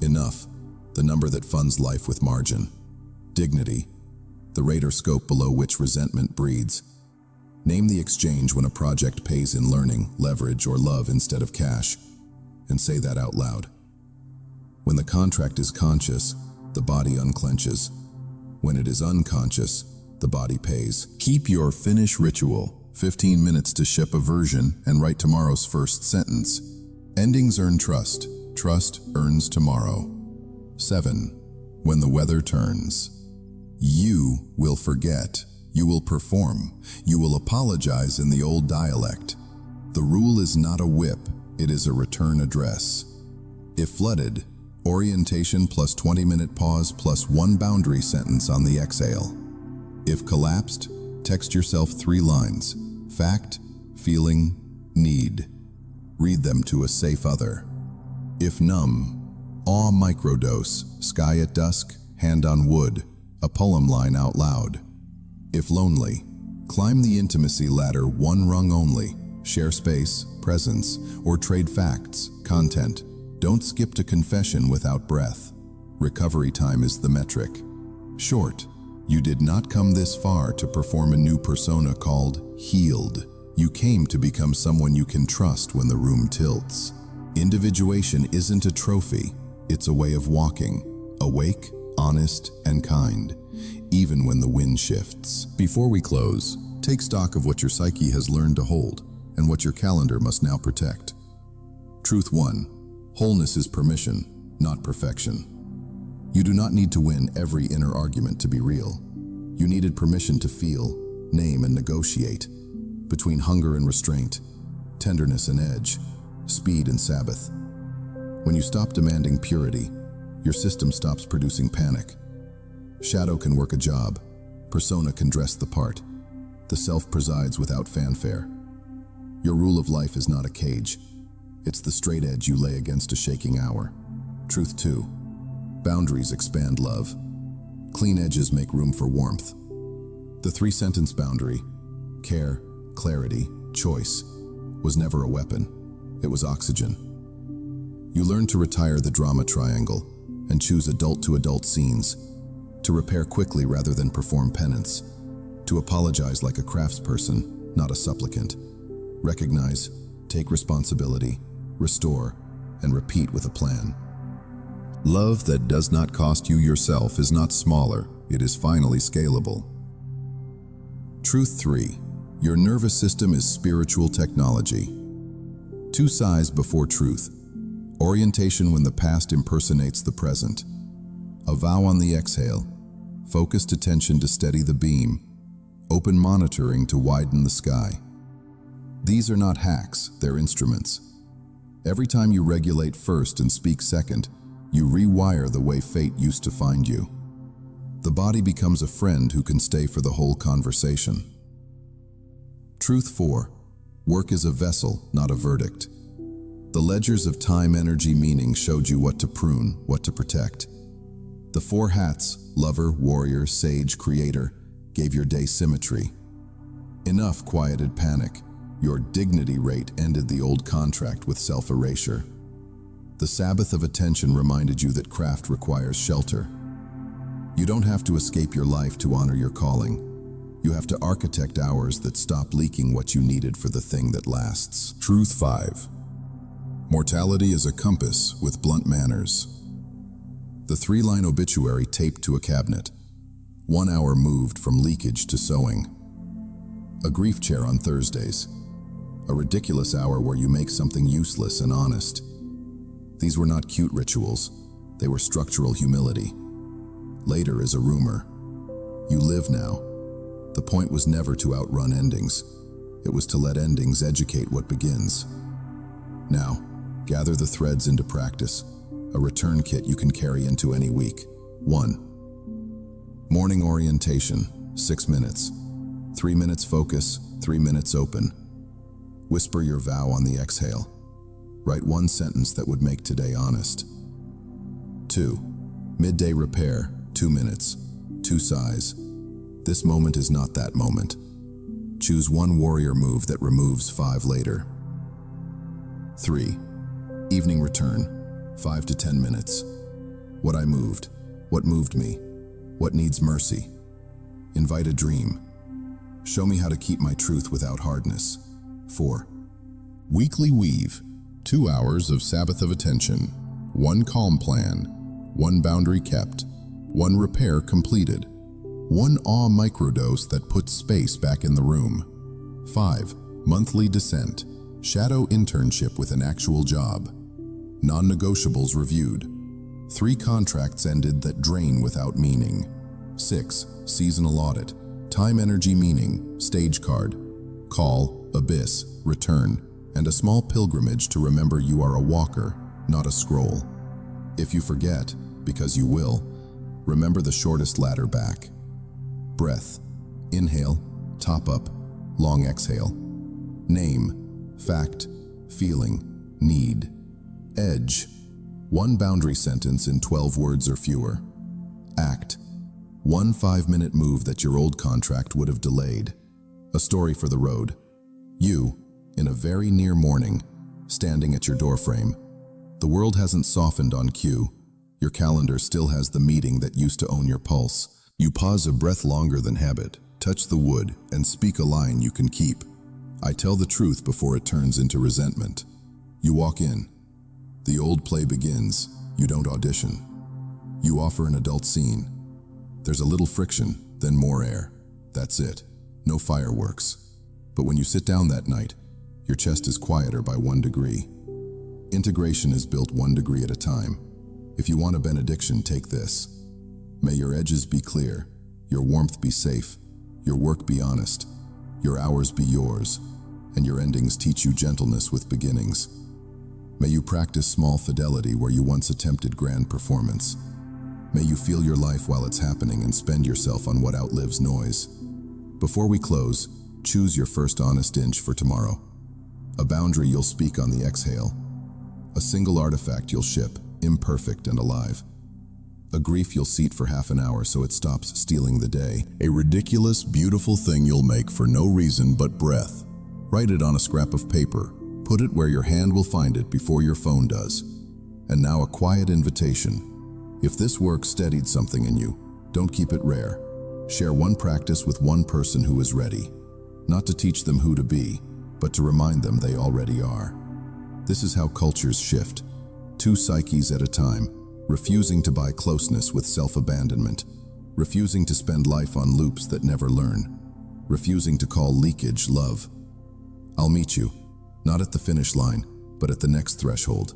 A: Enough, the number that funds life with margin. Dignity, the rate or scope below which resentment breeds. Name the exchange when a project pays in learning, leverage, or love instead of cash, and say that out loud. When the contract is conscious, the body unclenches. When it is unconscious, the body pays. Keep your finish ritual. 15 minutes to ship a version and write tomorrow's first sentence. Endings earn trust. Trust earns tomorrow. 7. When the weather turns. You will forget. You will perform. You will apologize in the old dialect. The rule is not a whip, it is a return address. If flooded, orientation plus 20-minute pause plus 1 boundary sentence on the exhale. If collapsed, text yourself 3 lines. Fact, feeling, need. Read them to a safe other. If numb, awe microdose, sky at dusk, hand on wood, a poem line out loud. If lonely, climb the intimacy ladder 1 rung only, share space, presence, or trade facts, content. Don't skip to confession without breath. Recovery time is the metric. Short, you did not come this far to perform a new persona called healed. You came to become someone you can trust when the room tilts. Individuation isn't a trophy, it's a way of walking, awake, honest, and kind, even when the wind shifts. Before we close, take stock of what your psyche has learned to hold and what your calendar must now protect. Truth 1. Wholeness is permission, not perfection. You do not need to win every inner argument to be real. You needed permission to feel, name, and negotiate. Between hunger and restraint, tenderness and edge, speed and Sabbath. When you stop demanding purity, your system stops producing panic. Shadow can work a job, persona can dress the part. The self presides without fanfare. Your rule of life is not a cage. It's the straight edge you lay against a shaking hour. Truth 2. Boundaries expand love. Clean edges make room for warmth. The 3-sentence boundary, care, clarity, choice, was never a weapon. It was oxygen. You learn to retire the drama triangle and choose adult-to-adult scenes, to repair quickly rather than perform penance, to apologize like a craftsperson, not a supplicant. Recognize, take responsibility, restore, and repeat with a plan.
B: Love that does not cost you yourself is not smaller, it is finally scalable.
A: Truth 3. Your nervous system is spiritual technology. 2 sighs before truth. Orientation when the past impersonates the present. A vow on the exhale. Focused attention to steady the beam. Open monitoring to widen the sky. These are not hacks, they're instruments. Every time you regulate first and speak second, you rewire the way fate used to find you. The body becomes a friend who can stay for the whole conversation. Truth 4. Work is a vessel, not a verdict. The ledgers of time, energy, meaning showed you what to prune, what to protect. The 4 hats, lover, warrior, sage, creator, gave your day symmetry. Enough quieted panic. Your dignity rate ended the old contract with self-erasure. The Sabbath of attention reminded you that craft requires shelter. You don't have to escape your life to honor your calling. You have to architect hours that stop leaking what you needed for the thing that lasts.
B: Truth 5. Mortality is a compass with blunt manners.
A: The 3-line obituary taped to a cabinet. 1 hour moved from leakage to sewing. A grief chair on Thursdays. A ridiculous hour where you make something useless and honest. These were not cute rituals. They were structural humility. Later is a rumor. You live now. The point was never to outrun endings. It was to let endings educate what begins. Now, gather the threads into practice. A return kit you can carry into any week. 1. Morning orientation, 6 minutes. 3 minutes focus, 3 minutes open. Whisper your vow on the exhale. Write 1 sentence that would make today honest. 2. Midday repair, 2 minutes. 2 sighs. This moment is not that moment. Choose 1 warrior move that removes 5 later. 3. Evening return, 5 to 10 minutes. What I moved, what moved me, what needs mercy. Invite a dream. Show me how to keep my truth without hardness. 4.
B: Weekly weave, 2 hours of Sabbath of attention, 1 calm plan, 1 boundary kept, 1 repair completed, 1 awe microdose that puts space back in the room. 5. Monthly descent, shadow internship with an actual job. Non-negotiables reviewed. 3 contracts ended that drain without meaning. 6. Seasonal audit, time, energy, meaning, stage card, call, abyss, return, and a small pilgrimage to remember you are a walker, not a scroll. If you forget, because you will, remember the shortest ladder back. Breath, inhale, top up, long exhale. Name, fact, feeling, need. Edge, 1 boundary sentence in 12 words or fewer. Act, 1 5-minute move that your old contract would have delayed. A story for the road. You, in a very near morning, standing at your doorframe. The world hasn't softened on cue. Your calendar still has the meeting that used to own your pulse. You pause a breath longer than habit, touch the wood, and speak a line you can keep. I tell the truth before it turns into resentment. You walk in. The old play begins. You don't audition. You offer an adult scene. There's a little friction, then more air. That's it. No fireworks. But when you sit down that night, your chest is quieter by 1 degree. Integration is built 1 degree at a time. If you want a benediction, take this. May your edges be clear, your warmth be safe, your work be honest, your hours be yours, and your endings teach you gentleness with beginnings. May you practice small fidelity where you once attempted grand performance. May you feel your life while it's happening and spend yourself on what outlives noise. Before we close, choose your first honest inch for tomorrow. A boundary you'll speak on the exhale,
A: A single artifact you'll ship, imperfect and alive. A grief you'll seat for half an hour so it stops stealing the day. A ridiculous, beautiful thing you'll make for no reason but breath. Write it on a scrap of paper. Put it where your hand will find it before your phone does. And now a quiet invitation. If this work steadied something in you, don't keep it rare. Share one practice with one person who is ready. Not to teach them who to be, but to remind them they already are. This is how cultures shift. Two psyches at a time, refusing to buy closeness with self-abandonment, refusing to spend life on loops that never learn, refusing to call leakage love. I'll meet you, not at the finish line, but at the next threshold.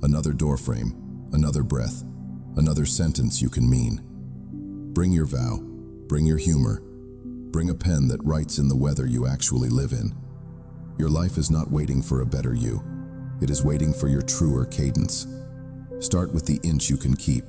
A: Another doorframe, another breath, another sentence you can mean. Bring your vow, bring your humor, bring a pen that writes in the weather you actually live in. Your life is not waiting for a better you. It is waiting for your truer cadence. Start with the inch you can keep.